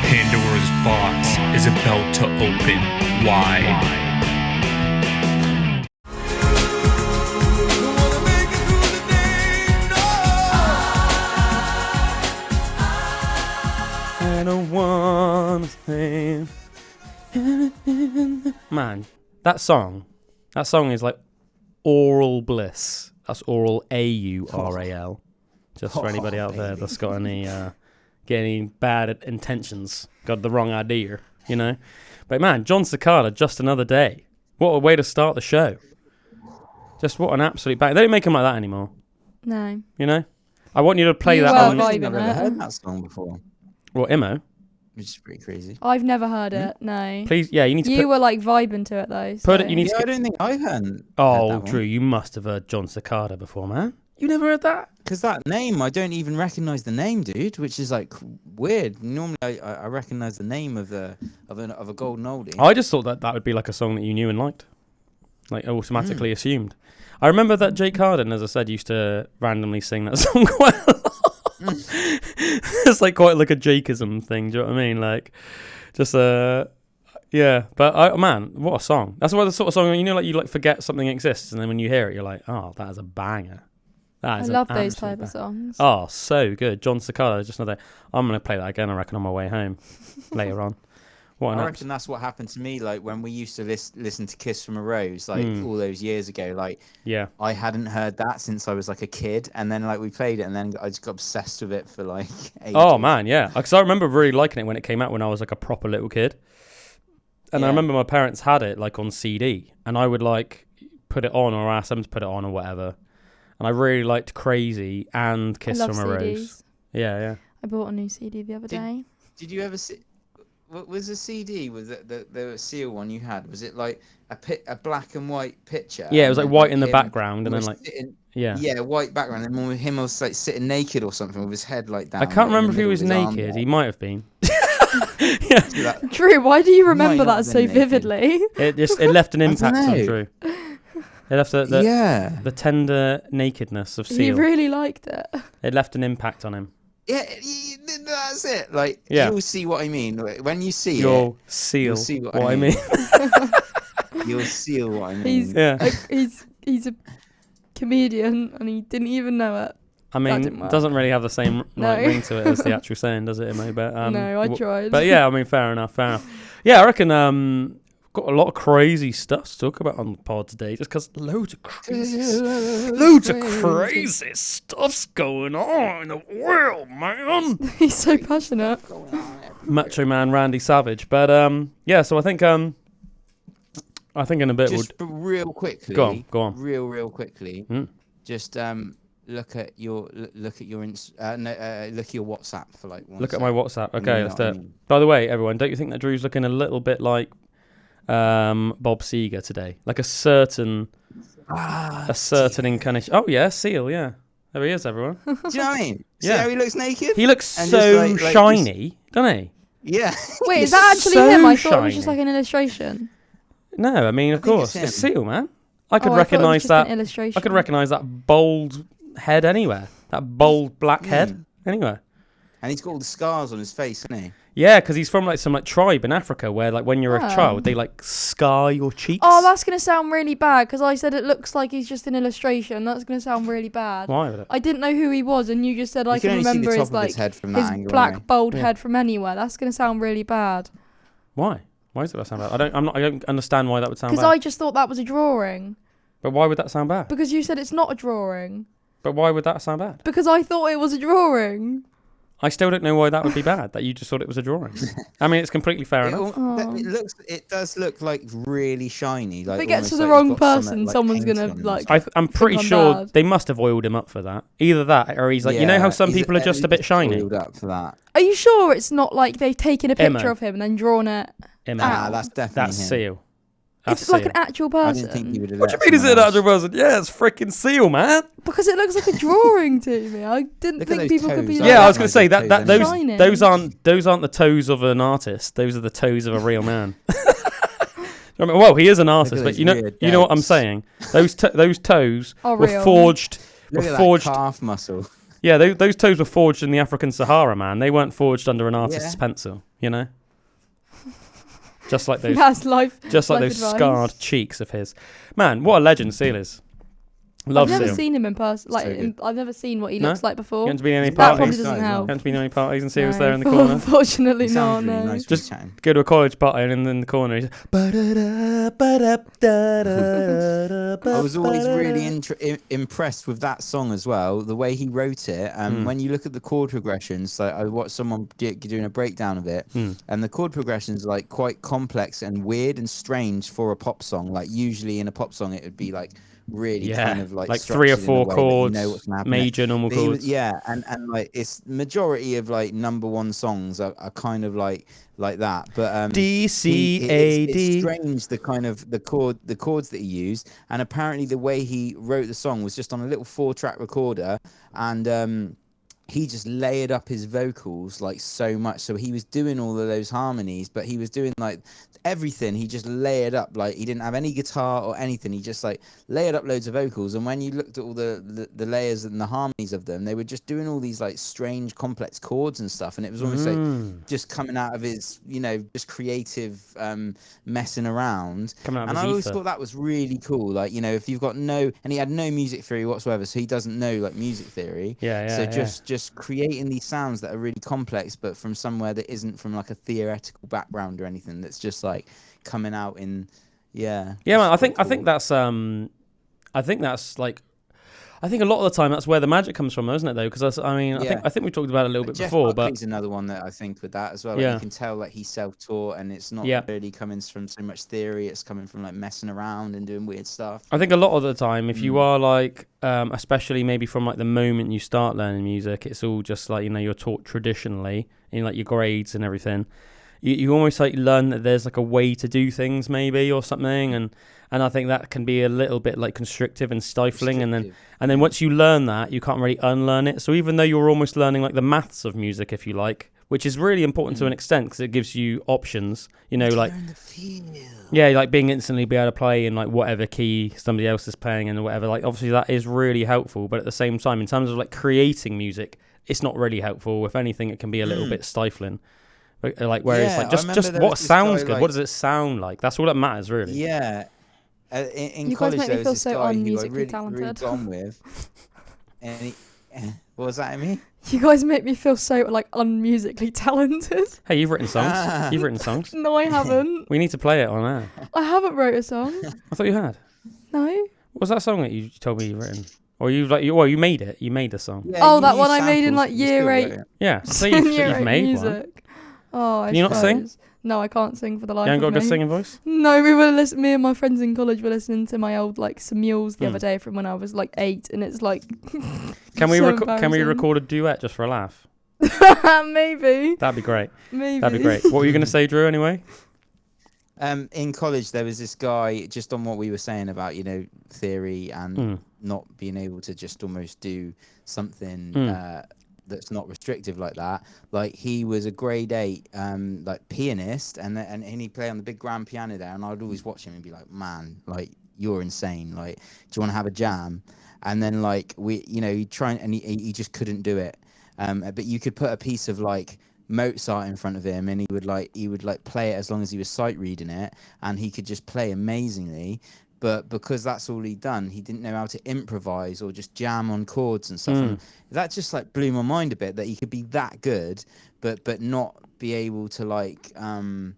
Pandora's box is about to open wide. I don't want to stay. Man, that song is like oral bliss. That's oral AURAL. Just for anybody out there that's got any bad intentions, got the wrong idea, you know. But man, John Cicada, Just Another Day. What a way to start the show. Just what an absolute bang. They don't make them like that anymore. No. You know? I want you to play that on. I've never heard that song before. What, Immo? Which is pretty crazy. I've never heard it, no. Please, yeah, you need to You were like vibing to it though. So. Put it, you need to I don't think I heard Oh, that Drew, you must have heard John Cicada before, man. You never heard that? Because that name, I don't even recognise the name, dude, which is like weird. Normally, I recognise the name of a golden oldie. I just thought that would be like a song that you knew and liked, like automatically assumed. I remember that Jake Harden, as I said, used to randomly sing that song quite a lot. It's like quite like a Jakeism thing. Do you know what I mean? Like, just yeah. But man, what a song! That's what the sort of song like you like forget something exists, and then when you hear it, you're like, oh, that is a banger. I love those type of songs. Oh, so good. John Cicada, Just Another Day. I'm gonna play that again, I reckon, on my way home later on. I reckon that's what happened to me. Like when we used to listen to "Kiss from a Rose," like all those years ago. Like, yeah, I hadn't heard that since I was like a kid, and then like we played it, and then I just got obsessed with it for like ages. Oh man, yeah. Because I remember really liking it when it came out when I was like a proper little kid, and I remember my parents had it like on CD, and I would like put it on or ask them to put it on or whatever. And I really liked Crazy and Kiss from a Rose. Yeah. I bought a new CD the other day. Did you ever see? What was the CD? Was it the Seal one you had? Was it like a black and white picture? Yeah, it was like white in the background, and then like white background, and then him was like sitting naked or something with his head like down. I can't remember if he was naked. He might have been. Yeah. Drew, why do you remember that so vividly? It left an impact on Drew. It left the tender nakedness of Seal. He really liked it. It left an impact on him. Yeah, that's it. Like, you'll see what I mean. When you see you'll see what I mean. You'll see what I mean. He's a comedian, and he didn't even know it. I mean, it doesn't really have the same ring to it as the actual saying, does it, Immo? But, no, I tried. But yeah, I mean, fair enough. Yeah, I reckon got a lot of crazy stuff to talk about on the pod today, just because loads of crazy stuff's going on in the world, man. He's so passionate. Macho Man Randy Savage. But yeah, so I think in a bit just real quickly. Go on. Real quickly. Just look at your WhatsApp for like 1 Look second. at my WhatsApp. Okay, let's do it. By the way, everyone, don't you think that Drew's looking a little bit like Bob Seger today? Like a certain incarnation. Oh yeah, Seal, yeah. There he is, everyone. Do you know what I mean? See Yeah. how he looks naked? He looks so shiny, doesn't he? Yeah. Wait, is that actually him? I thought it was just like an illustration. No, I mean, of course, it's Seal, man. I could recognise that. Illustration. I could recognise that bold head anywhere. That bold black head anywhere. And he's got all the scars on his face, isn't he? Yeah, because he's from like some like tribe in Africa where like when you're a child they like scar your cheeks. Oh, that's gonna sound really bad because I said it looks like he's just an illustration. That's gonna sound really bad. Why would it? I didn't know who he was, and you just said I can remember his like his black bold head from anywhere. That's gonna sound really bad. Why? Why does that sound bad? I don't understand why that would sound bad. Because I just thought that was a drawing. But why would that sound bad? Because you said it's not a drawing. But why would that sound bad? Because I thought it was a drawing. I still don't know why that would be bad, that you just thought it was a drawing. I mean, it's completely fair enough. It does look like really shiny. Like if it gets to the wrong person, someone's going to like... I'm pretty sure they must have oiled him up for that. Either that, or he's like, you know how some people are just a bit shiny? Oiled up for that. Are you sure it's not like they've taken a picture of him and then drawn it out? That's definitely him. Seal. It's like an actual person. I didn't think he would have. What do you mean is it an actual person? Yeah, it's freaking Seal, man. Because it looks like a drawing to me. I didn't think people could be like I was going to say that those aren't the toes of an artest. Those are the toes of a real man. Well, he is an artist, but you know what I'm saying. Those toes were forged. Look at that calf muscle. Yeah, those toes were forged in the African Sahara, man. They weren't forged under an artist's pencil, you know? Just like those, That's life. just like life those advice. scarred cheeks of his. Man, what a legend Seal is. Love I've never Seal. seen him in person. Like, So I've never seen what he No? looks like You before. haven't been in any That probably parties? doesn't You help. Haven't been in any parties and Seal's No, there in the corner? Unfortunately He not, sounds really no. nice Just- chatting. Go to a college party and in the corner he's I was always really impressed with that song as well, the way he wrote it. When you look at the chord progressions, like I watched someone doing a breakdown of it, and the chord progressions are like quite complex and weird and strange for a pop song. Like usually in a pop song, it would be like really kind of like 3 or structured in a 4 way that chords, you know what's gonna happen major normal But he was- chords. yeah, and like it's majority of like number one songs are kind of like that. But D C A it's D. strange the kind of the chords that he used, and apparently the way he wrote the song was just on a little 4-track recorder, and he just layered up his vocals like so much. So he was doing all of those harmonies, but he was doing like everything. He just layered up, like he didn't have any guitar or anything. He just like layered up loads of vocals. And when you looked at all the layers and the harmonies of them, they were just doing all these like strange, complex chords and stuff. And it was almost like just coming out of his, just creative messing around. Coming out of And his I always ether. thought that was really cool. Like, if you've got and he had no music theory whatsoever, so he doesn't know like music theory. So just creating these sounds that are really complex, but from somewhere that isn't from like a theoretical background or anything. That's just like coming out in, man. I think that's like. I think a lot of the time that's where the magic comes from, isn't it? Though, because I think we talked about it a little bit Jeff before, Buckley's but another one that I think with that as well. Like you can tell like he's self-taught, and it's not really coming from so much theory. It's coming from like messing around and doing weird stuff. I think a lot of the time, if you are like, especially maybe from like the moment you start learning music, it's all just like you're taught traditionally in like your grades and everything. You almost like learn that there's like a way to do things maybe or something, and I think that can be a little bit like constrictive and stifling, and then once you learn that, you can't really unlearn it. So even though you're almost learning like the maths of music, if you like, which is really important to an extent because it gives you options, like like being instantly be able to play in like whatever key somebody else is playing and whatever. Like obviously that is really helpful, but at the same time, in terms of like creating music, it's not really helpful. If anything, it can be a little bit stifling. Like where it's like just what sounds good. What does it sound like? That's all that matters, really. Yeah. In You college, guys make there me was feel this so guy who I unmusically really talented. gone with, and what was that, Amy? You guys make me feel so like unmusically talented. Hey, you've written songs. You've written songs. No, I haven't. We need to play it on air. I haven't wrote a song. I thought you had. No. What was that song that you told me you've written? Or you made it. You made the song. Yeah, That one I made in like year 8. Yeah. So you've made music. one. Oh, Can you not sing? No, I can't sing for the life You of ain't got a me. good singing voice? No, me and my friends in college were listening to my old like some mules the other day from when I was like 8, and it's like Can we so can we record a duet just for a laugh? Maybe. That'd be great. Maybe. That'd be great. What were you going to say, Drew, anyway? In college, there was this guy, just on what we were saying about, theory and not being able to just almost do something that's not restrictive like that. Like, he was a grade 8 like pianist, and he'd play on the big grand piano there, and I'd always watch him and be like, man, like, you're insane. Like, do you want to have a jam? And then, like, he'd try and he just couldn't do it. But you could put a piece of, like, Mozart in front of him, and he would play it as long as he was sight reading it, and he could just play amazingly. But because that's all he'd done, he didn't know how to improvise or just jam on chords and stuff. And that just like blew my mind a bit, that he could be that good, but not be able to like kind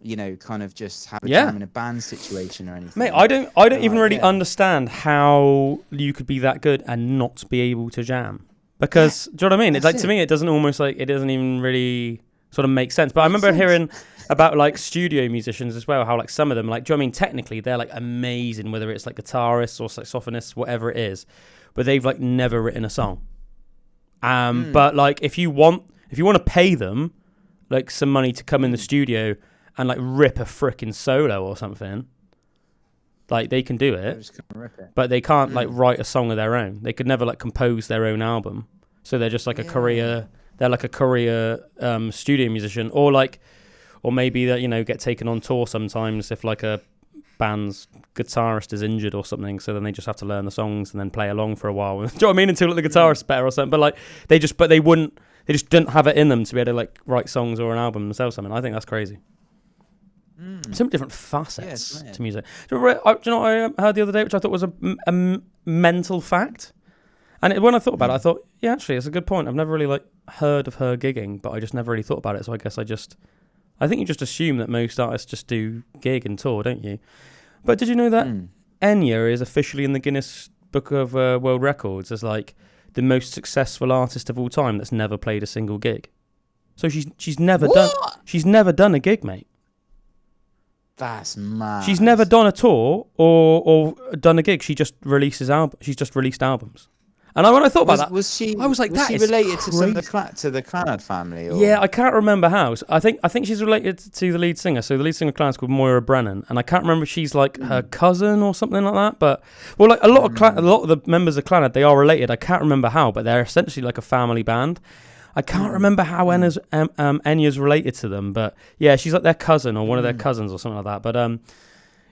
of just have a jam in a band situation or anything. Mate, I don't even really understand how you could be that good and not be able to jam. Because do you know what I mean? It's like, to me, it doesn't almost like, it doesn't even really sort of make sense. But I remember hearing about like studio musicians as well, how like some of them, like, do you know what I mean? Technically, they're like amazing, whether it's like guitarists or saxophonists, whatever it is, but they've like never written a song. But like, if you want to pay them like some money to come in the studio and like rip a frickin' solo or something, like they can do it, but they can't like write a song of their own. They could never like compose their own album. So they're just like a career. They're like a career studio musician, or maybe that get taken on tour sometimes if like a band's guitarist is injured or something, so then they just have to learn the songs and then play along for a while. Do you know what I mean? Until the guitarist's better or something. But like they just didn't have it in them to be able to like write songs or an album themselves. Something. I think that's crazy. Some different facets to music. Do you know what I heard the other day, which I thought was a mental fact? And when I thought about it, I thought, yeah, actually, it's a good point. I've never really like heard of her gigging, but I just never really thought about it. So I guess I think you just assume that most artists just do gig and tour, don't you? But did you know that Enya is officially in the Guinness Book of World Records as like the most successful artist of all time that's never played a single gig? So she's never done a gig, mate. That's mad. She's never done a tour or done a gig. She just releases albums. She's just released albums. And when I thought about that, I was like, that is related crazy. to some of the Clannad family? Or? Yeah, I can't remember how. I think she's related to the lead singer. So the lead singer of Clannad's called Moira Brennan, and I can't remember if she's like her cousin or something like that. But like a lot of the members of Clannad, they are related. I can't remember how, but they're essentially like a family band. I can't remember how Enya's related to them, but yeah, she's like their cousin or one of their cousins or something like that. But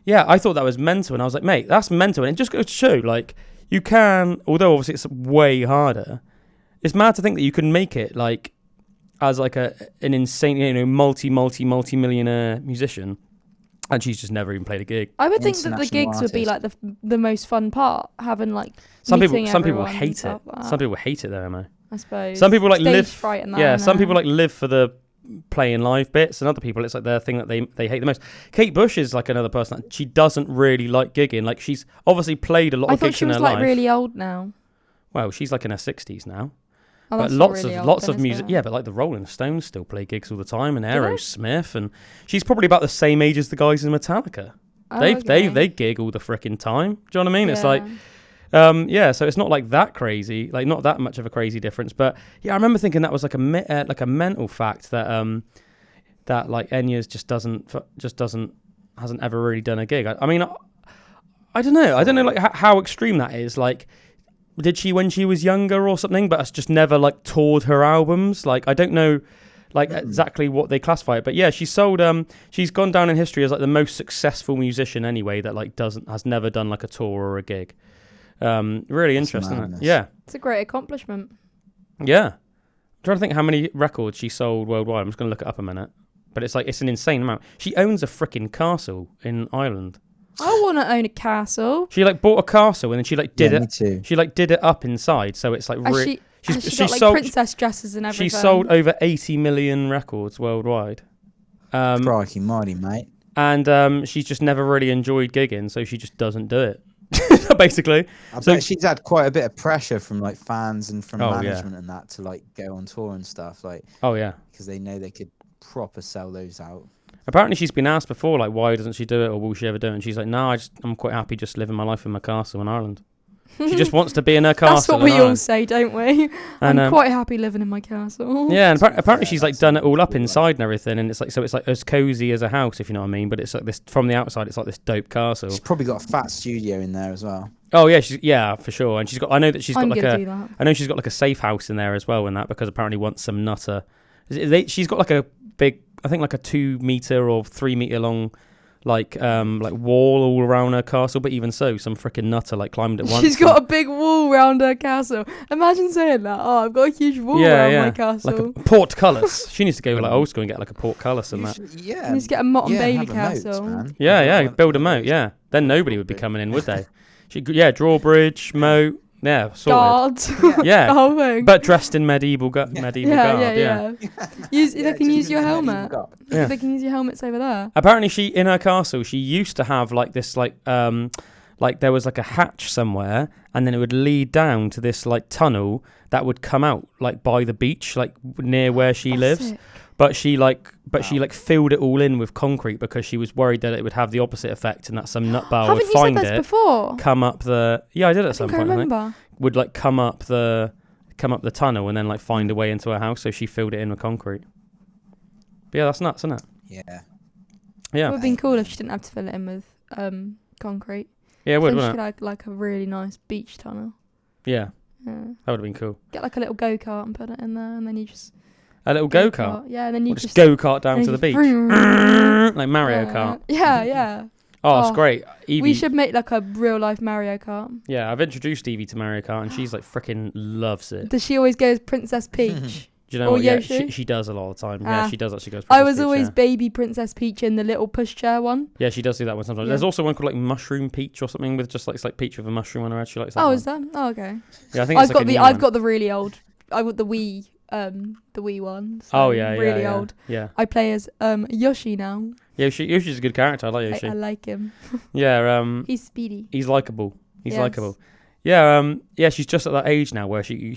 yeah, I thought that was mental, and I was like, mate, that's mental, and it just goes to show like. You can, although obviously it's way harder, it's mad to think that you can make it like as like an insane, multi-millionaire musician, and she's just never even played a gig. I would think that the gigs would be like the most fun part, having like some people hate it. Some people hate it though, Emma. I suppose. Some people like live. Fright and that, yeah, some people like live for the playing live bits, and other people it's like their thing that they hate the most. Kate Bush is like another person that she doesn't really like gigging. Like she's obviously played a lot of gigs in her life. I thought she was like really old now. Well, she's like in her 60s now. Oh, but lots of music. Yeah, but like the Rolling Stones still play gigs all the time, and Aerosmith, and she's probably about the same age as the guys in Metallica. They gig all the frickin' time. Do you know what I mean? Yeah. It's like so it's not like that crazy, like not that much of a crazy difference. But yeah, I remember thinking that was like a mental fact that that like Enya's hasn't ever really done a gig. I mean, I don't know. I don't know like how extreme that is. Like, did she when she was younger or something? But it's just never like toured her albums. Like, I don't know. Like exactly what they classify it, but yeah, she's gone down in history as like the most successful musician anyway that like has never done like a tour or a gig. Really interesting, isn't it? Yeah, it's a great accomplishment. Yeah, I'm trying to think how many records she sold worldwide. I'm just going to look it up a minute, but it's an insane amount. She owns a freaking castle in Ireland. I want to own a castle. She like bought a castle and then she like did it. Me too. She like did it up inside, so it's like She got like princess dresses and everything. She sold over 80 million records worldwide. Crikey, mighty, mate. And she's just never really enjoyed gigging, so she just doesn't do it. Basically. I bet she's had quite a bit of pressure from like fans and from management and that to like go on tour and stuff. Like, because they know they could proper sell those out. Apparently she's been asked before, like, why doesn't she do it or will she ever do it? And she's like, no, I'm quite happy just living my life in my castle in Ireland. She just wants to be in her castle. That's what we all say, don't we? I'm quite happy living in my castle. Yeah, and apparently she's like done it all up inside and everything, and it's like as cozy as a house, if you know what I mean. But it's like this from the outside, it's like this dope castle. She's probably got a fat studio in there as well. Oh yeah, for sure. And I know she's got like a safe house in there as well, and that because apparently once some nutter, she's got like a big, I think like a 2 meter or 3 meter long. Like wall all around her castle, but even so, some freaking nutter like climbed it once. She's got a big wall around her castle. Imagine saying that. Oh, I've got a huge wall around my castle. Like a portcullis. She needs to go like old school and get like a portcullis and that. Yeah. She needs to get a Mott and Bailey castle. Moats, build a moat. Yeah, then nobody would be coming in, would they? Drawbridge, moat. Yeah, guards. Yeah, the whole thing. But dressed in medieval guard. Yeah. They can use your helmet. Yeah. They can use your helmets over there. Apparently, she in her castle, she used to have like this like there was like a hatch somewhere, and then it would lead down to this like tunnel that would come out like by the beach, like near where she lives. Sick. But she filled it all in with concrete because she was worried that it would have the opposite effect and that some nutball would find it. Before? Come up the I did at some point. I remember. Would like come up the tunnel and then like find a way into her house, so she filled it in with concrete. But yeah, that's nuts, isn't it? Yeah. Yeah. It would have been cool if she didn't have to fill it in with concrete. Yeah, it would. So she could have like a really nice beach tunnel. Yeah. That would have been cool. Get like a little go-kart and put it in there, and then you just. A little go-kart? Yeah, and then you just go-kart down to the beach. Like Mario Kart. Yeah. Oh, it's great. Evie, we should make like a real life Mario Kart. Yeah, I've introduced Evie to Mario Kart, and she's like freaking loves it. Does she always go as Princess Peach? Do you know what? Yeah, she does a lot of the time. Yeah, she does actually go as Princess I was Peach, always baby Princess Peach in the little pushchair one. Yeah, she does do that one sometimes. Yeah. There's also one called like Mushroom Peach or something with just like it's like Peach with a mushroom on her head. She likes that. Oh, one. Is that? Oh, okay. Yeah, I think I've got the really old. I got the Wii one. So really old. Yeah. I play as Yoshi now. Yeah, Yoshi's a good character. I like Yoshi. I like him. Yeah. He's speedy. He's likable. Likable. Yeah, she's just at that age now where she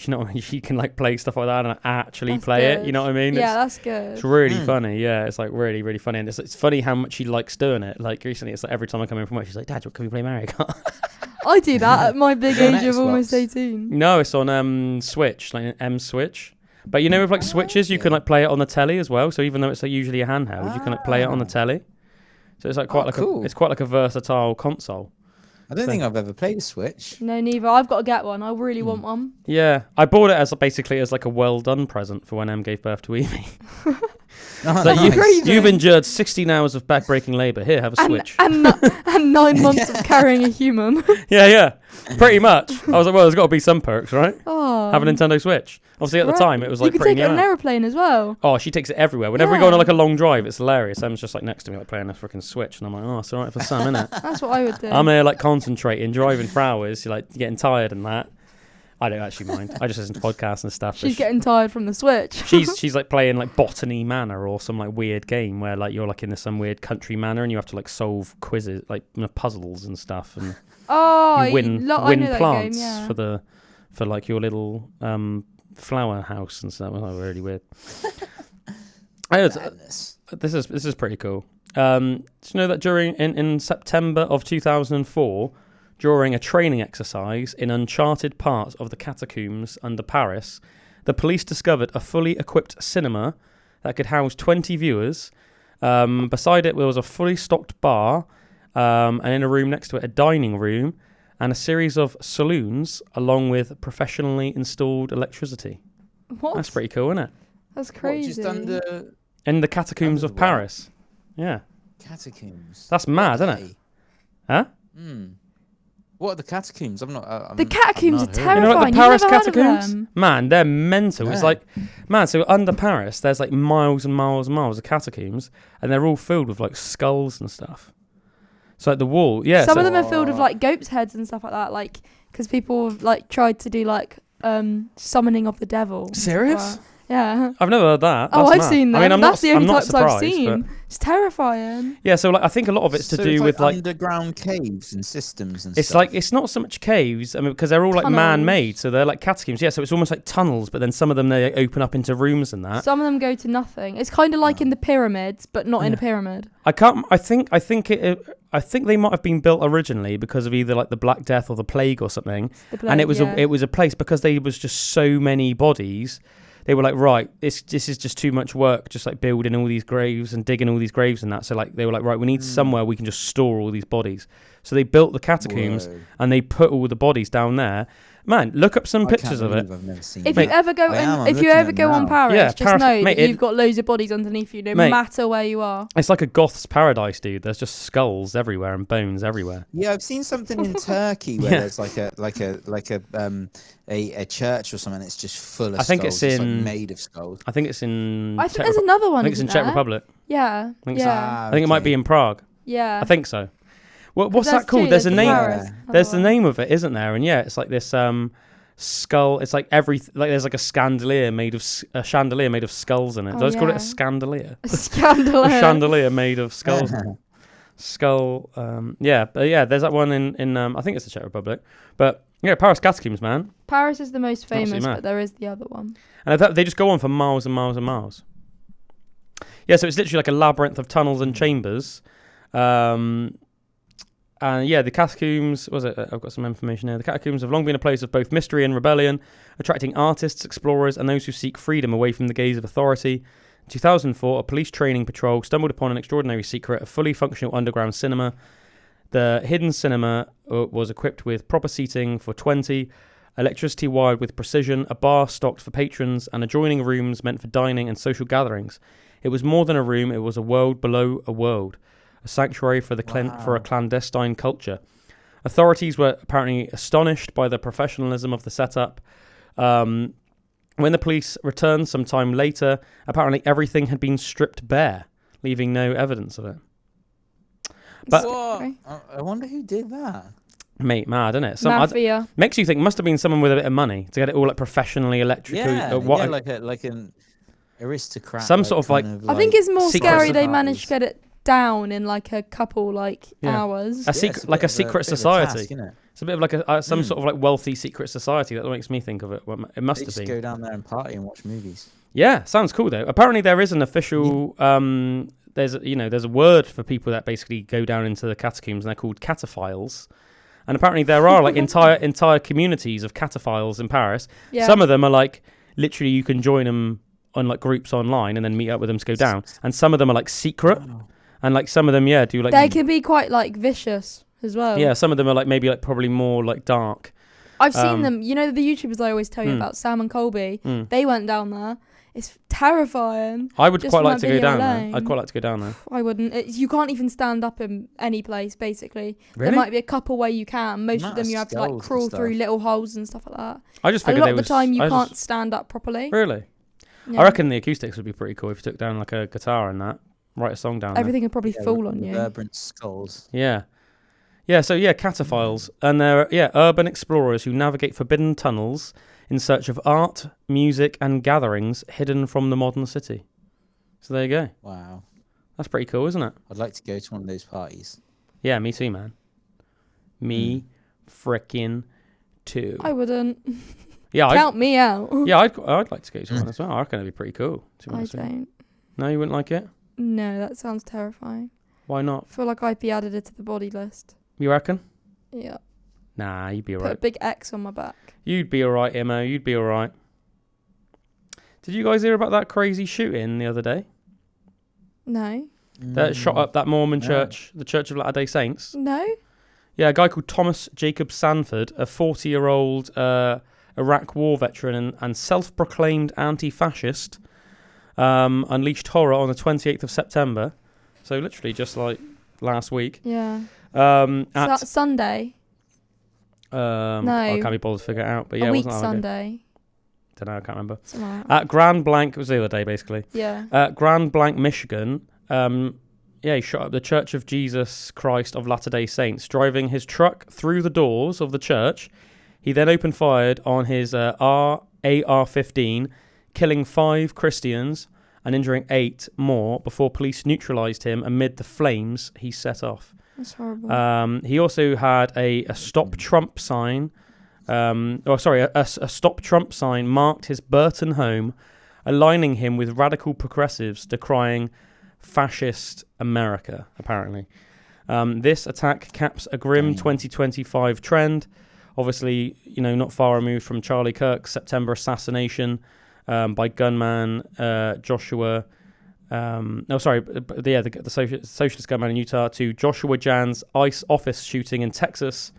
can like play stuff like that and actually play it. You know what I mean? Yeah, that's good. It's really funny. Yeah, it's like really, really funny, and it's funny how much she likes doing it. Like recently, it's like every time I come in from work, she's like, "Dad, can we play Mario Kart?" I do that at my big age of almost 18. No, it's on Switch, like an M Switch. But you know, with like Switches, you can like play it on the telly as well. So even though it's like usually a handheld, you can like play it on the telly. So it's like quite it's quite like a versatile console. I don't think I've ever played a Switch. No, neither. I've got to get one. I really want one. Yeah, I bought it as basically as like a well done present for when Em gave birth to Evie. You've endured 16 hours of back-breaking labour. Here, have a Switch. And 9 months of carrying a human. Yeah, pretty much. I was like, well, there's got to be some perks, right? Oh, have a Nintendo Switch. Obviously, at the time, it was like you can take it on an aeroplane as well. Oh, she takes it everywhere. Whenever we go on like a long drive, it's hilarious. Em's just like next to me, like playing a freaking Switch, and I'm like, oh, it's all right for some, innit? That's what I would do. I'm here like concentrating, driving for hours, you're like getting tired and that. I don't actually mind. I just listen to podcasts and stuff. She's getting tired from the Switch. She's like playing like Botany Manor or some like weird game where like you're like in some weird country manor and you have to like solve quizzes, like puzzles and stuff, and you win plants for like your little flower house and stuff. Oh, really weird. This is pretty cool. Did you know that in September of 2004, during a training exercise in uncharted parts of the Catacombs under Paris, the police discovered a fully equipped cinema that could house 20 viewers. Beside it, there was a fully stocked bar, and in a room next to it, a dining room, and a series of saloons, along with professionally installed electricity. What? That's pretty cool, isn't it? That's crazy. Just under... In the Catacombs of Paris. Yeah. Catacombs. That's mad, isn't it? Huh? What are the Catacombs? The Catacombs are terrifying. You know, like the Paris Catacombs? Them? Man, they're mental. Yeah. It's like, man, so under Paris, there's like miles and miles and miles of catacombs, and they're all filled with like skulls and stuff. So like the wall, yeah. Some of them are filled with like goats' heads and stuff like that, like because people have like tried to do like summoning of the devil. Serious? Yeah. I've never heard that. That's I've seen them. I mean, that's the only types I've seen. It's terrifying. Yeah, so like I think a lot of it's to do with like underground caves and systems and it's stuff. Like it's not so much caves, I mean, because they're all like man-made, so they're like catacombs. Yeah, so it's almost like tunnels, but then some of them they open up into rooms and that. Some of them go to nothing. It's kind of like in the pyramids, but not in a pyramid. I think they might have been built originally because of either like the Black Death or the plague or something. And it was a place because there was just so many bodies. They were like, right, this is just too much work, just like building all these graves and digging all these graves and that. So like they were like, right, we need somewhere we can just store all these bodies. So they built the catacombs and they put all the bodies down there. Man, look up some pictures of it. If you ever go on Paris, just know that you've got loads of bodies underneath you, no matter where you are. It's like a goth's paradise, dude. There's just skulls everywhere and bones everywhere. Yeah, I've seen something in Turkey where there's like a church or something. It's just full of skulls. It's like made of skulls. I think it's in. I think there's another one. I think it's in Czech Republic. Yeah. I think it might be in Prague. Yeah. I think so. What's that called? There's a name. There's the name of it, isn't there? And yeah, it's like this skull. It's like there's like a chandelier made of skulls in it. Let's call it a scandalier. A scandalier. A chandelier made of skulls. Skull. There's that one in I think it's the Czech Republic. But yeah, Paris Catacombs, man. Paris is the most famous, but there is the other one. And they just go on for miles and miles and miles. Yeah, so it's literally like a labyrinth of tunnels and chambers. And yeah, the Catacombs, I've got some information here. The Catacombs have long been a place of both mystery and rebellion, attracting artists, explorers, and those who seek freedom away from the gaze of authority. In 2004, a police training patrol stumbled upon an extraordinary secret, a fully functional underground cinema. The hidden cinema was equipped with proper seating for 20, electricity wired with precision, a bar stocked for patrons, and adjoining rooms meant for dining and social gatherings. It was more than a room, it was a world below a world. a sanctuary for for a clandestine culture. Authorities were apparently astonished by the professionalism of the setup. When the police returned some time later, apparently everything had been stripped bare, leaving no evidence of it. But I wonder who did that. Mate, mad, isn't it? Mafia. Makes you think must have been someone with a bit of money to get it all like professionally electrical. Like an aristocrat. Some sort of like. I think it's more scary they managed to get it down in like a couple hours. A secret society. It's a bit of like some sort of like wealthy secret society. That makes me think of it. Well, it must have been. Go down there and party and watch movies. Yeah, sounds cool though. Apparently there is an official. There's a word for people that basically go down into the catacombs, and they're called cataphiles. And apparently there are like entire communities of cataphiles in Paris. Yeah. Some of them are like literally you can join them on like groups online and then meet up with them to go down. And some of them are like secret, and like some of them do like. They can be quite like vicious as well. Yeah, some of them are like maybe like probably more like dark. I've seen them. You know the YouTubers I always tell you about, Sam and Colby. They went down there. It's terrifying. I would quite like to go down there. I'd quite like to go down there. I wouldn't. You can't even stand up in any place, basically. Really? There might be a couple where you can. Most of them you have to like crawl through little holes and stuff like that. I just figured a lot of the time you can't stand up properly. Really? Yeah. I reckon the acoustics would be pretty cool if you took down like a guitar and that. Write a song down Everything would probably fall on you. Reverberant skulls. Yeah. Yeah, so cataphiles. And they're urban explorers who navigate forbidden tunnels in search of art, music, and gatherings hidden from the modern city. So there you go. Wow. That's pretty cool, isn't it? I'd like to go to one of those parties. Yeah, me too, man. Me frickin' too. I wouldn't. Yeah, Count me out. Yeah, I'd like to go to one as well. I reckon it'd be pretty cool. I don't. No, you wouldn't like it? No, that sounds terrifying. Why not? I feel like I'd be added to the body list. You reckon? Yeah. Nah, you'd be alright. Put a big X on my back. You'd be alright, Imo. You'd be alright. Did you guys hear about that crazy shooting the other day? No. That shot up that Mormon church, the Church of Latter-day Saints? No. Yeah, a guy called Thomas Jacob Sanford, a 40-year-old Iraq war veteran and self-proclaimed anti-fascist, unleashed horror on the 28th of September. So literally just like last week. Yeah. At Sunday. No, I can't be bothered to figure it out. But yeah, a week it wasn't Sunday. Don't know, I can't remember. Like At Grand Blanc, it was the other day basically. Yeah. At Grand Blanc, Michigan. He shot up the Church of Jesus Christ of Latter-day Saints, driving his truck through the doors of the church. He then opened fire on his AR-15, killing 5 Christians and injuring 8 more before police neutralized him amid the flames he set off. That's horrible. He also had a Stop Trump sign. A Stop Trump sign marked his Burton home, aligning him with radical progressives decrying fascist America, apparently. This attack caps a grim 2025 trend. Obviously, not far removed from Charlie Kirk's September assassination by gunman Joshua. The socialist gunman in Utah, to Joshua Jan's ICE office shooting in Texas.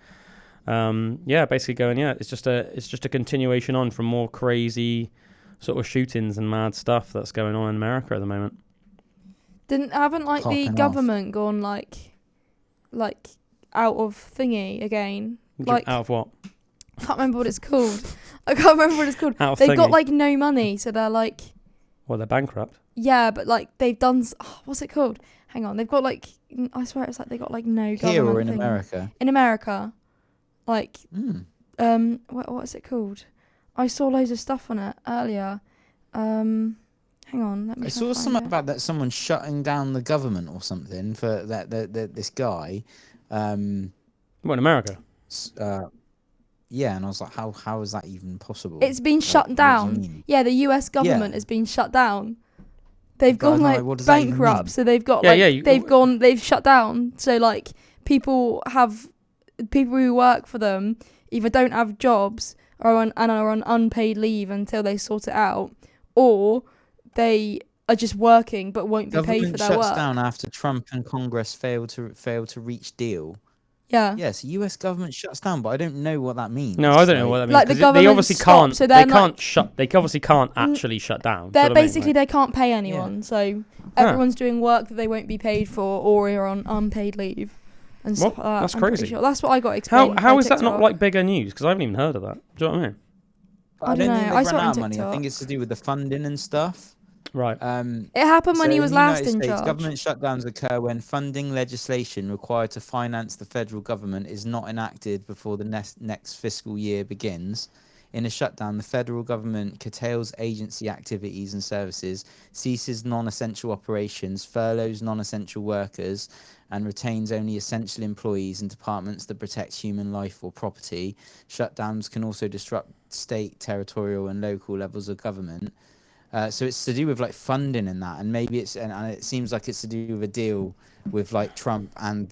Basically going, it's just a continuation on from more crazy sort of shootings and mad stuff that's going on in America at the moment. Haven't the government gone like out of thingy again? Like out of what? I can't remember what it's called. They've got like no money, so they're like. Well, they're bankrupt. Yeah, but like they've done. What's it called? Hang on, they've got like. I swear it's like they got like no government. Here or in America? In America, like. What is it called? I saw loads of stuff on it earlier. Hang on, let me. I saw something about that someone shutting down the government or something for this guy. What, in America? Yeah, and I was like, how is that even possible? It's been shut down. Yeah, the US government has been shut down. They've gone bankrupt, so they've got they've shut down. So like people who work for them either don't have jobs or are on unpaid leave until they sort it out, or they are just working but won't be paid for their work. Government shuts down after Trump and Congress failed to reach deal. Yeah. Yes, U.S. government shuts down, but I don't know what that means. No, I don't know what that means. Like the government they obviously can't. So they can't shut. They obviously can't actually shut down. They're basically they can't pay anyone. So everyone's doing work that they won't be paid for, or are on unpaid leave. And stuff like that. That's crazy. Sure. That's what I got explained. How is that not like bigger news? Because I haven't even heard of that. Do you know what I mean? I don't think they've run out of money. I think it's to do with the funding and stuff. Right. It happened when he was last in charge. Government shutdowns occur when funding legislation required to finance the federal government is not enacted before the next fiscal year begins. In a shutdown, the federal government curtails agency activities and services, ceases non-essential operations, furloughs non-essential workers, and retains only essential employees in departments that protect human life or property. Shutdowns can also disrupt state, territorial, and local levels of government. So it's to do with like funding and that, and maybe it's and it seems like it's to do with a deal with like Trump and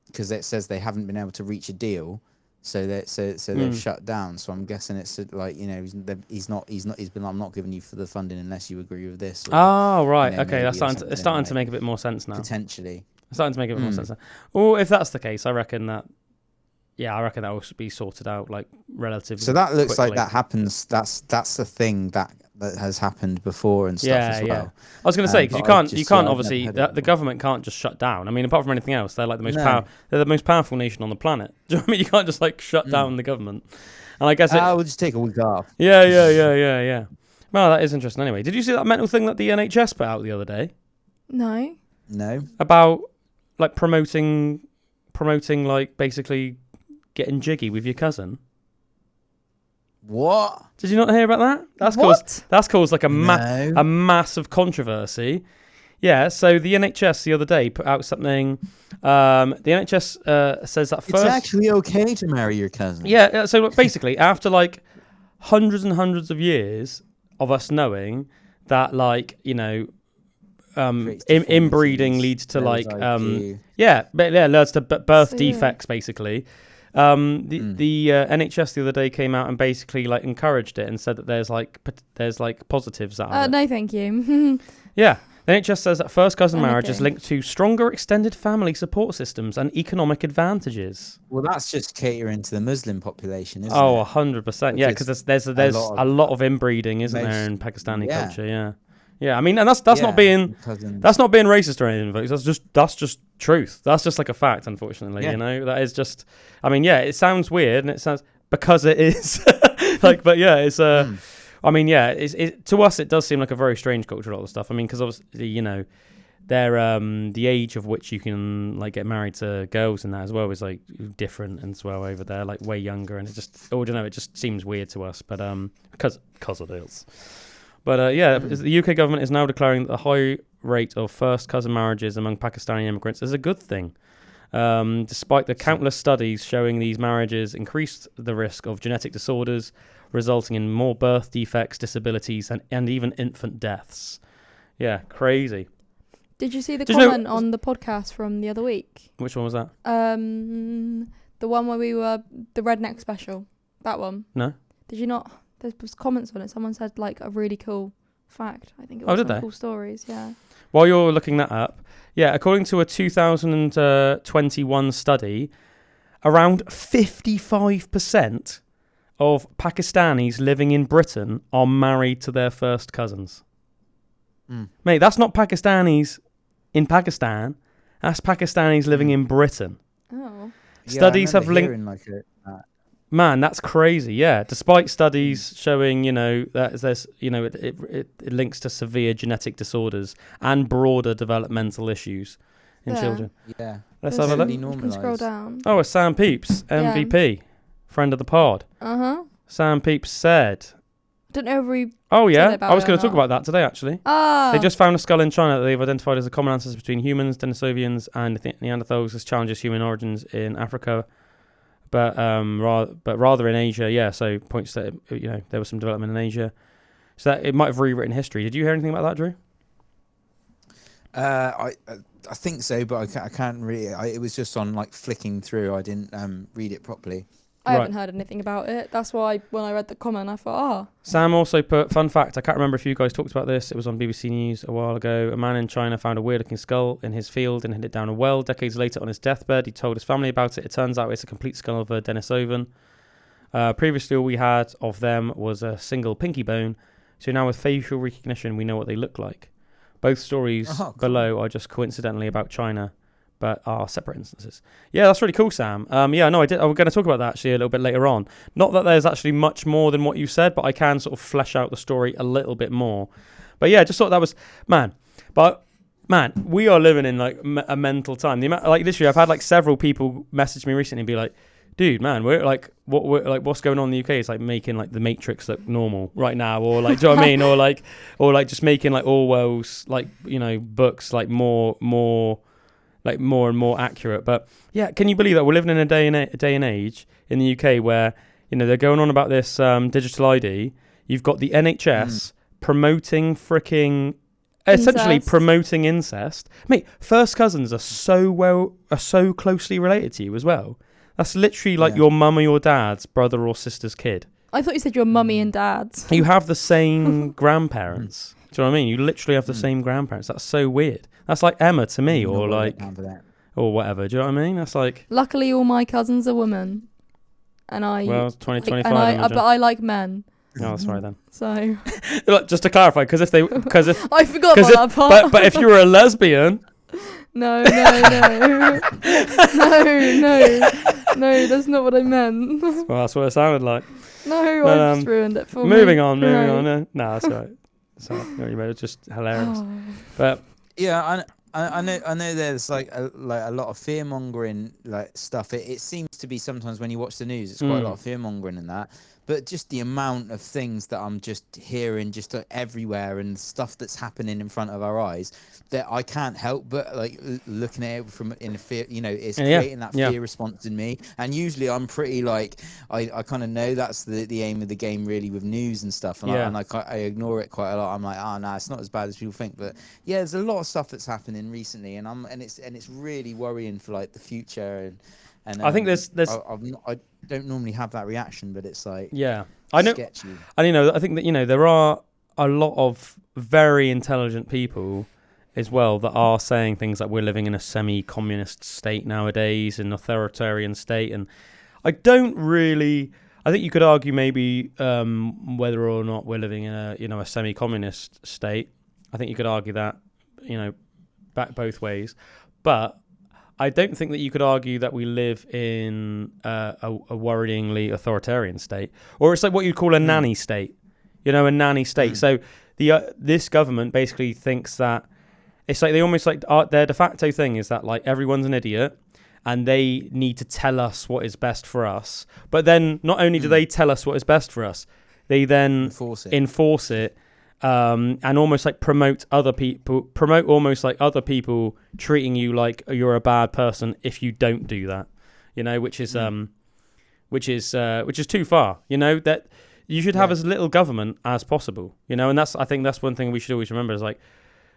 because it says they haven't been able to reach a deal, so they've shut down. So I'm guessing it's like he's been I'm not giving you for the funding unless you agree with this. Or, right, okay, that's starting to make a bit more sense now. Potentially, it's starting to make a bit more sense now. Well, if that's the case, I reckon that will be sorted out like relatively. So that looks quickly. like that happens. That's the thing that has happened before and stuff as well. Yeah. I was going to say because you can't obviously the government can't just shut down. I mean, apart from anything else, they're like they're the most powerful nation on the planet. Do you know what I mean? You can't just like shut down the government. And I guess we'll just take a week off. Yeah. Well, that is interesting. Anyway, did you see that mental thing that the NHS put out the other day? No. About like promoting like basically getting jiggy with your cousin. What? Did you not hear about that? That's caused like a massive controversy. Yeah, so the NHS the other day put out something. The NHS says that it's actually okay to marry your cousin. Yeah, so basically after like hundreds and hundreds of years of us knowing that like, inbreeding leads to like leads to birth defects basically. The NHS the other day came out and basically like encouraged it and said that there's like positives out of it. No, thank you. Yeah, the NHS says that first cousin marriage is linked to stronger extended family support systems and economic advantages. Well, that's just catering to the Muslim population, isn't it? 100%. Yeah, because there's a lot of inbreeding, isn't there, in Pakistani culture? Yeah. Yeah, I mean, and that's not being racist or anything, folks. That's just truth. That's just like a fact, unfortunately. That is just. I mean, it sounds weird, and it sounds because it is. But yeah, it's. I mean, to us it does seem like a very strange culture. All the stuff. I mean, because obviously, they're the age of which you can like get married to girls and that as well is like different as well over there, like way younger, and it just seems weird to us. But because it is. But the UK government is now declaring that the high rate of first cousin marriages among Pakistani immigrants is a good thing. Despite the countless studies showing these marriages increased the risk of genetic disorders, resulting in more birth defects, disabilities, and even infant deaths. Yeah, crazy. Did you see the comment on the podcast from the other week? Which one was that? The one where we were, the redneck special. That one. No. Did you not? There was comments on it. Someone said like a really cool fact. I think it was some cool stories. Yeah. While you're looking that up, according to a 2021 study, around 55% of Pakistanis living in Britain are married to their first cousins. Mate, that's not Pakistanis in Pakistan. That's Pakistanis living in Britain. Oh. Studies have linked. Man, that's crazy. Yeah, despite studies showing, that there's, it links to severe genetic disorders and broader developmental issues in children. Yeah, let's have a look. You can scroll down. Oh, it's Sam Peeps, MVP, friend of the pod. Sam Peeps said. Don't know if we. Oh yeah, I was going to talk about that today actually. Ah. They just found a skull in China that they've identified as a common ancestor between humans, Denisovians, and Neanderthals. This challenges human origins in Africa. But rather in Asia, so points that there was some development in Asia, so that it might have rewritten history. Did you hear anything about that, Drew? I think so, but I can't really. It was just on like flicking through. I didn't read it properly. I haven't heard anything about it. That's why when I read the comment, I thought, Sam also put, fun fact, I can't remember if you guys talked about this. It was on BBC News a while ago. A man in China found a weird-looking skull in his field and hid it down a well. Decades later, on his deathbed, he told his family about it. It turns out it's a complete skull of a Denisovan. Previously, all we had of them was a single pinky bone. So now with facial recognition, we know what they look like. Both stories below are just coincidentally about China, but are separate instances. Yeah, that's really cool, Sam. I did. We're going to talk about that actually a little bit later on. Not that there's actually much more than what you said, but I can sort of flesh out the story a little bit more. But yeah, just thought that was, man, we are living in like a mental time. The amount, like literally, I've had like several people message me recently and be like, dude, man, we're like, what's going on in the UK? It's like making like the Matrix look normal right now, or like, do you know what I mean? Or like just making like Orwell's like, you know, books like more and more accurate. But yeah, can you believe that we're living in a day and age in the UK where, you know, they're going on about this digital ID. You've got the NHS promoting essentially promoting incest. Mate, first cousins are so closely related to you as well. That's literally like your mum or your dad's brother or sister's kid. I thought you said your mummy and dad's. You have the same grandparents. Do you know what I mean? You literally have the same grandparents. That's so weird. That's like Emma to me, or like, or whatever. Do you know what I mean? That's like. Luckily, all my cousins are women, and Well, it's 2025. But I like men. Oh, that's right then. So. Just to clarify, because if I forgot about that part. But if you were a lesbian. No, that's not what I meant. Well, that's what it sounded like. No, I just ruined it for me. Moving on. No, that's all right. So it's just hilarious. But yeah, I know there's like a lot of fear mongering like stuff. It seems to be sometimes when you watch the news, it's quite a lot of fear mongering and that. But just the amount of things that I'm just hearing just everywhere and stuff that's happening in front of our eyes that I can't help but like looking at it from in a fear, you know, it's creating that fear response in me. And usually I'm pretty like, I kind of know that's the aim of the game really with news and stuff. And I ignore it quite a lot. I'm like, no, it's not as bad as people think. But yeah, there's a lot of stuff that's happening recently and it's really worrying for like the future and I think there's I don't normally have that reaction, but it's like I know, sketchy. And you know, I think that, you know, there are a lot of very intelligent people as well that are saying things like we're living in a semi-communist state nowadays, an authoritarian state, and I think you could argue maybe whether or not we're living in a semi-communist state. I think you could argue that, you know, back both ways, but I don't think that you could argue that we live in a worryingly authoritarian state, or it's like what you'd call a nanny state, you know, a nanny state. So this government basically thinks that it's like they almost like their de facto thing is that like everyone's an idiot and they need to tell us what is best for us. But then not only do they tell us what is best for us, they then enforce it. And almost like promote almost like other people treating you like you're a bad person if you don't do that, you know, which is too far, you know, that you should have as little government as possible, you know, and I think that's one thing we should always remember is like,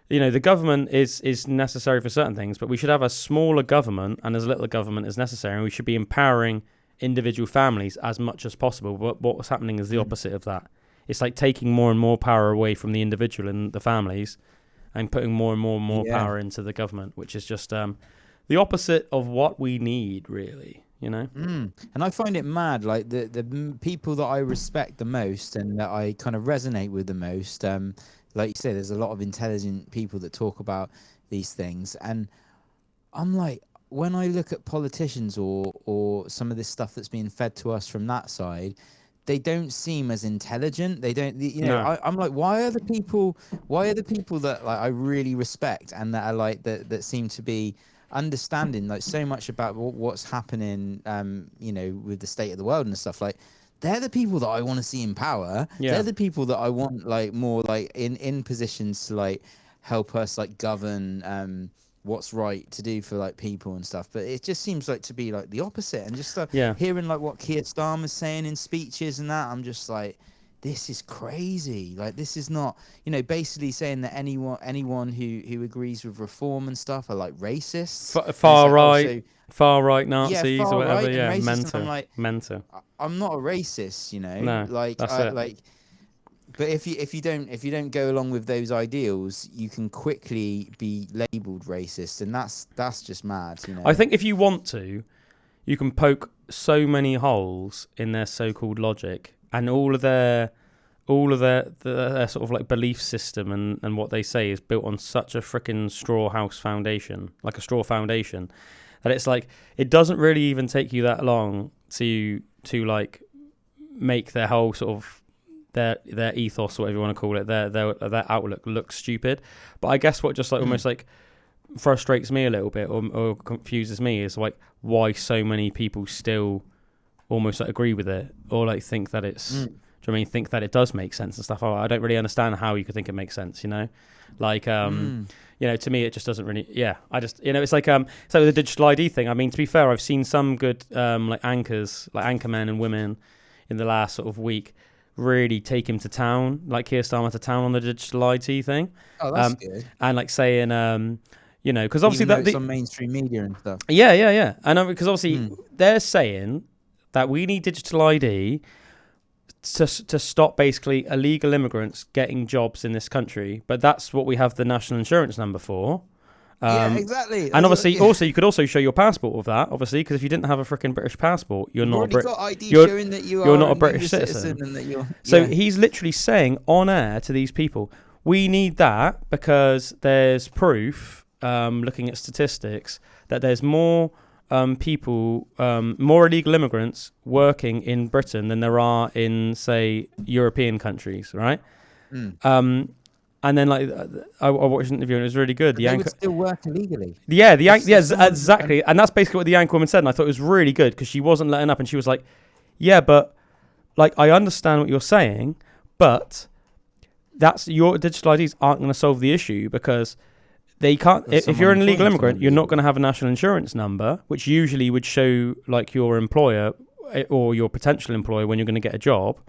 you know, the government is necessary for certain things, but we should have a smaller government and as little government as necessary, and we should be empowering individual families as much as possible. But what's happening is the opposite of that. It's like taking more and more power away from the individual and the families and putting more and more power into the government, which is just the opposite of what we need, really, you know? And I find it mad, like the people that I respect the most and that I kind of resonate with the most, like you said, there's a lot of intelligent people that talk about these things. And I'm like, when I look at politicians or some of this stuff that's being fed to us from that side, they don't seem as intelligent. They don't, you know. No. I'm like, why are the people that like I really respect and that are like that seem to be understanding like so much about what's happening, you know, with the state of the world and stuff. Like, they're the people that I want to see in power. Yeah. They're the people that I want like more like in positions to like help us like govern what's right to do for like people and stuff. But it just seems like to be like the opposite, and just hearing like what Keir Starmer's saying in speeches and that, I'm just like, this is crazy. Like, this is not, basically saying that anyone who agrees with reform and stuff are like racists, far right Nazis or whatever. Right, yeah, mental. I'm like, mental. I'm not a racist, No, that's it. Like, but if you don't go along with those ideals, you can quickly be labelled racist, and that's just mad. I think if you want to, you can poke so many holes in their so-called logic and all of their sort of like belief system and what they say is built on such a freaking straw foundation, that it's like it doesn't really even take you that long to like make their whole sort of their ethos, or whatever you want to call it, their outlook look stupid. But I guess what just like almost like frustrates me a little bit or confuses me is like why so many people still almost like agree with it or like think that it's do you know what I mean, think that it does make sense and stuff. I don't really understand how you could think it makes sense, like to me it just doesn't really I just it's like with the digital ID thing. I mean, to be fair, I've seen some good like anchors, like anchormen and women in the last sort of week really take him to town, like Keir Starmer to town on the digital ID thing. Oh, that's good. And like saying because obviously that it's on mainstream media and stuff. Yeah. I know, because obviously they're saying that we need digital ID to stop basically illegal immigrants getting jobs in this country, but that's what we have the national insurance number for. Yeah, exactly. And obviously, also you could also show your passport with that, obviously, because if you didn't have a freaking British passport, you're not a British citizen. And that so he's literally saying on air to these people, we need that because there's proof, looking at statistics, that there's more people, more illegal immigrants working in Britain than there are in, say, European countries, right? And then, like, I watched an interview and it was really good. They would still work illegally. Yeah, exactly. And that's basically what the anchor woman said. And I thought it was really good because she wasn't letting up. And she was like, yeah, but, like, I understand what you're saying, but your digital IDs aren't going to solve the issue because they can't. If you're an illegal immigrant, you're not going to have a national insurance number, which usually would show, like, your employer or your potential employer when you're going to get a job.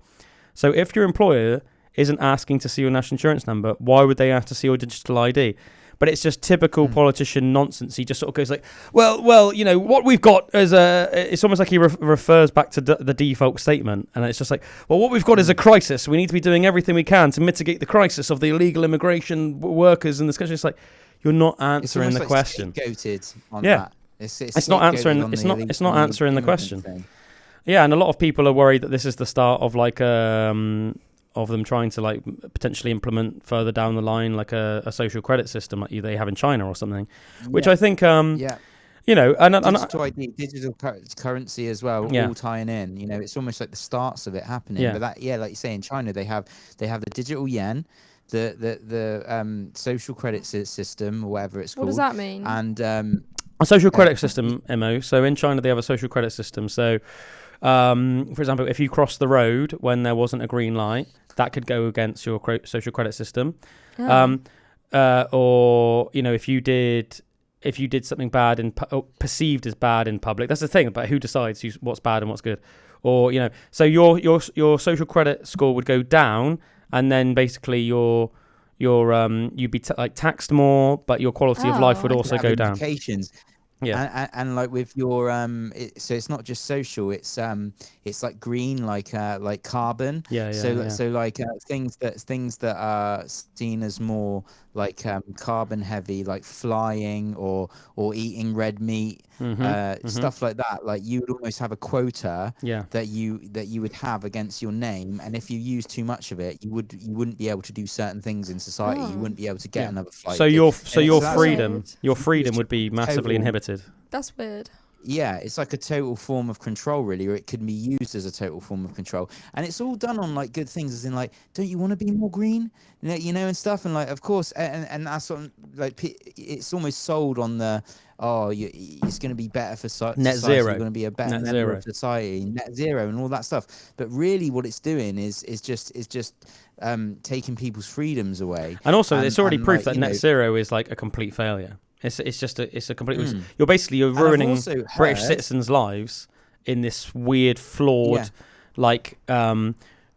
So if your employer isn't asking to see your national insurance number, why would they have to see your digital ID? But it's just typical politician nonsense. He just sort of goes like, well, what we've got is it's almost like he refers back to the default statement. And it's just like, well, what we've got is a crisis. We need to be doing everything we can to mitigate the crisis of the illegal immigration workers in this country. It's like, you're not answering the question. Scapegoated on that. It's not answering. It's not answering the question. Thing. Yeah, and a lot of people are worried that this is the start of like of them trying to like potentially implement further down the line like a social credit system like they have in China or something, which I think and digital ID, digital currency as well, all tying in. It's almost like the starts of it happening. But that, like you say, in China they have the digital yuan, the social credit system, or whatever it's called. What does that mean? And a social credit system, Mo. So in China they have a social credit system. So for example, if you cross the road when there wasn't a green light, that could go against your social credit system. Or if you did something bad perceived as bad in public, that's the thing about who decides what's bad and what's good. Or so your social credit score would go down, and then basically you'd be taxed more, but your quality of life would also go down. Yeah, and like with your so it's not just social. It's like green, like carbon. So like things that are seen as more like carbon heavy, like flying or eating red meat, stuff like that. Like you would almost have a quota that you would have against your name, and if you use too much of it, you wouldn't be able to do certain things in society. You wouldn't be able to get another flight. So your freedom would be massively inhibited. That's weird. Yeah, it's like a total form of control, really, or it could be used as a total form of control. And it's all done on like good things, as in like, don't you want to be more green, and stuff. And like, of course, and that's sort of like it's almost sold on the it's going to be better for society. Net zero. You're going to be a better member of society, net zero, and all that stuff. But really, what it's doing is just taking people's freedoms away. And also, it's already proof that net zero is like a complete failure. It's a complete. You're ruining British citizens' lives in this weird, flawed,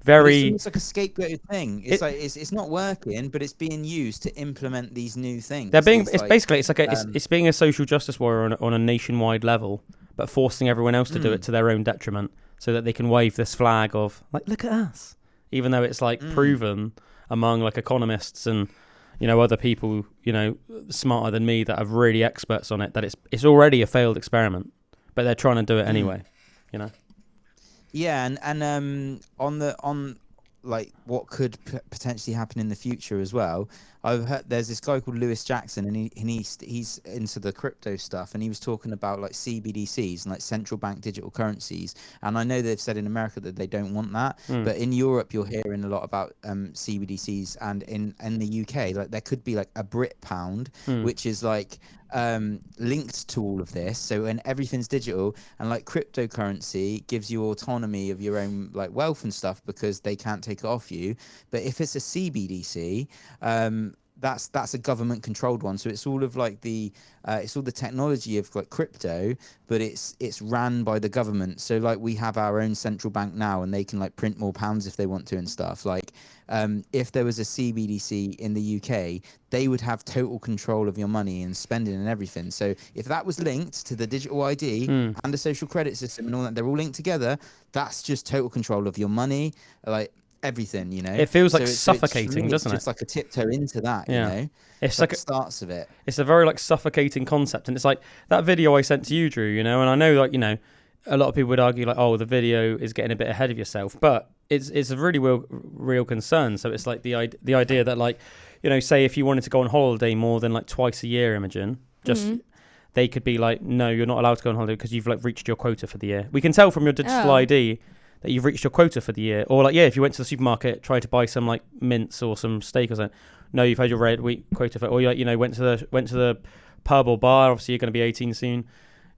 very. It's like a scapegoat thing. It's not working, but it's being used to implement these new things. It's being a social justice warrior on a nationwide level, but forcing everyone else to do it to their own detriment, so that they can wave this flag of like, look at us, even though it's like proven among like economists and other people smarter than me that are really experts on it that it's already a failed experiment, but they're trying to do it anyway. Yeah, and on like what could potentially happen in the future as well. I've heard there's this guy called Lewis Jackson, and he's into the crypto stuff, and he was talking about like CBDCs and like central bank digital currencies. And I know they've said in America that they don't want that, but in Europe you're hearing a lot about CBDCs, and in the UK like there could be like a Brit pound, which is like linked to all of this. So when everything's digital, and like cryptocurrency gives you autonomy of your own like wealth and stuff because they can't take it off you. But if it's a CBDC, that's a government controlled one, so it's all of like it's all the technology of like crypto, but it's ran by the government. So like we have our own central bank now, and they can like print more pounds if they want to and stuff. Like if there was a CBDC in the UK, they would have total control of your money and spending and everything. So if that was linked to the digital ID and the social credit system and all that, they're all linked together, that's just total control of your money, like everything, It feels like suffocating, doesn't it? It's like a tiptoe into that, It's like starts of it. It's a very like suffocating concept, and it's like that video I sent to you, Drew. And I know like a lot of people would argue like, oh, the video is getting a bit ahead of yourself, but it's a really real concern. So it's like the idea that like say if you wanted to go on holiday more than like twice a year, Imogen, they could be like, no, you're not allowed to go on holiday because you've like reached your quota for the year. We can tell from your digital ID that you've reached your quota for the year. Or like, if you went to the supermarket, tried to buy some like mince or some steak or something, no, you've had your red week quota for. Or you went to the pub or bar. Obviously, you're going to be 18 soon.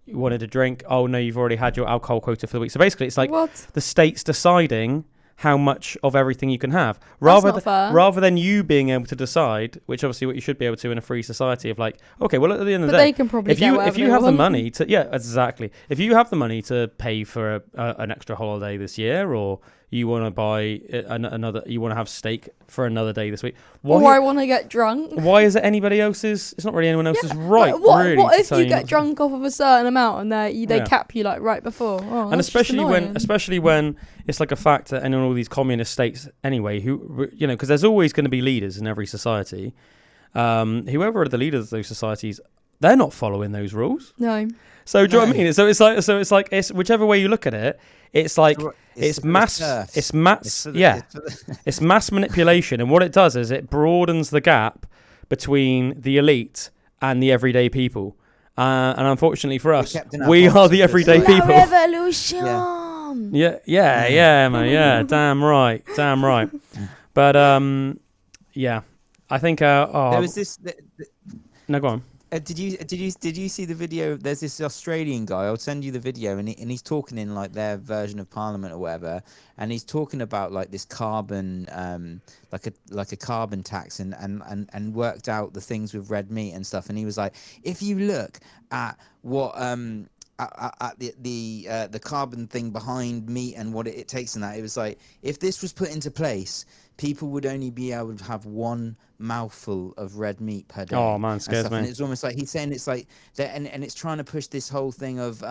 You wanted a drink. Oh no, you've already had your alcohol quota for the week. So basically, it's like the state's deciding how much of everything you can have, rather than you being able to decide, which obviously what you should be able to in a free society of like, okay, well at the end of the day, they can probably if you have the money to, if you have the money to pay for an extra holiday this year, or you want to buy you want to have steak for another day this week, or I want to get drunk. Why is it anybody else's? It's not really anyone else's right. What if you get drunk off of a certain amount and they cap you like right before? Oh, and especially when it's like a fact that in all these communist states anyway, who because there's always going to be leaders in every society. Whoever are the leaders of those societies, they're not following those rules. No. So do you know what I mean? So it's whichever way you look at it, it's like it's mass manipulation, and what it does is it broadens the gap between the elite and the everyday people. And unfortunately for us, we are the everyday people. Revolution. Yeah, man. Yeah, damn right. But I think. There was this. No, go on. Did you see the video? There's this Australian guy. I'll send you the video, and he's talking in like their version of Parliament or whatever, and he's talking about like this carbon, like a carbon tax, and worked out the things with red meat and stuff. And he was like, if you look at what at the carbon thing behind meat and what it takes in that, it was like if this was put into place, people would only be able to have one mouthful of red meat per day. Oh man, scares me. And it's almost like he's saying it's like that, and it's trying to push this whole thing of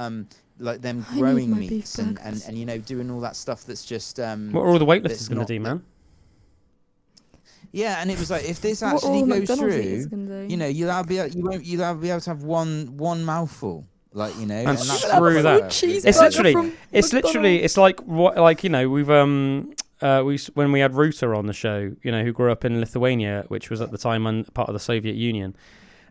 like them growing meats and doing all that stuff that's just what are all the weightlifters going to do, man? Yeah, and it was like if this actually goes through, you'll be able to have one mouthful. Like and screw that. It's like what, like we've when we had Ruta on the show, who grew up in Lithuania, which was at the time part of the Soviet Union,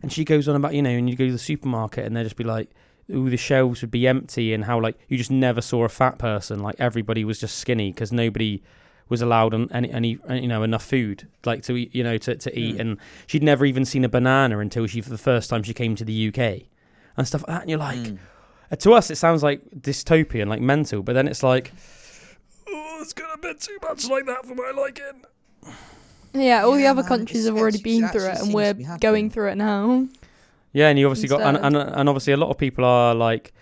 and she goes on about and you go to the supermarket and they'd just be like, ooh, the shelves would be empty, and how like you just never saw a fat person, like everybody was just skinny because nobody was allowed any enough food like to eat, to eat, and she'd never even seen a banana until for the first time she came to the UK. And stuff like that, and you're like, to us it sounds like dystopian, like mental, but then it's like, oh, it's gonna be too much like that for my liking. Yeah, all the other countries have already been through it, and we're going through it now. Yeah, and you obviously got, and obviously a lot of people are like,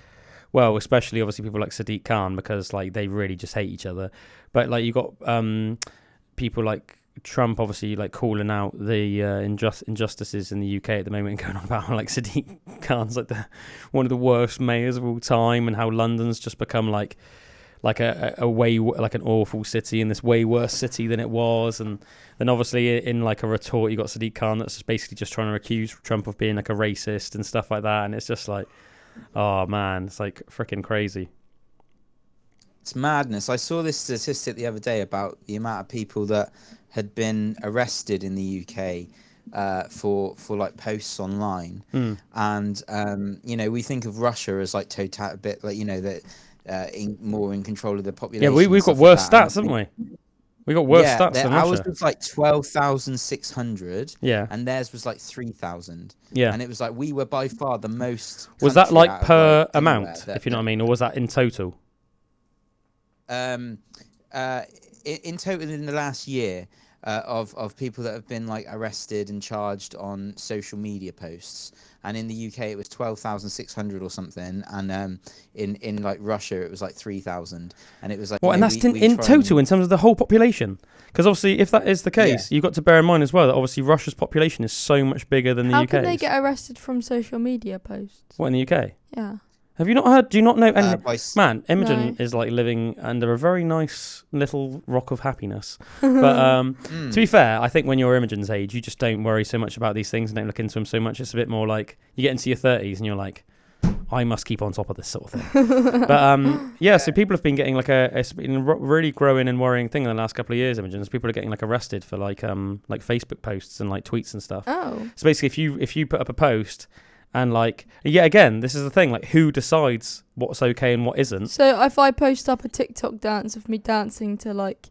well, especially obviously people like Sadiq Khan, because like they really just hate each other. But like you got people like Trump obviously like calling out the injustices in the UK at the moment, and going on about how, like, Sadiq Khan's like one of the worst mayors of all time, and how London's just become like a way like an awful city, and this way worse city than it was. And then obviously in like a retort, you got Sadiq Khan that's basically just trying to accuse Trump of being like a racist and stuff like that. And it's just like, oh man, it's like freaking crazy. It's madness. I saw this statistic the other day about the amount of people that had been arrested in the UK for like posts online. And you know, we think of Russia as like a bit like, you know, that more in control of the population. Yeah, we've got worse stats, haven't we? We got worse stats than Russia. Ours was like 12,600. Yeah. And theirs was like 3,000. Yeah. And it was like, we were by far the most. Was that like per amount, if you know what I mean, or was that in total? In total in the last year, of people that have been like arrested and charged on social media posts. And in the UK it was 12,600 or something, and in like Russia it was like 3,000, and it was like, well, and that's in total in terms of the whole population. Because obviously, if that is the case, you've got to bear in mind as well that obviously Russia's population is so much bigger than the UK. How can they get arrested from social media posts? What, in the UK? Yeah. Have you not heard? Do you not know anything? Man, Imogen No. is like living under a very nice little rock of happiness. But to be fair, I think when you're Imogen's age, you just don't worry so much about these things and don't look into them so much. It's a bit more like you get into your 30s and you're like, I must keep on top of this sort of thing. But so people have been getting like it's been a really growing and worrying thing in the last couple of years, Imogen. People are getting like arrested for like Facebook posts and like tweets and stuff. Oh. So basically, if you put up a post. And like, yet again, this is the thing, like, who decides what's okay and what isn't? So if I post up a TikTok dance of me dancing to like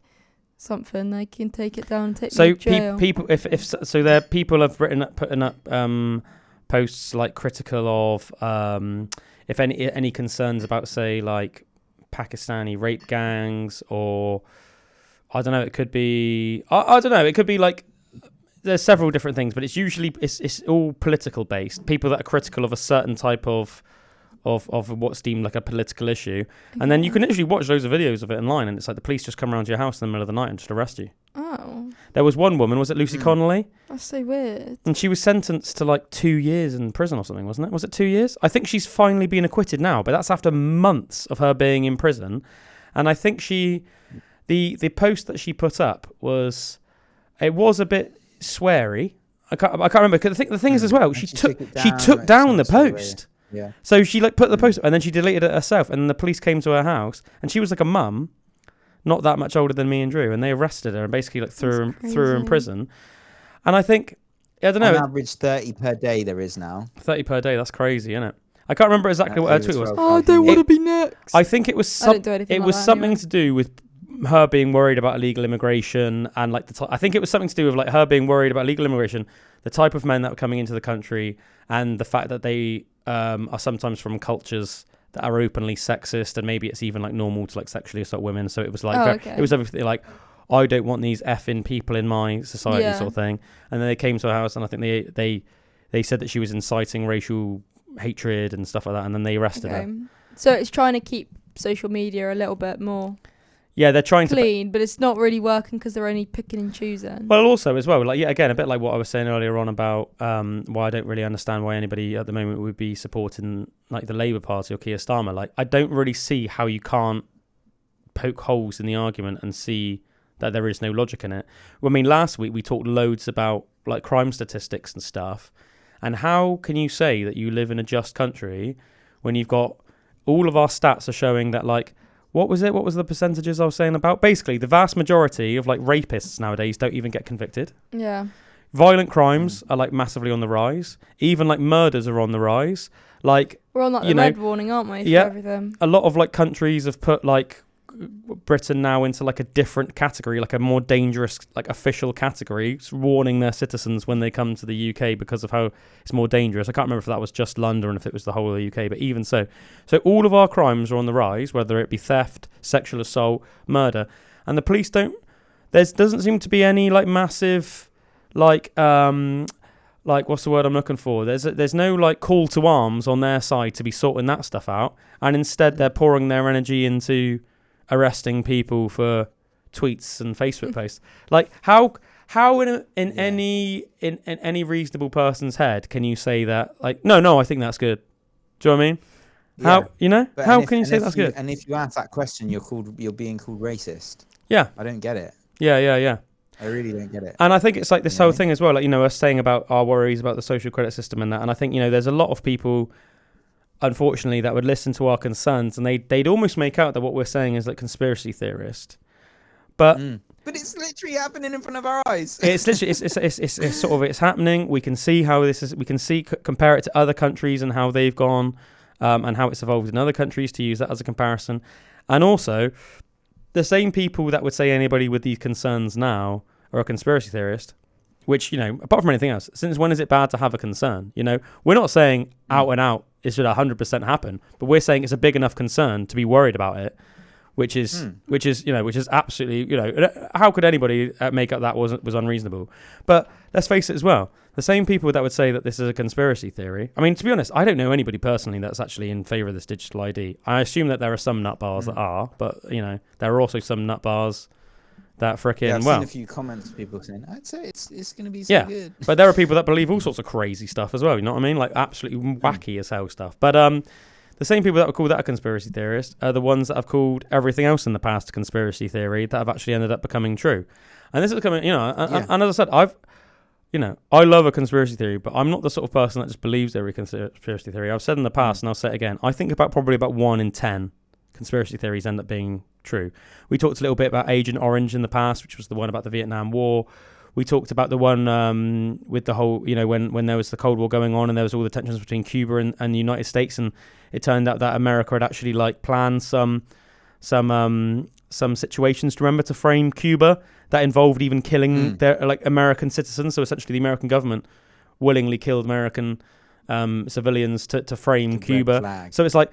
something, they can take it down and take me to jail. People, so there, people have putting up posts like critical of if any concerns about, say, like Pakistani rape gangs, or I don't know, it could be I don't know, it could be like. There's several different things, but it's usually it's all political based. People that are critical of a certain type of what's deemed like a political issue, and then you can literally watch loads of videos of it online, and it's like the police just come around to your house in the middle of the night and just arrest you. Oh. There was one woman, was it Lucy Connolly? That's so weird. And she was sentenced to like 2 years in prison or something, wasn't it? Was it 2 years? I think she's finally been acquitted now, but that's after months of her being in prison. And I think the post that she put up was a bit sweary. I can't remember. Cause the thing is as well, she took down the post. Yeah. So she like put the post and then she deleted it herself. And then the police came to her house, and she was like a mum, not that much older than me and Drew, and they arrested her and basically like threw her in prison. And I think, I don't know. On average, 30 per day there is now. 30 per day. That's crazy, isn't it? I can't remember exactly what her tweet was. Oh, I don't want to be next. I think it was something to do with her being worried about illegal immigration, and like I think it was something to do with like her being worried about illegal immigration, the type of men that were coming into the country, and the fact that they are sometimes from cultures that are openly sexist, and maybe it's even like normal to like sexually assault women. So it was like it was everything like, I don't want these effing people in my society sort of thing. And then they came to her house, and I think they said that she was inciting racial hatred and stuff like that, and then they arrested her. So it's trying to keep social media a little bit more. Yeah, they're trying clean, but it's not really working because they're only picking and choosing. Well, also as well, like again, a bit like what I was saying earlier on about why I don't really understand why anybody at the moment would be supporting like the Labour Party or Keir Starmer. Like, I don't really see how you can't poke holes in the argument and see that there is no logic in it. I mean, last week we talked loads about like crime statistics and stuff, and how can you say that you live in a just country when you've got all of our stats are showing that like. What was it? What was the percentages I was saying about? Basically, the vast majority of like rapists nowadays don't even get convicted. Yeah. Violent crimes are like massively on the rise. Even like murders are on the rise. Like, we're on like the red warning, aren't we? For everything. A lot of like countries have put like Britain now into like a different category, like a more dangerous like official category, warning their citizens when they come to the UK because of how it's more dangerous. I can't remember if that was just London or if it was the whole of the UK, but even so all of our crimes are on the rise, whether it be theft, sexual assault, murder, and the police doesn't seem to be any like massive like like, what's the word I'm looking for? There's no like call to arms on their side to be sorting that stuff out, and instead they're pouring their energy into arresting people for tweets and Facebook posts. Like, how in any reasonable person's head can you say that? Like, no, I think that's good. Do you know what I mean? How how can you say that's good? And if you ask that question, you're being called racist. Yeah, I don't get it. Yeah. I really don't get it. And I think it's like this whole thing as well, like, us saying about our worries about the social credit system and that. And I think, there's a lot of people, unfortunately, that would listen to our concerns and they'd almost make out that what we're saying is like conspiracy theorist. But it's literally happening in front of our eyes. It's literally, it's sort of, it's happening. We can see how this is, compare it to other countries and how they've gone and how it's evolved in other countries, to use that as a comparison. And also, the same people that would say anybody with these concerns now are a conspiracy theorist, which, apart from anything else, since when is it bad to have a concern? We're not saying out and out it should 100% happen, but we're saying it's a big enough concern to be worried about it, which is absolutely, how could anybody make up that was unreasonable? But let's face it as well, the same people that would say that this is a conspiracy theory. I mean, to be honest, I don't know anybody personally that's actually in favour of this digital ID. I assume that there are some nut bars that are, but there are also some nut bars that frickin' I've seen a few comments of people saying, I'd say it's going to be so good. But there are people that believe all sorts of crazy stuff as well, you know what I mean? Like absolutely wacky as hell stuff. But the same people that would call that a conspiracy theorist are the ones that have called everything else in the past a conspiracy theory that have actually ended up becoming true. And this is coming, and as I said, I love a conspiracy theory, but I'm not the sort of person that just believes every conspiracy theory. I've said in the past, and I'll say it again, I think probably about 1 in 10 conspiracy theories end up being true. We talked a little bit about Agent Orange in the past, which was the one about the Vietnam War. We talked about the one with the whole, when there was the Cold War going on and there was all the tensions between Cuba and the United States, and it turned out that America had actually like planned some situations, to remember, to frame Cuba that involved even killing their like American citizens. So essentially, the American government willingly killed American civilians to frame Cuba. So it's like.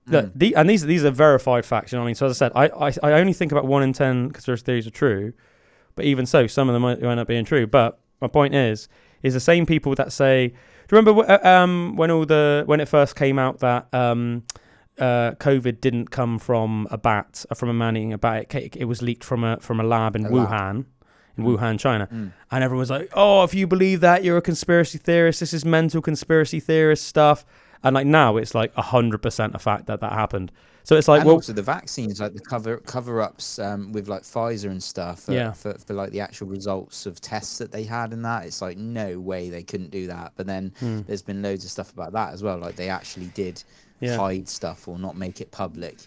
And these are verified facts, you know what I mean? So as I said, I only think about 1 in 10 conspiracy theories are true, but even so, some of them might end up being true. But my point is the same people that say, do you remember when it first came out that COVID didn't come from a bat, from a man eating a bat? It was leaked from a lab in Wuhan, China, and everyone was like, "Oh, if you believe that, you're a conspiracy theorist. This is mental conspiracy theorist stuff." And like now, it's like 100% a fact that happened. So it's like, and also the vaccines, like the cover-ups with like Pfizer and stuff, for like the actual results of tests that they had and that. It's like no way they couldn't do that. But then there's been loads of stuff about that as well. Like they actually did hide stuff or not make it public.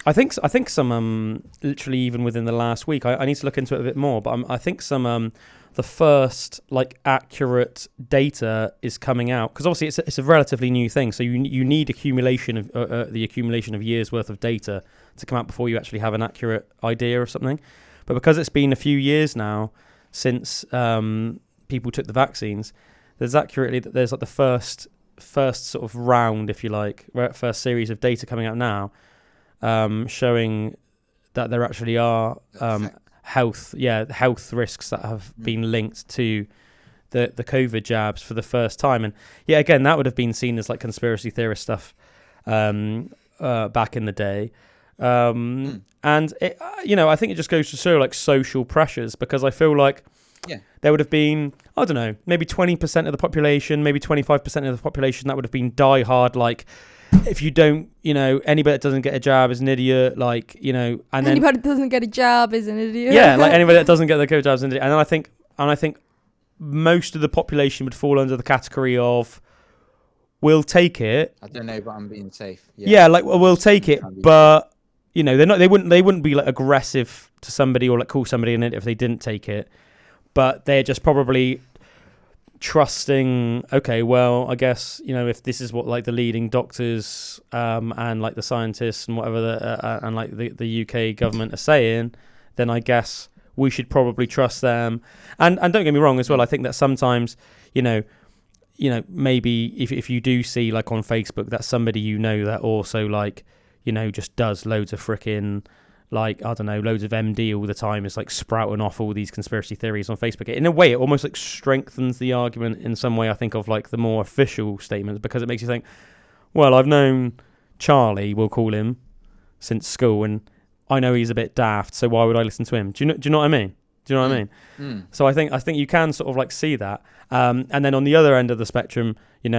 I think some literally even within the last week. I need to look into it a bit more. But I think some the first like accurate data is coming out, because obviously it's a relatively new thing, so you need accumulation of the accumulation of years worth of data to come out before you actually have an accurate idea of something. But because it's been a few years now since people took the vaccines, there's like the first sort of round, if you like, first series of data coming out now, showing that there actually are health risks that have been linked to the COVID jabs for the first time. And again, that would have been seen as like conspiracy theorist stuff back in the day. And it, I think it just goes to show like social pressures, because I feel like there would have been, I don't know, maybe 20% of the population, maybe 25% of the population that would have been diehard, like, if you don't, anybody that doesn't get a jab is an idiot, like, and then anybody that doesn't get a jab is an idiot. Yeah, like anybody that doesn't get the COVID jab is an idiot. And then I think most of the population would fall under the category of, we'll take it. I don't know, but I'm being safe. We'll take it, but they wouldn't be like aggressive to somebody or like call somebody an idiot if they didn't take it, but they're just probably trusting, okay, well, I guess, if this is what like the leading doctors and like the scientists and whatever and like the UK government are saying, then I guess we should probably trust them. And don't get me wrong as well, I think that sometimes, maybe if you do see like on Facebook that somebody that also like, just does loads of frickin' like, I don't know, loads of MD all the time is like sprouting off all these conspiracy theories on Facebook. In a way, it almost like strengthens the argument in some way, I think, of like the more official statements, because it makes you think, well, I've known Charlie, we'll call him, since school, and I know he's a bit daft, so why would I listen to him? Do you know what I mean? Do you know what I mean? So I think you can sort of like see that. And then on the other end of the spectrum, you'd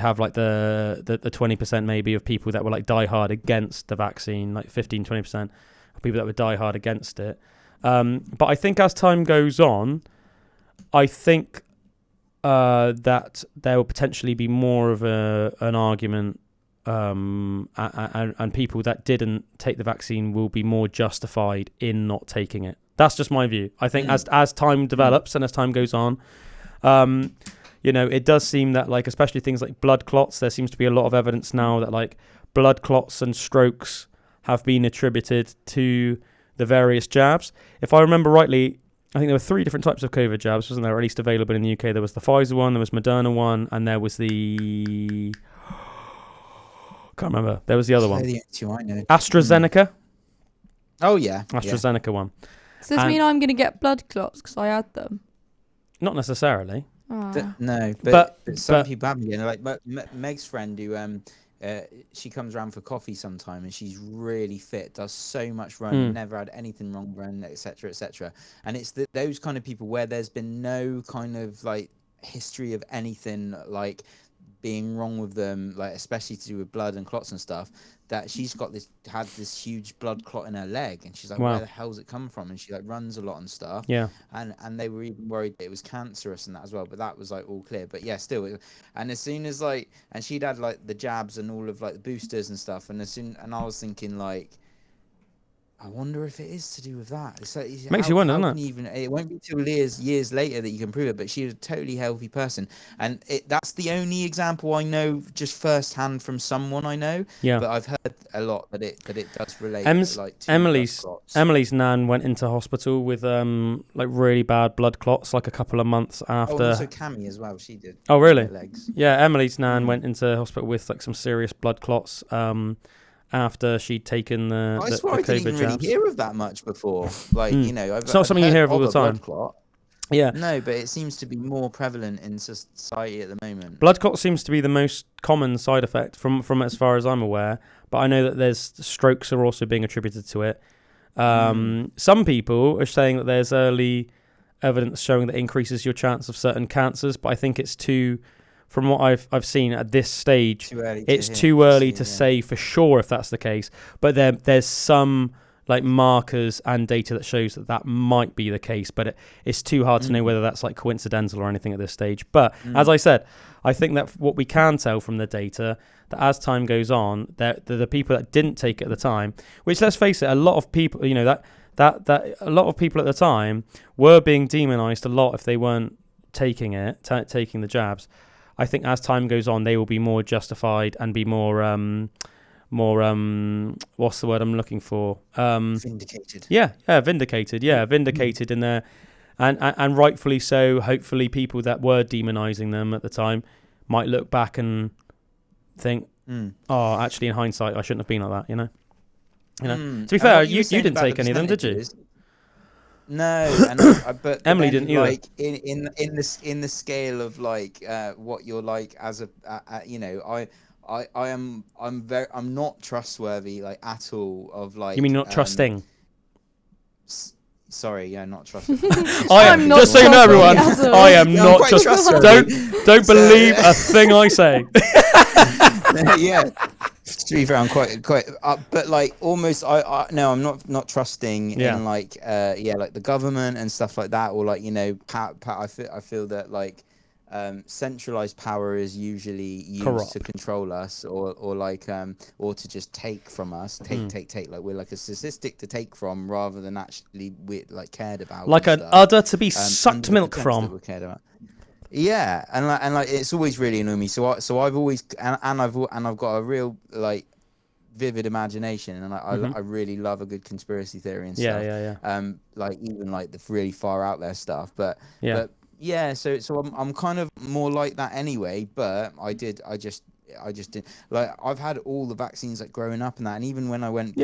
have like the 20% maybe of people that were like die hard against the vaccine, like 15-20% of people that would die hard against it. But I think as time goes on, I think that there will potentially be more of an argument, and people that didn't take the vaccine will be more justified in not taking it. That's just my view. I think as time develops and as time goes on, it does seem that, like, especially things like blood clots, there seems to be a lot of evidence now that like blood clots and strokes have been attributed to the various jabs. If I remember rightly, I think there were 3 different types of COVID jabs, wasn't there, at least available in the UK? There was the Pfizer one, there was Moderna one, and there was the... can't remember. There was the other one. AstraZeneca. Oh, yeah. AstraZeneca one. Does this mean I'm going to get blood clots because I had them? Not necessarily. No, but some people have them. Like Meg's friend, who she comes around for coffee sometime, and she's really fit, does so much running, never had anything wrong running, etc., etc. And it's those kind of people where there's been no kind of like history of anything like being wrong with them, like especially to do with blood and clots and stuff, that she's had this huge blood clot in her leg, and she's like, where the hell's it come from? And she like runs a lot and stuff. Yeah. And they were even worried that it was cancerous and that as well, but that was like all clear. But yeah, still. And as soon as like, and she'd had like the jabs and all of like the boosters and stuff, and I was thinking like, I wonder if it is to do with that. It's like, makes you wonder, doesn't it? It won't be till years later that you can prove it, but she was a totally healthy person. And that's the only example I know just firsthand from someone I know. Yeah. But I've heard a lot that it does relate to Emily's nan went into hospital with like really bad blood clots like a couple of months after. Oh, also Cammy as well, she did. Oh, really? Legs. Yeah, Emily's nan went into hospital with like some serious blood clots. After she'd taken the I swear I didn't even really hear of that much before. Like, it's not something you hear of all the time. Yeah. No, but it seems to be more prevalent in society at the moment. Blood clot seems to be the most common side effect from as far as I'm aware. But I know that there's strokes are also being attributed to it. Some people are saying that there's early evidence showing that increases your chance of certain cancers, but I think it's too... From what I've seen at this stage, it's too early to say for sure if that's the case. But there's some like markers and data that shows that might be the case. But it's too hard to know whether that's like coincidental or anything at this stage. But as I said, I think that what we can tell from the data, that as time goes on, that the people that didn't take it at the time, which, let's face it, a lot of people, that a lot of people at the time were being demonized a lot if they weren't taking the jabs. I think as time goes on, they will be more justified and be more what's the word I'm looking for? Vindicated. Vindicated in there, and rightfully so. Hopefully, people that were demonizing them at the time might look back and think, "Oh, actually, in hindsight, I shouldn't have been like that." To be fair, you didn't take any of them, did you? No, but Emily didn't either. Like in the scale of like what you're like as a I'm not trustworthy like at all of like. You mean not trusting? Sorry, not trusting. I am just so you know, everyone. I am not just. Don't believe a thing I say. Yeah. To be fair, I'm quite, but like almost, I'm not trusting in like, like the government and stuff like that, or like I feel that like centralized power is usually used corrupt to control us, or like or to just take from us, take like we're like a statistic to take from rather than actually we're like cared about, like an udder to be sucked milk from. We're cared about. Yeah, and like it's always really annoyed me. So I've always I've got a real like vivid imagination, and I really love a good conspiracy theory and stuff. Yeah. Like even like the really far out there stuff, but so I'm kind of more like that anyway. But I just I just didn't like. I've had all the vaccines like growing up and that, and even when I went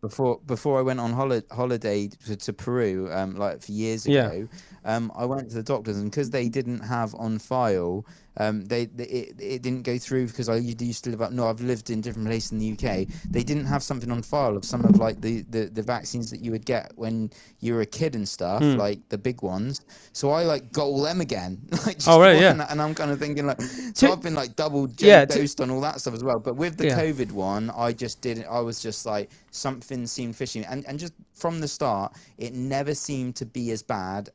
before I went on holiday to Peru, like for years ago, I went to the doctors, and because they didn't have on file, it didn't go through because I used to live up. No, I've lived in different places in the UK. They didn't have something on file of some of like the vaccines that you would get when you were a kid and stuff, like the big ones. So I like got all them again. Like just and I'm kind of thinking like, so I've been like double dosed on all that stuff as well. But with the COVID one, I just didn't. I was just like, something seemed fishy, and just from the start, it never seemed to be as bad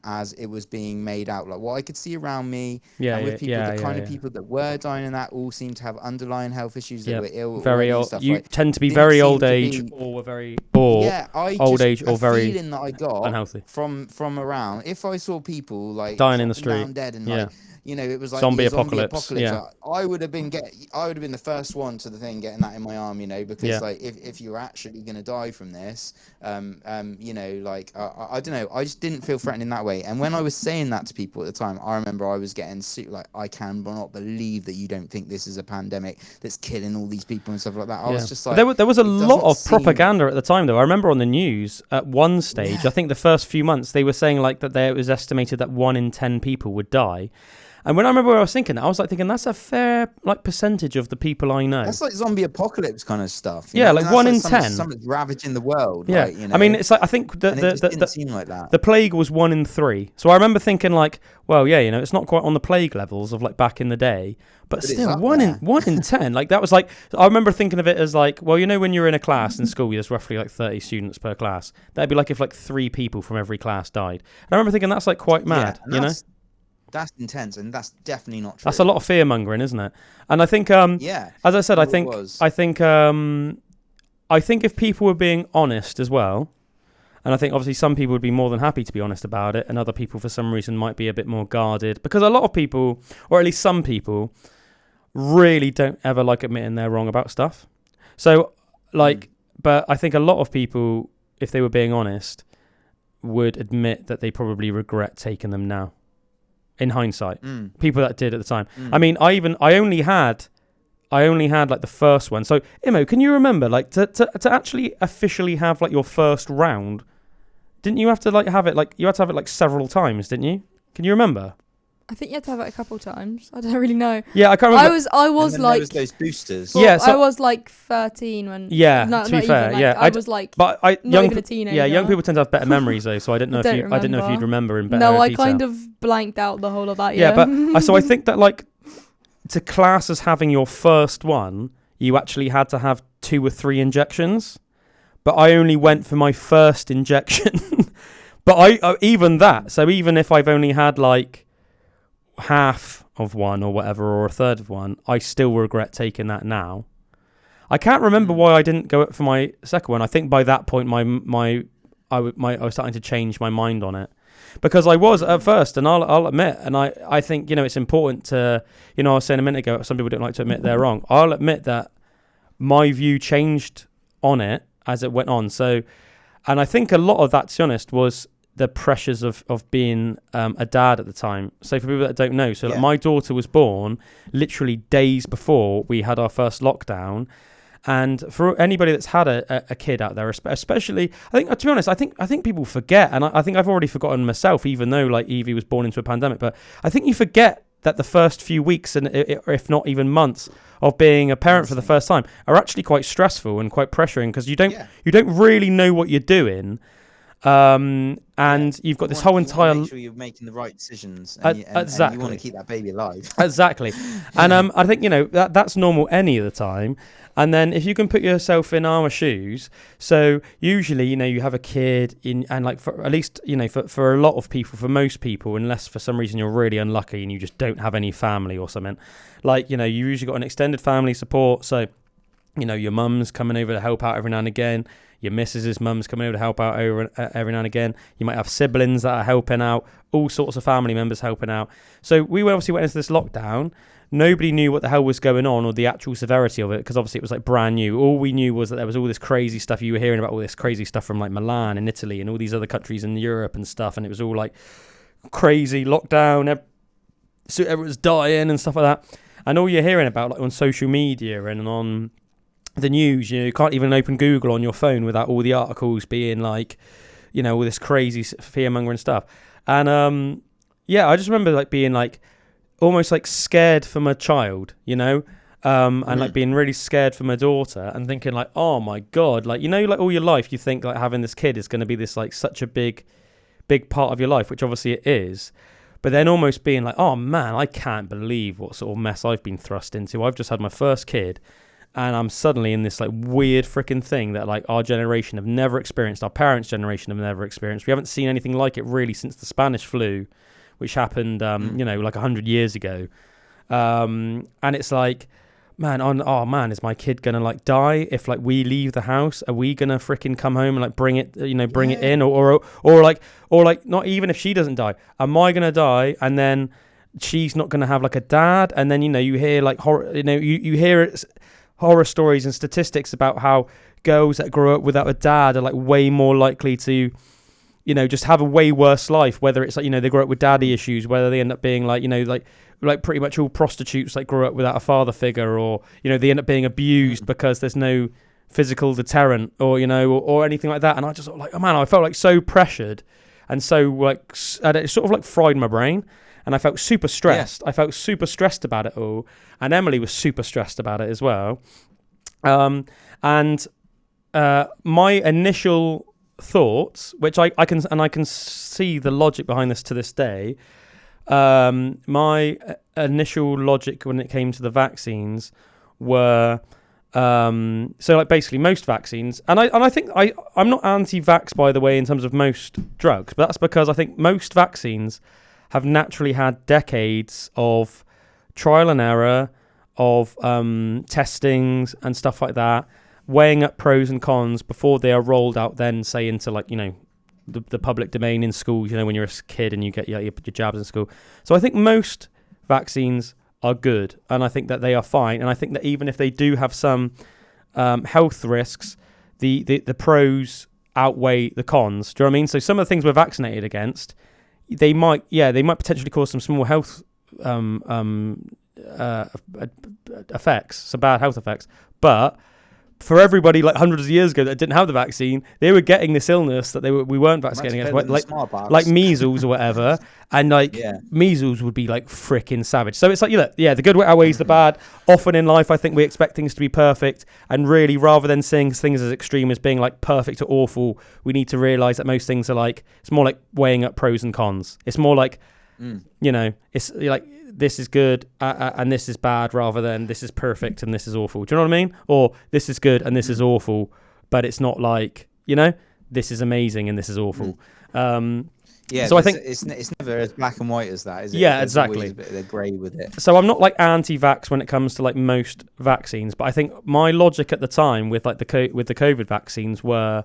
as it was being made out. Like what I could see around me, with people, the kind of people that were dying in that all seemed to have underlying health issues that were ill. Very old. Stuff. You like, tend to be very old age, or were very old age, or very feeling that I got unhealthy from around. If I saw people like dying in the street, down dead, and like, you know, it was like zombie apocalypse. Yeah. I would have been the first one to the thing getting that in my arm, you know, because like if you're actually going to die from this, you know, like I don't know, I just didn't feel threatened in that way. And when I was saying that to people at the time, I remember I was getting like, I cannot believe that you don't think this is a pandemic that's killing all these people and stuff like that. I was just like, there was a lot of propaganda at the time though. I remember on the news at one stage, I think the first few months, they were saying like that it was estimated that 1 in 10 people would die. And when I remember I was thinking, that's a fair like percentage of the people I know. That's like zombie apocalypse kind of stuff. Yeah, like 1 in 10. Something's ravaging the world. Yeah, like, you know? I mean, it's like I think didn't seem like that. The plague was 1 in 3. So I remember thinking like, well, yeah, you know, it's not quite on the plague levels of like back in the day, but still 1 in 10. Like that was like, I remember thinking of it as like, well, you know, when you're in a class in school, there's roughly like 30 students per class. That'd be like if like 3 people from every class died. And I remember thinking that's like quite mad, you know. That's intense, and that's definitely not true. That's a lot of fear mongering, isn't it? And I think, as I said, I think if people were being honest as well, and I think obviously some people would be more than happy to be honest about it, and other people for some reason might be a bit more guarded, because a lot of people, or at least some people, really don't ever like admitting they're wrong about stuff. So, like, but I think a lot of people, if they were being honest, would admit that they probably regret taking them now. In hindsight, people that did at the time. I mean, I only had like the first one. So, Imo, can you remember like to actually officially have like your first round? Didn't you have to like have it like you had to have it like several times, didn't you? Can you remember? I think you had to have it a couple times. I don't really know. Yeah, I can't remember. I was like those boosters. Well, yeah, so I was like 13 when. Yeah, to be fair, even, like, I was like. But not even a teenager. Yeah, young people tend to have better memories though, so I didn't know if you'd remember in better detail. No, I kind of blanked out the whole of that. Yeah, but so I think that like to class as having your first one, you actually had to have 2 or 3 injections, but I only went for my first injection. But even that, so even if I've only had like half of one or whatever, or a third of one, I still regret taking that now. I can't remember why I didn't go for my second one. I think by that point I was starting to change my mind on it, because I was at first, and I'll admit, and I think, you know, it's important to, you know, I was saying a minute ago, some people don't like to admit they're wrong. I'll admit that my view changed on it as it went on. So, and I think a lot of that, to be honest, was the pressures of being a dad at the time. So for people that don't know, like my daughter was born literally days before we had our first lockdown. And for anybody that's had a kid out there, especially, I think, to be honest, I think people forget, and I think I've already forgotten myself, even though like Evie was born into a pandemic, but I think you forget that the first few weeks, and if not even months, of being a parent for the first time are actually quite stressful and quite pressuring, because you don't really know what you're doing. And you've got this whole entire. Make sure you're making the right decisions. And exactly. You want to keep that baby alive. Exactly. And I think, you know, that's normal any of the time. And then if you can put yourself in our shoes, so usually, you know, you have a kid and like for at least, you know, for a lot of people, for most people, unless for some reason you're really unlucky and you just don't have any family or something, like, you know, you usually got an extended family support. So, you know, your mum's coming over to help out every now and again. Your missus's mum's coming over to help out every now and again. You might have siblings that are helping out, all sorts of family members helping out. So we obviously went into this lockdown. Nobody knew what the hell was going on or the actual severity of it, because obviously it was like brand new. All we knew was that there was all this crazy stuff. You were hearing about all this crazy stuff from like Milan in Italy and all these other countries in Europe and stuff. And it was all like crazy lockdown. So everyone's dying and stuff like that. And all you're hearing about, like, on social media and on the news, you can't even open Google on your phone without all the articles being like, all this crazy fear-mongering stuff. And I just remember like being like almost like scared for my child, and like being really scared for my daughter and thinking like, oh my God, like, like all your life you think like having this kid is going to be this like such a big part of your life, which obviously it is. But then almost being like, oh man, I can't believe what sort of mess I've been thrust into. I've just had my first kid and I'm suddenly in this like weird freaking thing that like our generation have never experienced, our parents' generation have never experienced. We haven't seen anything like it really since the Spanish flu, which happened, like 100 years ago. And it's like, man, is my kid gonna like die if like we leave the house? Are we gonna freaking come home and like bring it in, or like not even if she doesn't die, am I gonna die and then she's not gonna have like a dad? And then you hear like horror, you hear horror stories and statistics about how girls that grow up without a dad are like way more likely to, just have a way worse life. Whether it's like they grow up with daddy issues, whether they end up being like like pretty much all prostitutes like grew up without a father figure, or they end up being abused because there's no physical deterrent, or or anything like that. And I just like, oh man, I felt like so pressured and so like, and it sort of like fried my brain, and I felt super stressed. I felt super stressed about it all, and Emily was super stressed about it as well. And my initial thoughts, which I can see the logic behind this to this day. My initial logic when it came to the vaccines were so like basically most vaccines, and I think I'm not anti-vax, by the way, in terms of most drugs, but that's because I think most vaccines have naturally had decades of trial and error, of testings and stuff like that, weighing up pros and cons before they are rolled out then, say, into like, the public domain in schools, when you're a kid and you get your jabs in school. So I think most vaccines are good, and I think that they are fine. And I think that even if they do have some health risks, the pros outweigh the cons. Do you know what I mean? So some of the things we're vaccinated against, they might potentially cause some small health effects, some bad health effects. But for everybody like hundreds of years ago that didn't have the vaccine, they were getting this illness that we weren't vaccinating against, like measles or whatever, and like measles would be like freaking savage. So it's like, the good outweighs the bad. Often in life, I think we expect things to be perfect, and really, rather than seeing things as extreme as being like perfect or awful, we need to realize that most things are like, it's more like weighing up pros and cons. It's more like, it's like, this is good and this is bad, rather than this is perfect and this is awful. Do you know what I mean? Or this is good and this is awful, but it's not like, this is amazing and this is awful. So I think it's never as black and white as that, is it? Yeah, There's exactly. always a bit of the grey with it. So I'm not like anti-vax when it comes to like most vaccines, but I think my logic at the time with like the COVID vaccines were,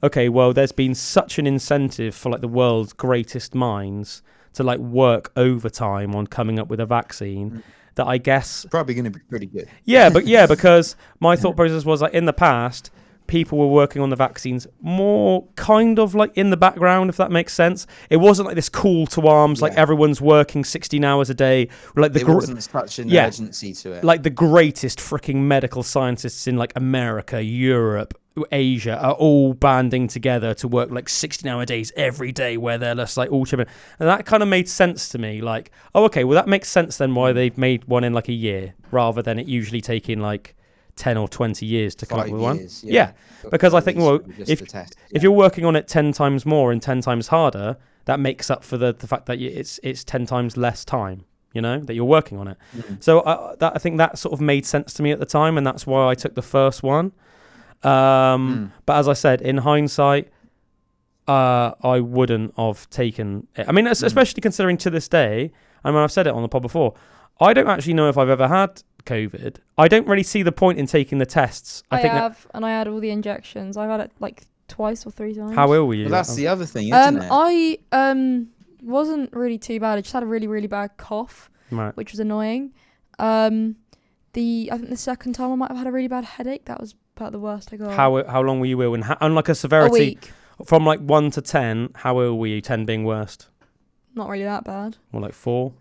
okay, well, there's been such an incentive for like the world's greatest minds to like work overtime on coming up with a vaccine that I guess probably going to be pretty good. Yeah, but because my thought process was like, in the past, people were working on the vaccines more kind of like in the background, if that makes sense. It wasn't like this call to arms, like everyone's working 16 hours a day. Like there wasn't such an urgency to it. Like the greatest freaking medical scientists in like America, Europe, Asia are all banding together to work like 16-hour days every day, where they're just like all chipping. And that kind of made sense to me. Like, oh, okay, well that makes sense then why they've made one in like a year, rather than it usually taking like 10 or 20 years to come up with one. Yeah, because I think, well, if you're working on it 10 times more and 10 times harder, that makes up for the fact that it's 10 times less time, that you're working on it. So I think that sort of made sense to me at the time, and that's why I took the first one. But as I said, in hindsight, I wouldn't have taken it. I mean, especially considering to this day, I mean, I've said it on the pod before, I don't actually know if I've ever had COVID. I don't really see the point in taking the tests. I have, and I had all the injections. I've had it like twice or 3 times. How ill were you? Well, that's the other thing, isn't it? I wasn't really too bad. I just had a really, really bad cough, which was annoying. I think the second time I might have had a really bad headache. That was about the worst I got. How long were you ill? And like a severity? A week. From like 1 to 10, how ill were you? 10 being worst? Not really that bad. Or like 4?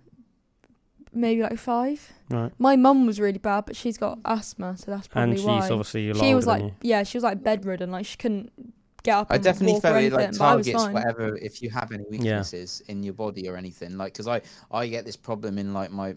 maybe like 5. Right. My mum was really bad, but she's got asthma, so that's probably why. And she's obviously a lot She was older like, than you. she was like bedridden, like she couldn't get up. I and definitely walk felt or it like anything, but I was targets fine. whatever if you have any weaknesses in your body or anything. Like, because I get this problem in like my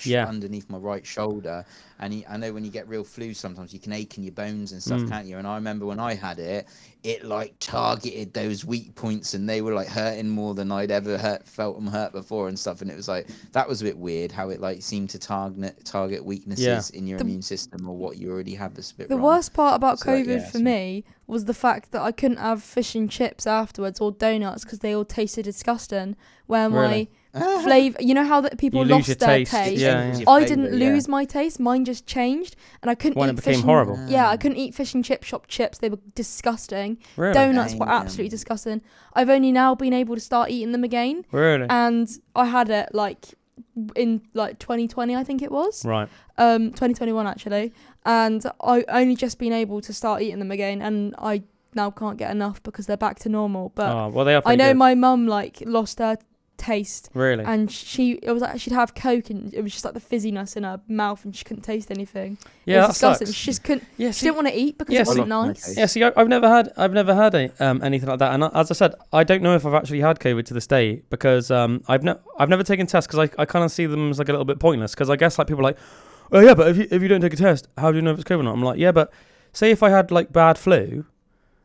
underneath my right shoulder, and I know when you get real flu, sometimes you can ache in your bones and stuff, can't you? And I remember when I had it, it like targeted those weak points, and they were like hurting more than I'd ever felt them hurt before and stuff. And it was like, that was a bit weird how it like seemed to target weaknesses in your immune system or what you already had. That's a bit the wrong. worst part about So, COVID for me was the fact that I couldn't have fish and chips afterwards or donuts because they all tasted disgusting. Where my flavour, you know how that people lost their taste. Yeah. I didn't lose my taste; mine just changed, and I couldn't. When eat it became fish horrible. I couldn't eat fish and chip shop chips. They were disgusting. Really? Donuts were absolutely disgusting. I've only now been able to start eating them again. Really? And I had it like in like 2020, I think it was. Right. 2021 actually, and I only just been able to start eating them again, and I now can't get enough because they're back to normal. But they are. I know good. my mum like lost her taste. Really? And it was like she'd have Coke and it was just like the fizziness in her mouth and she couldn't taste anything. Yeah, it was that disgusting. sucks. She just couldn't. Yeah, she didn't want to eat because it wasn't nice. Yeah, see, I've never had anything like that. And as I said, I don't know if I've actually had COVID to this day because I've never taken tests because I kind of see them as like a little bit pointless because I guess like people are like, oh yeah, but if you don't take a test, how do you know if it's COVID or not? I'm like, yeah, but say if I had like bad flu.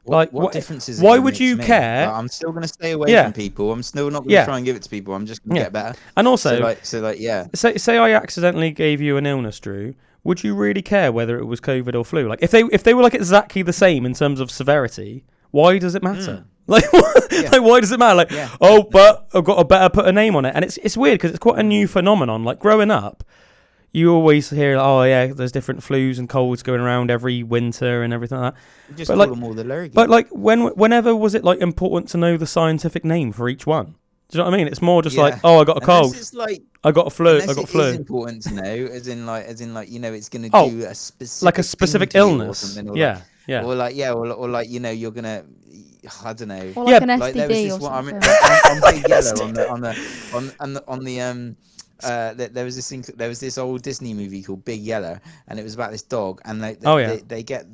What difference is it? Why would you care? Like, I'm still going to stay away from people. I'm still not going to try and give it to people. I'm just going to get better. And also, say I accidentally gave you an illness, Drew. Would you really care whether it was COVID or flu? Like if they were like exactly the same in terms of severity, why does it matter? Like why does it matter? Like but I've got to better put a name on it. And it's weird because it's quite a new phenomenon. Like growing up, you always hear, there's different flus and colds going around every winter and everything like that. You just call them all the lurgy. But like, whenever was it like important to know the scientific name for each one? Do you know what I mean? It's more just like, I got a cold. I got a flu. I got flu. It's important to know, as in like it's going to do a specific, like a specific illness. Or yeah. Or like you're gonna. I don't know. Or like an STD like there was this or something. on Big Yellow on the there was this old Disney movie called Big Yellow, and it was about this dog, and they get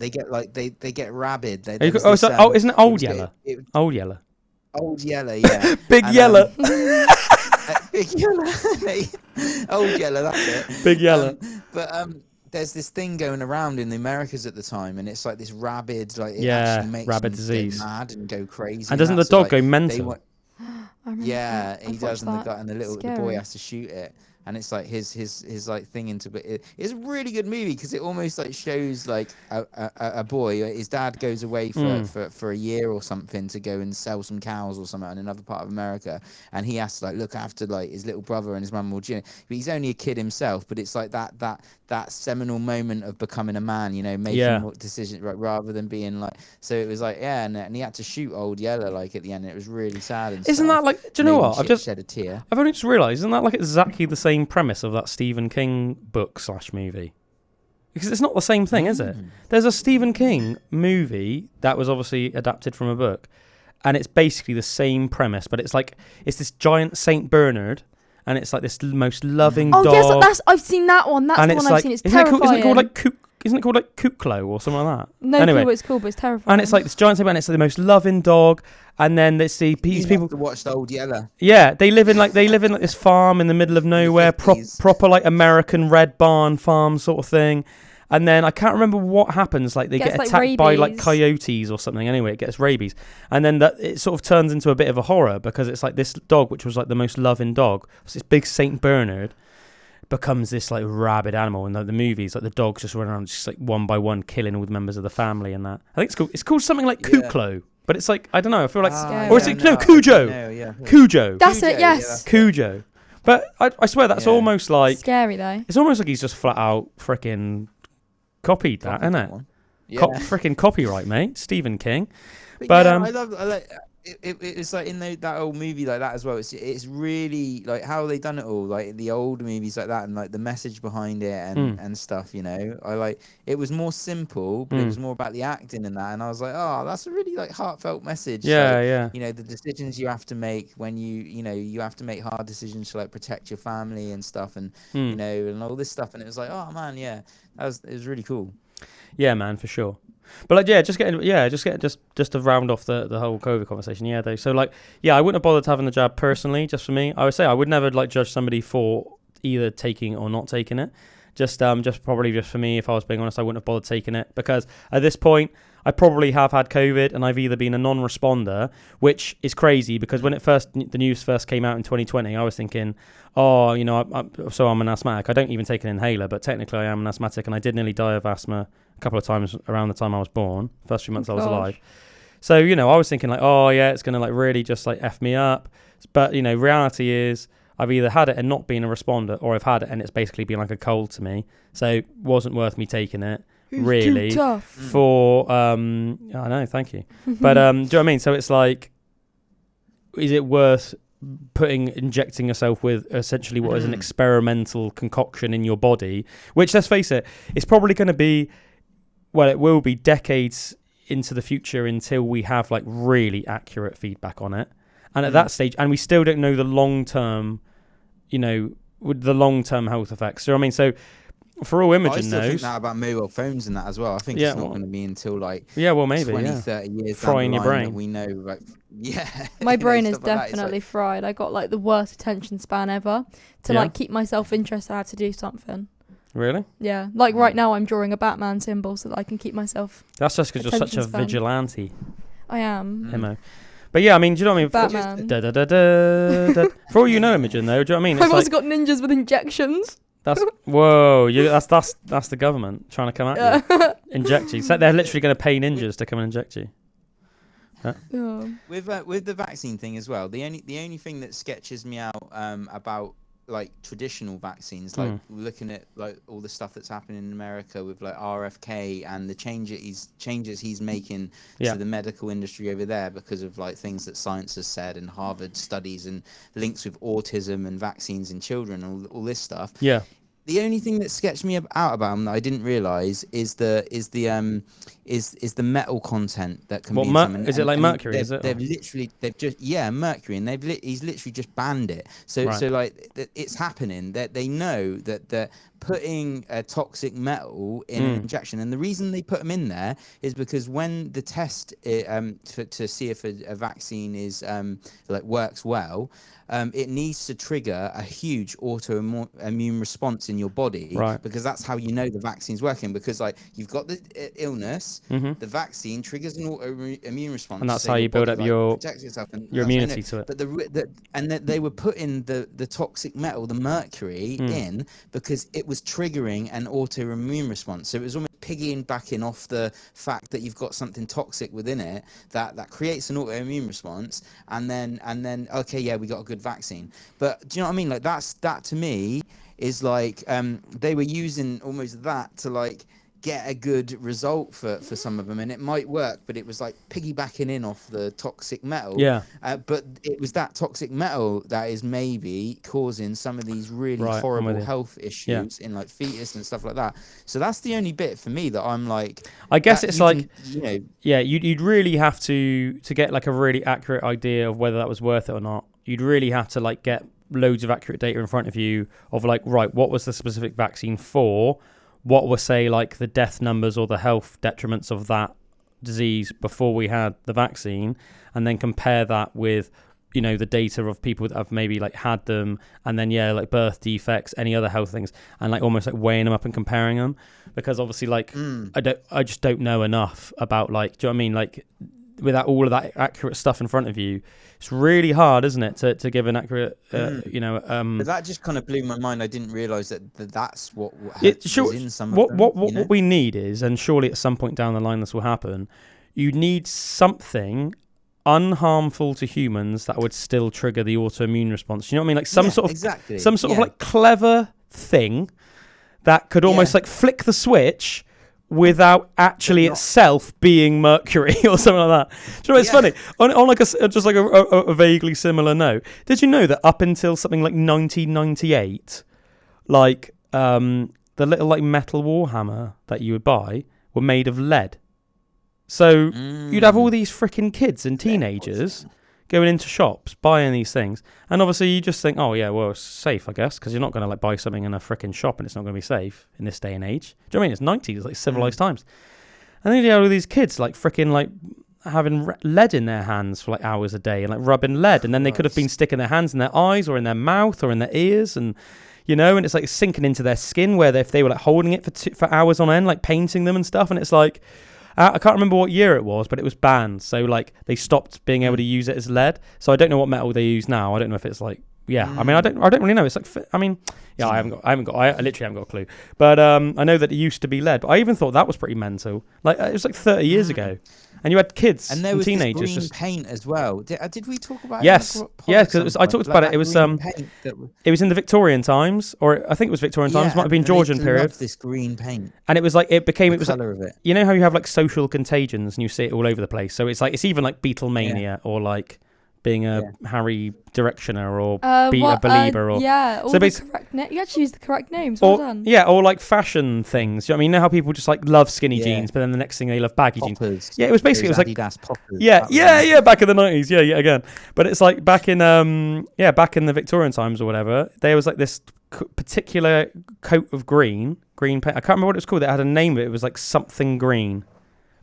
rabid. Isn't it Old Yellow? Old Yellow. Old Yellow, yeah. Big Yellow. Big Yellow. Old Yellow, that's it. Big Yellow. But there's this thing going around in the Americas at the time, and it's like this rabid, like it actually makes rabid them disease, go mad and go crazy. And doesn't the dog go mental? Yeah, he does, and the boy has to shoot it, and it's like his like thing into it. It's a really good movie because it almost like shows like a boy. His dad goes away for a year or something to go and sell some cows or something in another part of America, and he has to like look after like his little brother and his mum. But he's only a kid himself, but it's like that seminal moment of becoming a man, making decisions rather than being like. So it was like and he had to shoot Old Yellow like at the end. And it was really sad. And isn't that like? Do you know what? I've just shed a tear. I've only just realised. Isn't that like exactly the same premise of that Stephen King book / movie? Because it's not the same thing, is it? There's a Stephen King movie that was obviously adapted from a book, and it's basically the same premise, but it's this giant Saint Bernard. And it's like this most loving dog. Oh yes, I've seen that one. That's the one I've seen. It's terrifying. Isn't it called like Kuklo or something like that? No clue what it's called, but it's terrifying. And it's like this giant Saint Bernard. It's like the most loving dog. And then there's these people. To watch Old Yellow. Yeah, they live in like this farm in the middle of nowhere, proper like American Red Barn farm sort of thing. And then I can't remember what happens. Like they get attacked by like coyotes or something. Anyway, it gets rabies, and then it sort of turns into a bit of a horror because it's like this dog, which was like the most loving dog, this big Saint Bernard, becomes this like rabid animal. And the movies, like the dogs just run around, just like one by one, killing all the members of the family and that. I think it's called something like Kuklo, but it's like I don't know. I feel like or is it Cujo? Cujo. That's it. Yes. Cujo. But I swear that's almost like scary though. It's almost like he's just flat out freaking copied that, isn't it? Yeah. Freaking copyright, mate. Stephen King. But I It's like in that old movie like that as well. It's really like how they done it all, like the old movies like that, and like the message behind it and stuff. I like it was more simple, but it was more about the acting and that. And I was like, oh, that's a really like heartfelt message. Yeah. The decisions you have to make when you have to make hard decisions to like protect your family and stuff, and and all this stuff. And it was like, oh man, yeah, it was really cool. Yeah, man, for sure. But like, just to round off the whole COVID conversation. Yeah, though. So like, I wouldn't have bothered having the jab personally. Just for me, I would say I would never like judge somebody for either taking or not taking it. Just probably for me, if I was being honest, I wouldn't have bothered taking it, because at this point I probably have had COVID and I've either been a non-responder, which is crazy because when the news first came out in 2020, I was thinking, oh, I'm an asthmatic. I don't even take an inhaler, but technically I am an asthmatic, and I did nearly die of asthma a couple of times around the time I was born, first few months I was alive. So, I was thinking like, oh yeah, it's going to like really just like F me up. But, reality is I've either had it and not been a responder, or I've had it and it's basically been like a cold to me. So it wasn't worth me taking it. Really, too tough. For I know, thank you. But do you know what I mean? So it's like, is it worth injecting yourself with essentially what is an experimental concoction in your body, which, let's face it, it's probably going to be, well, it will be decades into the future until we have like really accurate feedback on it. And at that stage, and we still don't know the long-term, the long-term health effects. Do you know what I mean? So for all Imogen knows... I still think that about mobile phones and that as well. I think it's not going to be until like maybe 20, 30 years frying your brain. That we know, like, my brain is definitely fried. I got like the worst attention span ever. To like keep myself interested, I had to do something. Really? Yeah. Like right now I'm drawing a Batman symbol so that I can keep myself... That's just because you're such a vigilante. I am. Imo. But yeah, I mean, do you know what I mean? Batman. For all you know, Imogen, though, do you know what I mean? I've also got ninjas with injections. That's that's the government trying to come at you, inject you. So they're literally going to pay ninjas to come and inject you. Huh? Yeah. With the vaccine thing as well, the only thing that sketches me out about like traditional vaccines, like looking at like all the stuff that's happening in America with like RFK and the changes he's making to the medical industry over there because of like things that science has said and Harvard studies and links with autism and vaccines in children, all this stuff. Yeah. The only thing that sketched me out about them that I didn't realize is the metal content that can be in some. Is it like mercury? They've just mercury, and he's literally just banned it. So like it's happening. That they know that they're putting a toxic metal in an injection, and the reason they put them in there is because when the test to see if a vaccine is like works well. It needs to trigger a huge autoimmune response in your body, because that's how you know the vaccine's working. Because like you've got the illness, the vaccine triggers an autoimmune response, and that's how you build up your immunity to it. But they were putting the toxic metal, the mercury, in because it was triggering an autoimmune response. So it was almost piggybacking off the fact that you've got something toxic within it that creates an autoimmune response, and then okay, yeah, we got a good vaccine. But do you know what I mean? Like that to me is like they were using almost that to like get a good result for some of them, and it might work, but it was like piggybacking in off the toxic metal. But it was that toxic metal that is maybe causing some of these really horrible health issues in like fetus and stuff like that. So that's the only bit for me that I'm like, I guess it's like, you'd really have to get like a really accurate idea of whether that was worth it or not. You'd really have to like get loads of accurate data in front of you of like, what was the specific vaccine for? What were, say, like the death numbers or the health detriments of that disease before we had the vaccine, and then compare that with, the data of people that have maybe like had them, and then like birth defects, any other health things, and like almost like weighing them up and comparing them, because obviously like I just don't know enough about like, do you know what I mean? Like without all of that accurate stuff in front of you, it's really hard, isn't it, to give an accurate, But that just kind of blew my mind. I didn't realise that's what was in some of them. What we need is, and surely at some point down the line this will happen, you need something unharmful to humans that would still trigger the autoimmune response. You know what I mean? Like some sort of like clever thing that could almost like flick the switch without actually itself being mercury or something like that. Do you know, it's funny. On like just like a vaguely similar note, did you know that up until something like 1998, like the little like metal warhammer that you would buy were made of lead? So you'd have all these freaking kids and teenagers going into shops buying these things, and obviously you just think, oh yeah, well, it's safe, I guess, because you're not going to like buy something in a freaking shop and it's not going to be safe in this day and age. Do you know what I mean? It's 90s, like civilized times, and then you have all these kids like freaking like having lead in their hands for like hours a day and like rubbing lead, and then they could have been sticking their hands in their eyes or in their mouth or in their ears, and you know, and it's like sinking into their skin where if they were like holding it for hours on end, like painting them and stuff, and it's like. I can't remember what year it was, but it was banned. So, like, they stopped being able to use it as lead. So I don't know what metal they use now. I don't know if it's like, I mean, I don't really know. It's like, I mean, yeah, I literally haven't got a clue. But I know that it used to be lead. But I even thought that was pretty mental. Like, it was like 30 years ago. And you had kids and teenagers. This green paint as well. Did we talk about it? Yes, because I talked about it. It was it was in the Victorian times, or I think it was Victorian times. Might have been Georgian period. This green paint, and it was like it was color of it. You know how you have like social contagions and you see it all over the place. So it's like it's even like Beatlemania or like being a Harry Directioner or be a believer or all so the correct you actually use the correct names. Well done. Yeah, or like fashion things. You know what I mean? You know how people just like love skinny jeans, but then the next thing they love baggy jeans. Yeah, it was basically it was like Adidas poppers. Yeah, back in the 90s. Yeah, again. But it's like back in back in the Victorian times or whatever. There was like this particular coat of green paint. I can't remember what it was called. It had a name. It was like something green.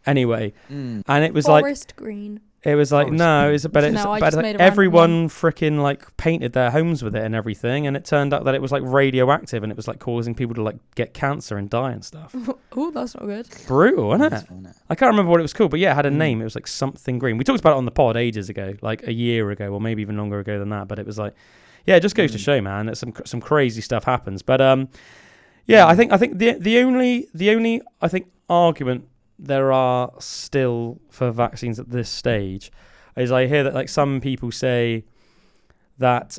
Anyway, and it was forest green. It was like everyone freaking like painted their homes with it and everything, and it turned out that it was like radioactive and it was like causing people to like get cancer and die and stuff. Oh, that's not good. Brutal, isn't it? I can't remember what it was called, but yeah, it had a name. It was like something green. We talked about it on the pod ages ago, like a year ago, or maybe even longer ago than that. But it was like, yeah, it just goes to show, man, that some crazy stuff happens. But yeah, I think the only I think argument there are still for vaccines at this stage is I hear that like some people say that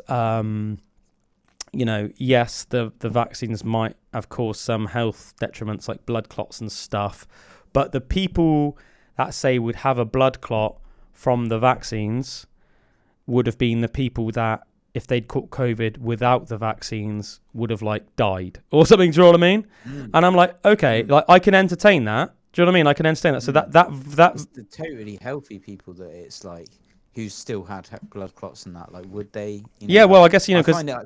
yes, the vaccines might have caused some health detriments like blood clots and stuff, but the people that say would have a blood clot from the vaccines would have been the people that if they'd caught COVID without the vaccines would have like died or something. Do you know what I mean? And I'm like, okay, like I can entertain that. Do you know what I mean? I can understand that. So that's the totally healthy people that it's like who still had blood clots and that. Like, would they? Well, I guess because I find it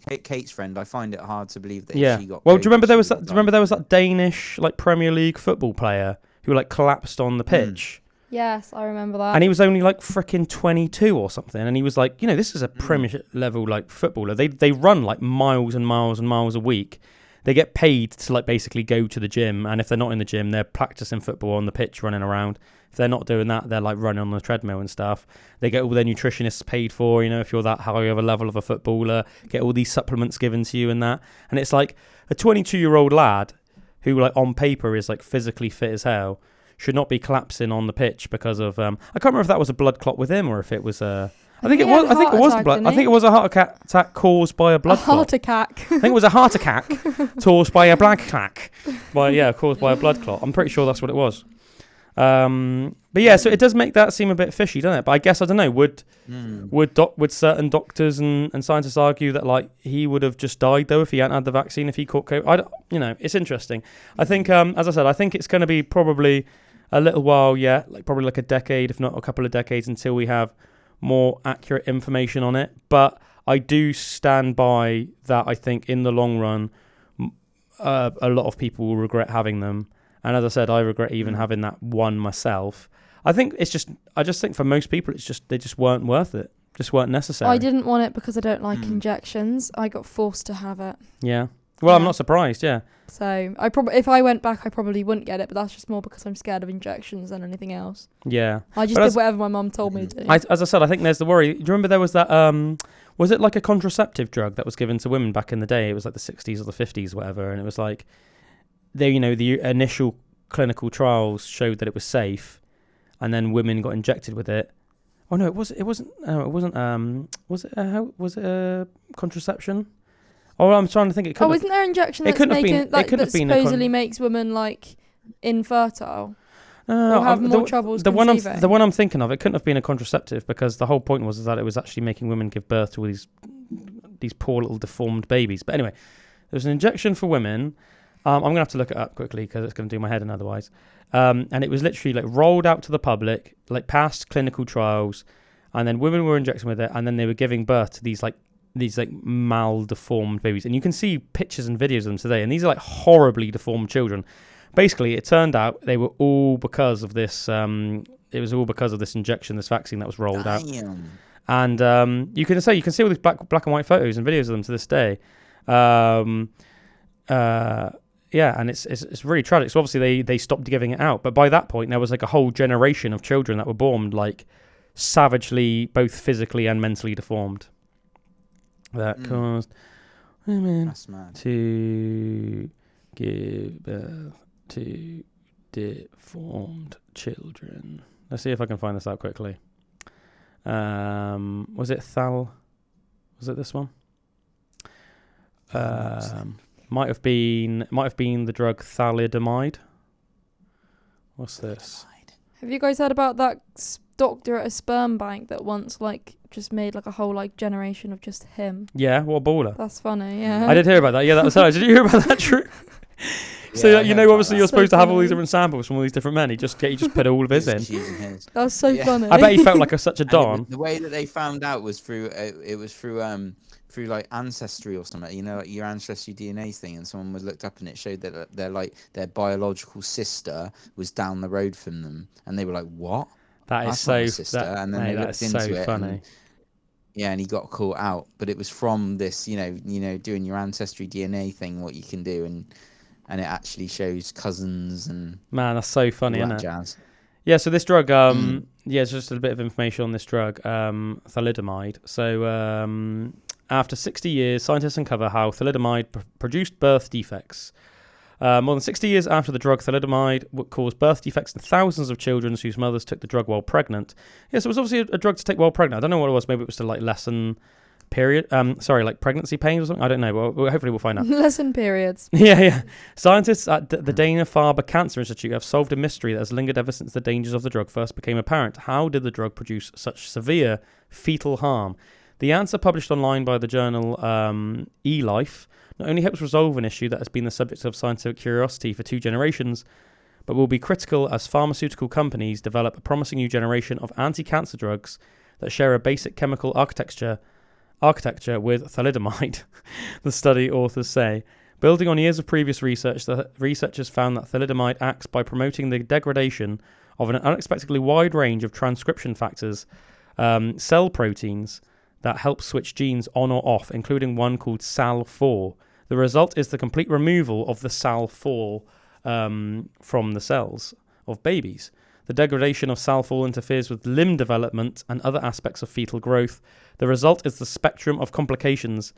like, Kate's friend. I find it hard to believe that she got. Well, do you remember there was that Danish like Premier League football player who like collapsed on the pitch? Yes, I remember that. And he was only like freaking 22 or something, and he was like, this is a Premiership level like footballer. They run like miles and miles and miles a week. They get paid to like basically go to the gym, and if they're not in the gym, they're practicing football on the pitch, running around. If they're not doing that, they're like running on the treadmill and stuff. They get all their nutritionists paid for, if you're that high of a level of a footballer, get all these supplements given to you and that. And it's like a 22-year-old lad who like on paper is like physically fit as hell should not be collapsing on the pitch because of I can't remember if that was a blood clot with him or if it was a I think it was a heart attack caused by a blood clot. Heart attack. I think it was a heart attack caused by a blood clot. Caused by a blood clot. I'm pretty sure that's what it was. But yeah, so it does make that seem a bit fishy, doesn't it? But I guess I don't know. Would certain doctors and scientists argue that like he would have just died though if he hadn't had the vaccine if he caught COVID? It's interesting. I think, as I said, I think it's going to be probably a little while yet, like probably like a decade, if not a couple of decades, until we have more accurate information on it. But I do stand by that. I think in the long run, a lot of people will regret having them. And as I said, I regret even having that one myself. I just think for most people, they just weren't worth it. Just weren't necessary. I didn't want it because I don't like injections. I got forced to have it. Yeah. Well, I'm not surprised. Yeah. So if I went back, I probably wouldn't get it. But that's just more because I'm scared of injections than anything else. Yeah. I just did whatever my mum told me to do. As I said, I think there's the worry. Do you remember there was that? Was it like a contraceptive drug that was given to women back in the day? It was like the 60s or the 50s, whatever. And it was like, the initial clinical trials showed that it was safe, and then women got injected with it. Oh no, it wasn't. Was it a contraception? Oh, I'm trying to think. Isn't there an injection that supposedly makes women like infertile. Or have more troubles conceiving. The one I'm thinking of, it couldn't have been a contraceptive because the whole point was that it was actually making women give birth to all these poor little deformed babies. But anyway, there's an injection for women. I'm going to have to look it up quickly because it's going to do my head in otherwise. And it was literally like rolled out to the public, like past clinical trials, and then women were injecting with it, and then they were giving birth to these maldeformed babies. And you can see pictures and videos of them today, and these are like horribly deformed children. Basically, it turned out they were all because of this. It was all because of this injection, this vaccine that was rolled out. And you can see all these black and white photos and videos of them to this day. And it's really tragic. So obviously they stopped giving it out, but by that point there was like a whole generation of children that were born like savagely, both physically and mentally deformed. That caused women to give birth to deformed children. Let's see if I can find this out quickly. Was it this one? Might have been the drug thalidomide. What's this? Have you guys heard about that doctor at a sperm bank that once like just made like a whole like generation of just him? Yeah, what a baller. That's funny, yeah. I did hear about that. Yeah, that was her. Did you hear about that, Drew? So obviously you're supposed to have all these different samples from all these different men. He just put all of his in. That's so funny. I bet he felt like such a don. The way that they found out was through through like ancestry or something, you know, like your ancestry DNA thing, and someone was looked up and it showed that their biological sister was down the road from them, and they were like, "What? That's so sister." And then they looked into it. Funny. And he got caught out, but it was from this, you know, doing your ancestry DNA thing, what you can do, and it actually shows cousins and man, that's so funny, isn't it? Jazz. Yeah, so this drug, it's just a bit of information on this drug, thalidomide. So after 60 years, scientists uncover how thalidomide produced birth defects. More than 60 years after the drug, thalidomide caused birth defects in thousands of children whose mothers took the drug while pregnant. Yes, it was obviously a drug to take while pregnant. I don't know what it was. Maybe it was to like lessen like pregnancy pains or something. I don't know. Well, hopefully we'll find out. Lessen periods. Yeah. Scientists at the Dana-Farber Cancer Institute have solved a mystery that has lingered ever since the dangers of the drug first became apparent. How did the drug produce such severe fetal harm? The answer, published online by the journal eLife, not only helps resolve an issue that has been the subject of scientific curiosity for 2 generations, but will be critical as pharmaceutical companies develop a promising new generation of anti-cancer drugs that share a basic chemical architecture with thalidomide, the study authors say. Building on years of previous research, the researchers found that thalidomide acts by promoting the degradation of an unexpectedly wide range of transcription factors, cell proteins, that help switch genes on or off, including one called SAL4. The result is the complete removal of the SAL4 from the cells of babies. The degradation of SAL4 interferes with limb development and other aspects of fetal growth. The result is the spectrum of complications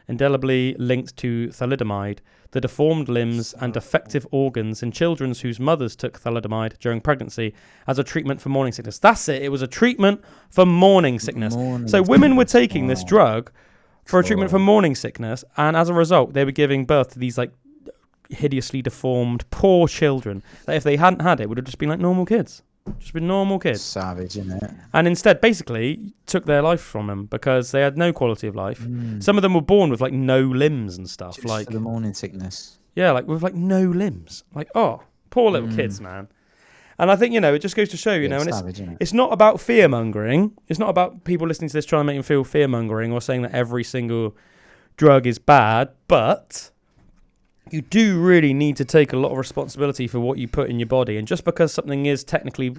indelibly linked to thalidomide, the deformed limbs and defective organs in children whose mothers took thalidomide during pregnancy as a treatment for morning sickness. That's it. It was a treatment for morning sickness. So women were taking this drug for a treatment for morning sickness, and as a result, they were giving birth to these like hideously deformed, poor children that if they hadn't had it would have just been like normal kids. Just been normal kids. Savage, isn't it? And instead, basically, took their life from them because they had no quality of life. Some of them were born with like no limbs and stuff. Just like for the morning sickness. Yeah, like with like no limbs. Like, oh, poor little kids, man. And I think, it just goes to show, and savage, it's not about fear-mongering. It's not about people listening to this trying to make them feel fear-mongering or saying that every single drug is bad, but you do really need to take a lot of responsibility for what you put in your body. And just because something is technically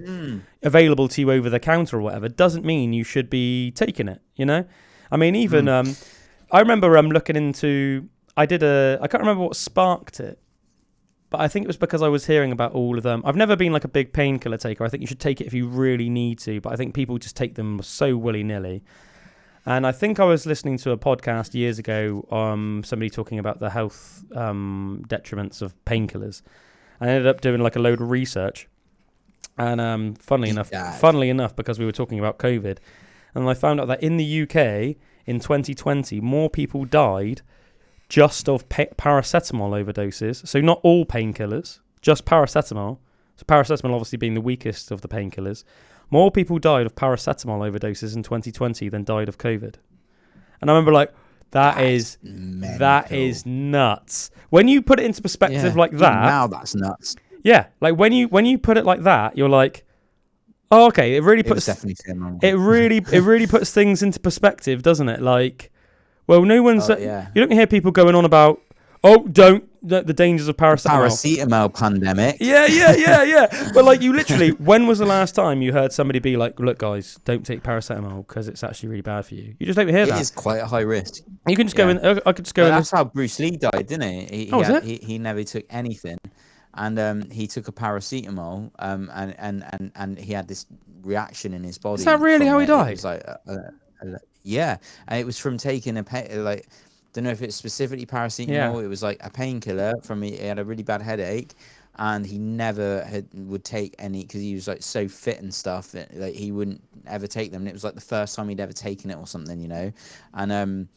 available to you over the counter or whatever doesn't mean you should be taking it, I mean, even I remember looking into, I can't remember what sparked it, but I think it was because I was hearing about all of them. I've never been like a big painkiller taker. I think you should take it if you really need to, but I think people just take them so willy-nilly. And I think I was listening to a podcast years ago, somebody talking about the health detriments of painkillers. I ended up doing like a load of research. And funnily enough, because we were talking about COVID, and I found out that in the UK in 2020, more people died just of paracetamol overdoses. So not all painkillers, just paracetamol, so paracetamol obviously being the weakest of the painkillers, more people died of paracetamol overdoses in 2020 than died of COVID. And I remember like, that is nuts. When you put it into perspective like that. Now that's nuts. Yeah, like when you put it like that, you're like, oh, okay. It really puts things into perspective, doesn't it? Like, well, no one's. You don't hear people going on about, the dangers of paracetamol. Paracetamol pandemic. Yeah. But like, you literally, when was the last time you heard somebody be like, look, guys, don't take paracetamol because it's actually really bad for you? You just don't hear that. It is quite a high risk. You can just go in. I could just go in. That's how Bruce Lee died, didn't he? He never took anything. And he took a paracetamol, and he had this reaction in his body. Is that really how he died? It was like, yeah, and it was from taking don't know if it's specifically paracetamol. Yeah. It was like a painkiller he had a really bad headache, and he never would take any because he was like so fit and stuff that like he wouldn't ever take them. And it was like the first time he'd ever taken it or something, you know, and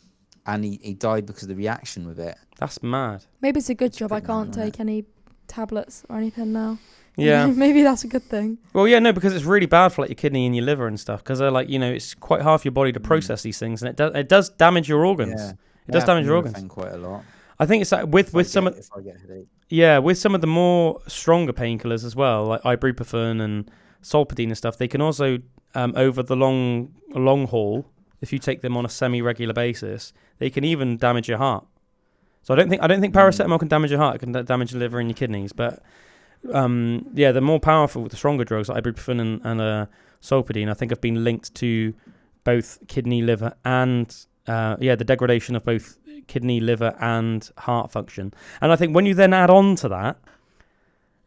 he died because of the reaction with it. That's mad. Maybe it's a good job I can't take any tablets or anything now. Yeah. Maybe that's a good thing. Well, yeah, no, because it's really bad for like your kidney and your liver and stuff because they're like, you know, it's quite hard for your body to process these things, and it does damage your organs. Yeah. It does damage your organs. Quite a lot. I think it's like with some of the more stronger painkillers as well, like ibuprofen and solpadeine and stuff. They can also over the long haul, if you take them on a semi-regular basis, they can even damage your heart. So I don't think paracetamol can damage your heart. It can damage your liver and your kidneys. But the more powerful, the stronger drugs like ibuprofen and solpadeine, I think have been linked to both kidney, liver, and the degradation of both kidney, liver, and heart function. And I think when you then add on to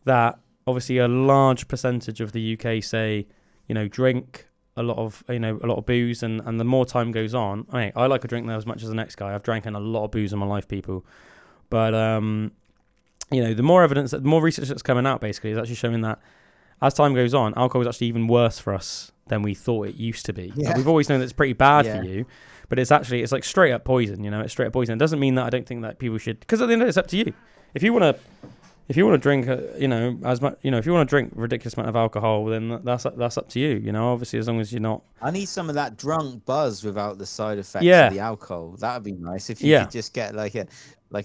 that obviously a large percentage of the UK say, you know, drink a lot of booze, and the more time goes on, I like a drink now as much as the next guy. I've drank in a lot of booze in my life, people. But the more evidence, the more research that's coming out basically is actually showing that as time goes on, alcohol is actually even worse for us than we thought it used to be. Yeah. Like, we've always known that it's pretty bad for you, but it's like straight up poison, you know, it's straight up poison. It doesn't mean that I don't think that people should, because at the end of it, it's up to you. If you want to drink, as much, if you want to drink a ridiculous amount of alcohol, then that's up to you. You know, obviously, as long as you're not. I need some of that drunk buzz without the side effects of the alcohol. That would be nice if you could just get like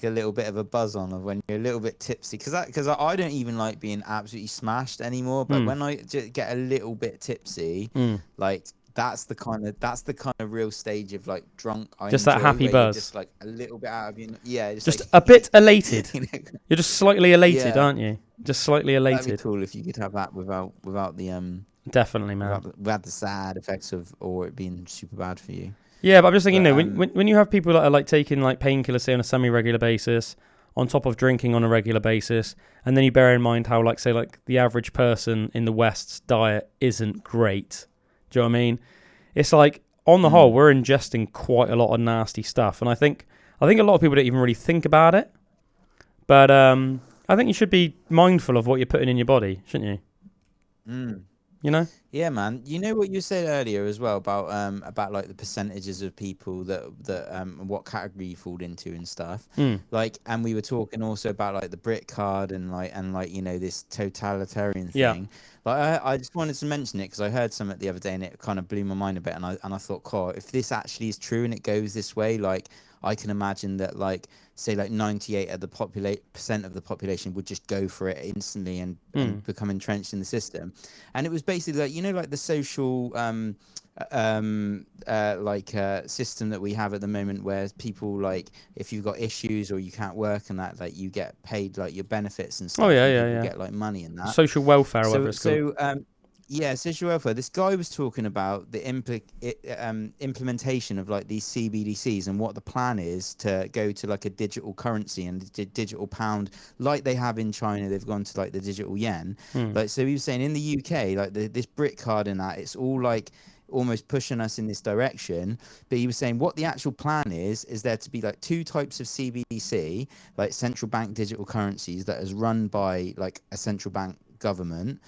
a little bit of a buzz on of when you're a little bit tipsy. Because I don't even like being absolutely smashed anymore. But when I just get a little bit tipsy, like. That's the kind of real stage of like drunk. Just that happy buzz. Just like a little bit out of you. Yeah. Just like, a bit elated. You're just slightly elated, aren't you? Just slightly elated. That'd be cool if you could have that without the Definitely, man. Without the sad effects of it being super bad for you. Yeah, but I'm just thinking, when you have people that are like taking like painkillers, say on a semi-regular basis, on top of drinking on a regular basis, and then you bear in mind how like say like the average person in the West's diet isn't great. Do you know what I mean? It's like, on the whole, we're ingesting quite a lot of nasty stuff. And I think a lot of people don't even really think about it. But I think you should be mindful of what you're putting in your body, shouldn't you? You know? Yeah, man. You know what you said earlier as well about like the percentages of people that what category you fall into and stuff. Like, and we were talking also about like the Brit card and you know, this totalitarian thing. Yeah. Like I just wanted to mention it because I heard something the other day and it kind of blew my mind a bit, and I thought, cool, if this actually is true and it goes this way, like I can imagine that like say like 98% of the population would just go for it instantly and become entrenched in the system. And it was basically like, you know, like the social system that we have at the moment, where people like if you've got issues or you can't work and that, like you get paid like your benefits and stuff. Oh yeah. Get like money and that. Social welfare, or whatever it's called. Social welfare. This guy was talking about the implementation of like these CBDCs and what the plan is to go to like a digital currency and digital pound, like they have in China. They've gone to like the digital yen. Like, so he was saying in the UK, like this Brit card and that, it's all like almost pushing us in this direction. But he was saying what the actual plan is there to be like two types of CBDC, like central bank digital currencies that is run by like a central bank government.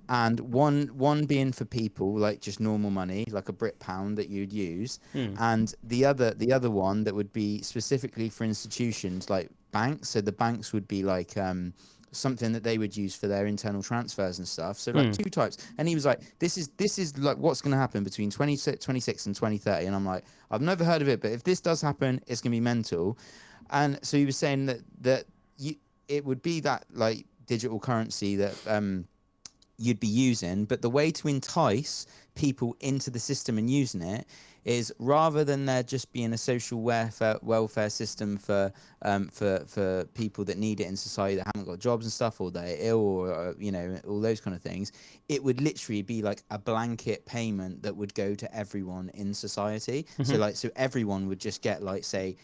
And one being for people like just normal money, like a Brit pound that you'd use, and the other one that would be specifically for institutions like banks. So the banks would be like something that they would use for their internal transfers and stuff. So like 2 types. And he was like, this is like what's going to happen between 2026 and 2030. And I'm like, I've never heard of it, but if this does happen, it's going to be mental. And so he was saying that it would be that like digital currency that you'd be using, but the way to entice people into the system and using it is, rather than there just being a social welfare system for people that need it in society that haven't got jobs and stuff, or they're ill, or you know, all those kind of things, it would literally be like a blanket payment that would go to everyone in society. So everyone would just get like, say,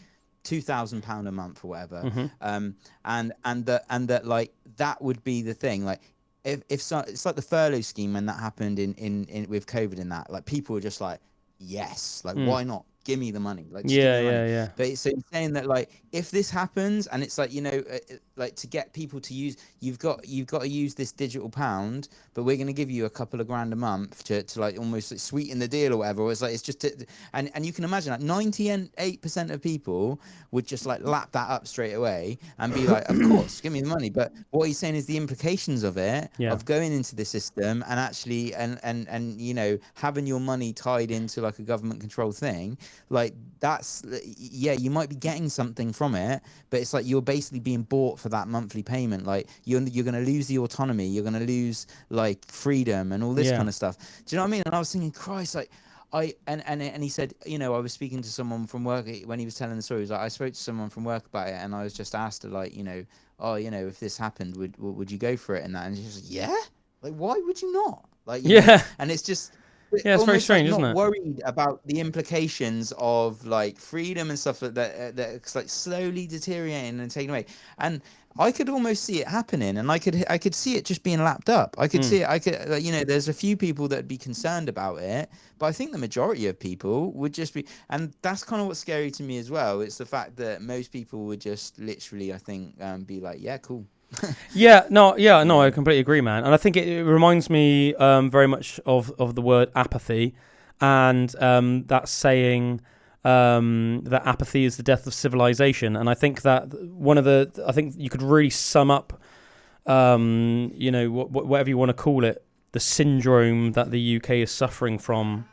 £2,000 a month or whatever. And that like that would be the thing. Like if so, it's like the furlough scheme when that happened in with COVID and that, like people were just like, yes, like why not? Give me the money. Like, yeah. But so he's saying that like if this happens, and it's like, you know, like to get people to use, you've got to use this digital pound, but we're going to give you a couple of grand a month to like almost like sweeten the deal or whatever. Or it's like, it's just and you can imagine like 98% of people would just like lap that up straight away and be like, of course, give me the money. But what he's saying is the implications of it, of going into the system and actually and you know, having your money tied into like a government controlled thing, like that's, yeah, you might be getting something from it, but it's like you're basically being bought for that monthly payment. Like you're going to lose the autonomy, you're going to lose like freedom and all this kind of stuff. Do you know what I mean? And I was thinking, Christ, like and he said, you know, I was speaking to someone from work when he was telling the story. He was like, I spoke to someone from work about it, and I was just asked her, like, you know, oh, you know, if this happened, would you go for it and that? And she was like, yeah, like why would you not? Like, you know? And it's just. Yeah, it's very strange, like, isn't it? Worried about the implications of like freedom and stuff that's like slowly deteriorating and taken away. And I could almost see it happening, and I could see it just being lapped up. I could see it. Like, you know, there's a few people that'd be concerned about it, but I think the majority of people would just be, and that's kind of what's scary to me as well. It's the fact that most people would just literally, I think, be like, yeah, cool. No, I completely agree, man. And I think it reminds me very much of the word apathy, and that saying that apathy is the death of civilization. And I think that I think you could really sum up, you know, whatever you want to call it, the syndrome that the UK is suffering from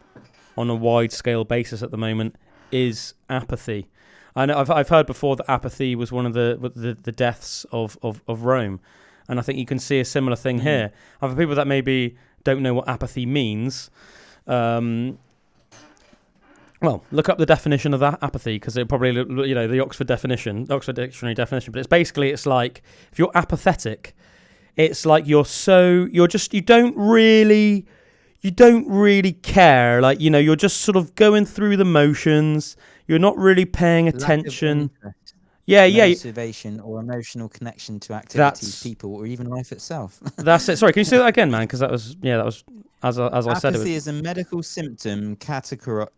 on a wide scale basis at the moment is apathy. And I've heard before that apathy was one of the deaths of Rome, and I think you can see a similar thing here. And for people that maybe don't know what apathy means, well, look up the definition of that apathy, because it probably, you know, the Oxford Dictionary definition. But it's like if you're apathetic, it's like you don't really care. Like, you know, you're just sort of going through the motions. You're not really paying attention. Motivation or emotional connection to activities, people, or even life itself. That's it. Sorry, can you say that again, man? Because that was as I said. Apathy is a medical symptom characterized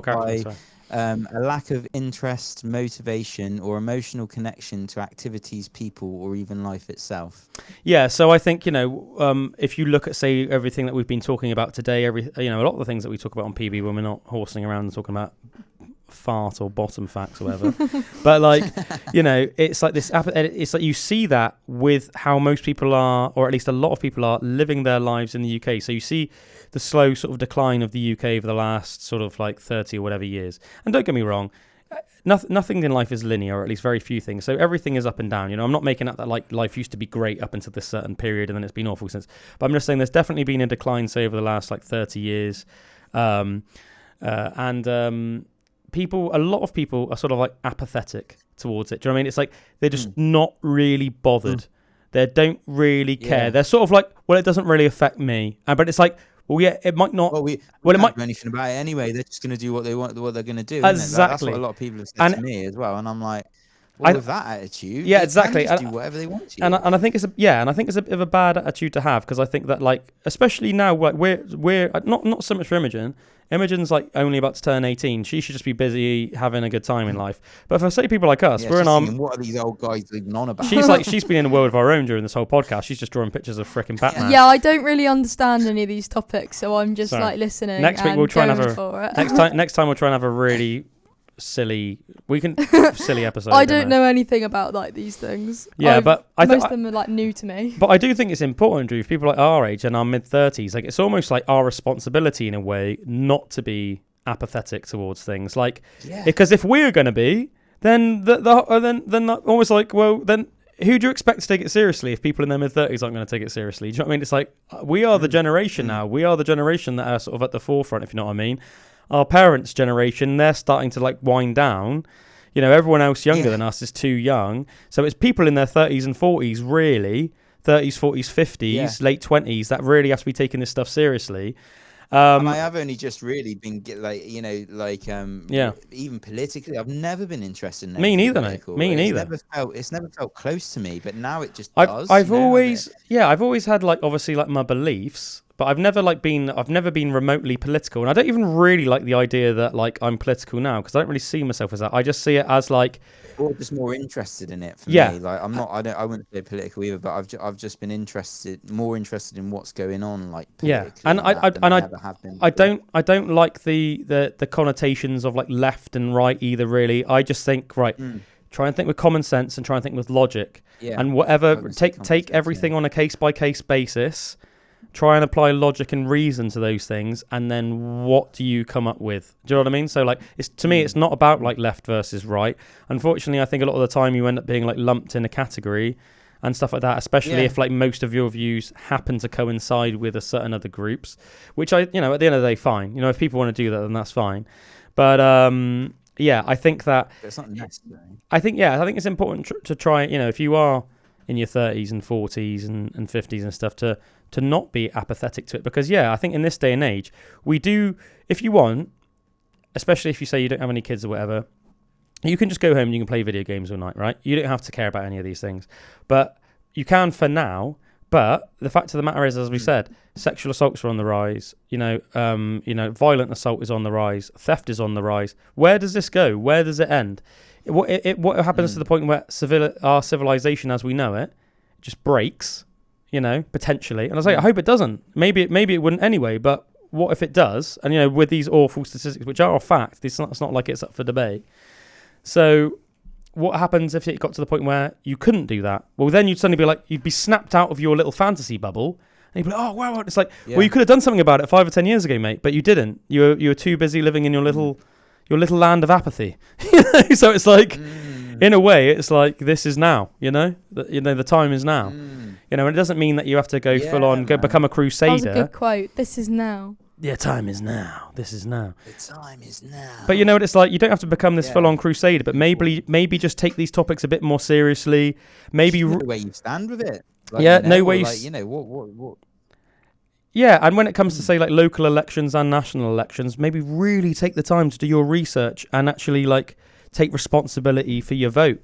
by a lack of interest, motivation, or emotional connection to activities, people, or even life itself. Yeah, so I think, you know, if you look at, say, everything that we've been talking about today, a lot of the things that we talk about on PB when we're not horsing around and talking about fart or bottom facts or whatever, but like, you know, it's like this. It's like you see that with how most people are, or at least a lot of people are, living their lives in the UK. So you see the slow sort of decline of the UK over the last sort of like 30 or whatever years. And don't get me wrong, nothing in life is linear, or at least very few things. So everything is up and down. You know, I'm not making up that like life used to be great up until this certain period and then it's been awful since. But I'm just saying there's definitely been a decline, say, over the last like 30 years. A lot of people are sort of like apathetic towards it. Do you know what I mean? It's like they're just not really bothered. They don't really care. Yeah. They're sort of like, well, it doesn't really affect me. But it's like, well, yeah, it might not. Well, it might do anything about it anyway. They're just going to do what they want, what they're going to do. Exactly. That's what a lot of people have said to me as well. And I'm like, well, with that attitude, exactly. They can just do whatever they want to. And I think it's a bit of a bad attitude to have, because I think that, like, especially now, like we're not so much for Imogen. Imogen's like only about to turn 18. She should just be busy having a good time in life. But for, say, people like us, we're in our. What are these old guys even on about? She's been in a world of our own during this whole podcast. She's just drawing pictures of frickin' Batman. Yeah, I don't really understand any of these topics, so I'm just like listening. Next week we'll try and have next time we'll try and have a really silly episodes. I don't know anything about like these things. Yeah, but most of them are like new to me. But I do think it's important, Drew, for people like our age and our mid-30s. Like, it's almost like our responsibility in a way not to be apathetic towards things. Like, because if we're going to be, then then almost like, well, then who do you expect to take it seriously if people in their mid-30s aren't going to take it seriously? Do you know what I mean? It's like, we are the generation now. We are the generation that are sort of at the forefront, if you know what I mean. Our parents' generation, they're starting to like wind down. You know, everyone else younger than us is too young. So it's people in their 30s and 40s, really, 30s, 40s, 50s, late 20s, that really have to be taking this stuff seriously. And I have only just really been even politically, I've never been interested in me neither, mate. Me neither. It's never felt close to me, but now it just does. I've always had like obviously like my beliefs, but I've never been remotely political, and I don't even really like the idea that like I'm political now, because I don't really see myself as that. I just see it as like, or just more interested in it for me. Like I wouldn't say political either, but I've just been more interested in what's going on, like politically. And I don't like the connotations of like left and right either, really. I just think try and think with common sense and try and think with logic, and whatever, take everything on a case by case basis. Try and apply logic and reason to those things, and then what do you come up with? Do you know what I mean? So, like, to me, it's not about like left versus right. Unfortunately, I think a lot of the time you end up being like lumped in a category and stuff like that, especially if like most of your views happen to coincide with a certain other groups, which at the end of the day, fine. You know, if people want to do that, then that's fine. But I think that it's not necessary. I think it's important to try. You know, if you are in your 30s and 40s and 50s and stuff, to not be apathetic to it, because I think in this day and age we do, if you want, especially if you say you don't have any kids or whatever, you can just go home and you can play video games all night, right? You don't have to care about any of these things, but you can for now. But the fact of the matter is, as we said, sexual assaults are on the rise. Violent assault is on the rise. Theft is on the rise. Where does this go? Where does it end? What happens to the point where our civilization as we know it just breaks? Potentially. And I hope it doesn't. Maybe it wouldn't anyway, but what if it does? And, with these awful statistics, which are a fact, it's not like it's up for debate. So what happens if it got to the point where you couldn't do that? Well, then you'd suddenly be like, you'd be snapped out of your little fantasy bubble. And you'd be like, oh, wow. It's like, well, you could have done something about it 5 or 10 years ago, mate, but you didn't. You were too busy living in your little land of apathy. So it's like, in a way, it's like, this is now, the time is now. And it doesn't mean that you have to go full on, become a crusader. That was a good quote. This is now. Yeah, time is now. This is now. The time is now. But you know what it's like? You don't have to become this full on crusader, but maybe just take these topics a bit more seriously. Maybe know where you stand with it. Like, know where you what. Yeah, and when it comes to say like local elections and national elections, maybe really take the time to do your research and actually like take responsibility for your vote.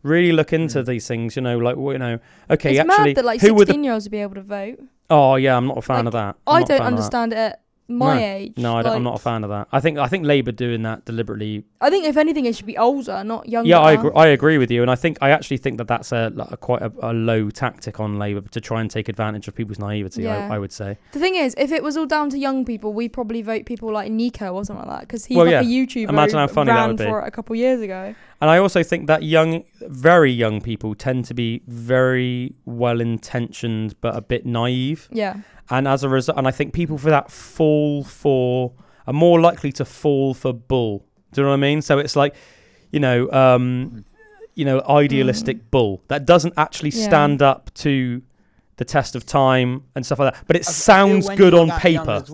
Really look into these things, okay, it's actually, mad that like 16-year-olds would be able to vote. Oh yeah, I'm not a fan of that. I don't understand it at my age. No, I'm not a fan of that. I think Labour doing that deliberately. I think if anything, it should be older, not younger. Yeah, I agree with you, and I actually think that that's quite a low tactic on Labour to try and take advantage of people's naivety. Yeah. I would say. The thing is, if it was all down to young people, we'd probably vote people like Nico or something like that, because he's a YouTuber. Imagine how funny that would be. For it a couple of years ago. And I also think that very young people tend to be very well-intentioned but a bit naive. Yeah. And as a result, and I think people are more likely to fall for bull. Do you know what I mean? So it's like, idealistic bull that doesn't actually stand up to the test of time and stuff like that. But it sounds good on paper,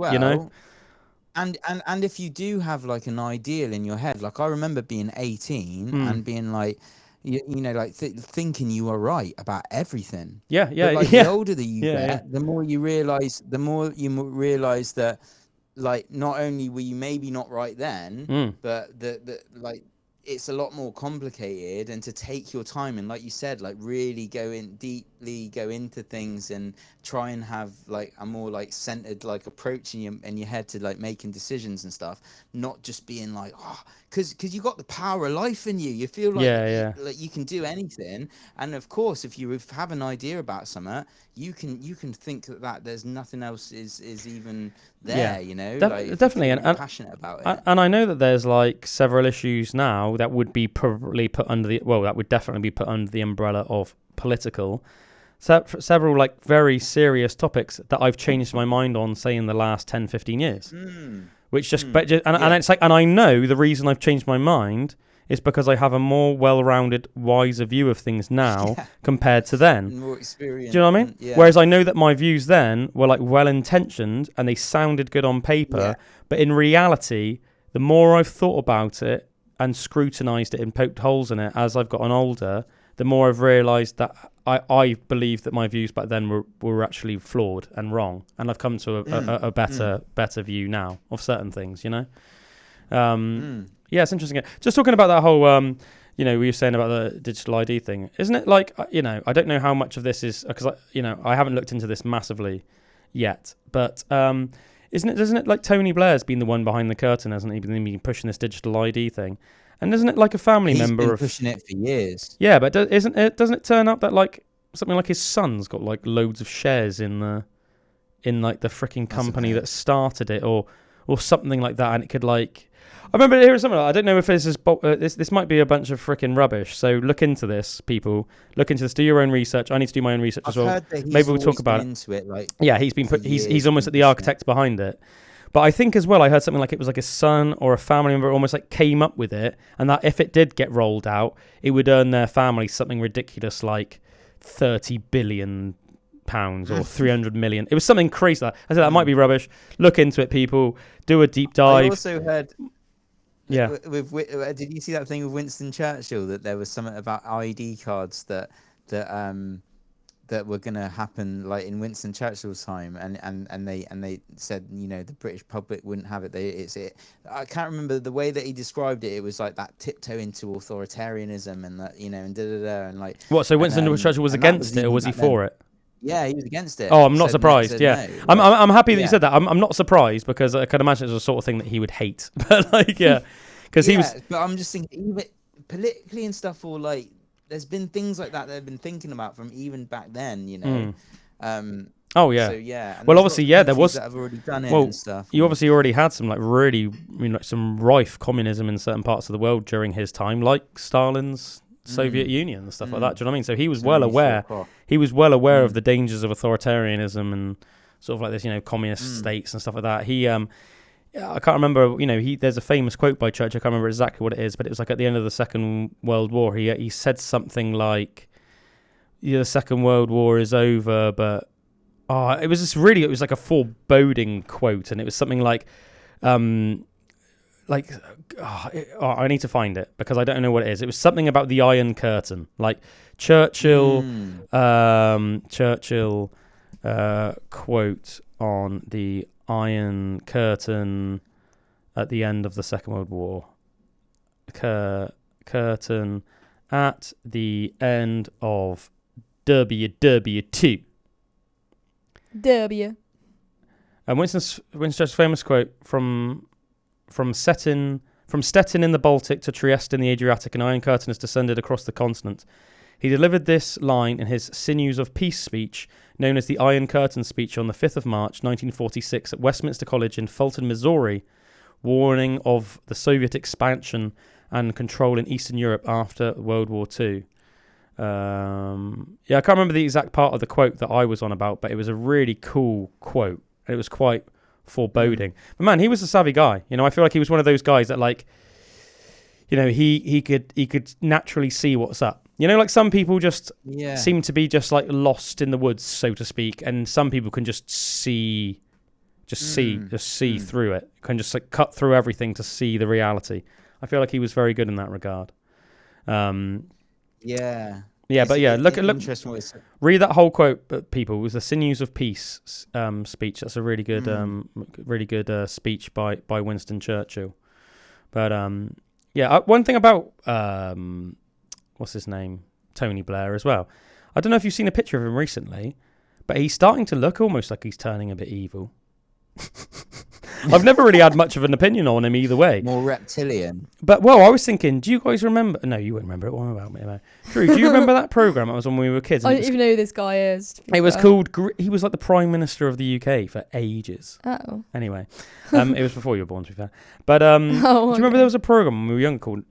And if you do have like an ideal in your head, like I remember being 18 and being like, thinking you are right about everything. Yeah. The older that you get, the more you realize that, like, not only were you maybe not right then, but that it's a lot more complicated, and to take your time and, like you said, like really deeply go into things and try and have like a more like centered like approach in your head to like making decisions and stuff, not just being like, because you got the power of life in you. You feel like, like you can do anything. And of course, if you have an idea about something, you can think that there's nothing else is even there. You know, definitely, and passionate about it. And I know that there's like several issues now that would be probably put under that would definitely be put under the umbrella of political. Several like very serious topics that I've changed my mind on, say, in the last 10, 15 years. Which and it's like, and I know the reason I've changed my mind is because I have a more well-rounded, wiser view of things now compared to then. More experience. Do you know what I mean? Whereas I know that my views then were like well-intentioned and they sounded good on paper, but in reality, the more I've thought about it and scrutinised it and poked holes in it as I've gotten older, the more I've realised that I believe that my views back then were actually flawed and wrong, and I've come to a better view now of certain things, you know. Yeah, it's interesting. Just talking about that whole, we were saying about the digital ID thing, isn't it? Like, I don't know how much of this is because I haven't looked into this massively yet, but doesn't it like Tony Blair's been the one behind the curtain, hasn't he? Been pushing this digital ID thing. And isn't it like a family member? He's been pushing it for years. Yeah, but doesn't it turn up that like something like his son's got like loads of shares in like the freaking company that started it, or something like that, and it could like. I remember hearing something. I don't know if this is this might be a bunch of freaking rubbish. So look into this, people. Look into this. Do your own research. I need to do my own research as well. Maybe we'll talk about into it. Like, he's been put. He's almost at the architect behind it. But I think as well, I heard something like it was like a son or a family member almost like came up with it, and that if it did get rolled out, it would earn their family something ridiculous like £30 billion or 300 million. It was something crazy. I said that might be rubbish. Look into it, people. Do a deep dive. I also heard. Did you see that thing with Winston Churchill that there was something about ID cards that were going to happen like in Winston Churchill's time, and they said the British public wouldn't have it. I can't remember the way that he described it. It was like that tiptoe into authoritarianism and that and like what. So Winston Churchill was against it, or was he for it? Yeah, he was against it. Oh, I'm not surprised. Yeah, no. I'm happy that you said that. I'm not surprised because I can imagine it's the sort of thing that he would hate. But like, because he was. But I'm just thinking, even politically and stuff, or like. There's been things like that they've been thinking about from even back then, Oh yeah. So yeah. Well, obviously, there was. That have already done it and stuff. You obviously already had some like really, some rife communism in certain parts of the world during his time, like Stalin's Soviet Union and stuff like that. Do you know what I mean? So he was well aware. He was well aware of the dangers of authoritarianism and sort of like this, communist states and stuff like that. He I can't remember, there's a famous quote by Churchill, I can't remember exactly what it is, but it was like at the end of the Second World War, he said something like, the Second World War is over, but, it was like a foreboding quote, and it was something like, I need to find it, because I don't know what it is. It was something about the Iron Curtain, like Churchill quote on the Iron Curtain at the end of the Second World War. Curtain at the end of WW2. W. And Winston's famous quote from Stettin in the Baltic to Trieste in the Adriatic, an Iron Curtain has descended across the continent. He delivered this line in his Sinews of Peace speech, known as the Iron Curtain speech, on the 5th of March, 1946, at Westminster College in Fulton, Missouri, warning of the Soviet expansion and control in Eastern Europe after World War II. I can't remember the exact part of the quote that I was on about, but it was a really cool quote, and it was quite foreboding. But man, he was a savvy guy. I feel like he was one of those guys that, like, he could naturally see what's up. Like some people just seem to be just like lost in the woods, so to speak, and some people can just see through it. Can just like cut through everything to see the reality. I feel like he was very good in that regard. Look, read that whole quote, people. It was the Sinews of Peace speech. That's a really good speech by Winston Churchill. But one thing about what's his name? Tony Blair as well. I don't know if you've seen a picture of him recently, but he's starting to look almost like he's turning a bit evil. I've never really had much of an opinion on him either way. More reptilian. But, I was thinking, do you guys remember... No, you wouldn't remember it. What about me? Drew, do you remember that programme that was when we were kids? I don't even know who this guy is. It was called... He was like the Prime Minister of the UK for ages. Oh. Anyway, it was before you were born, to be fair. But do you remember there was a programme when we were young called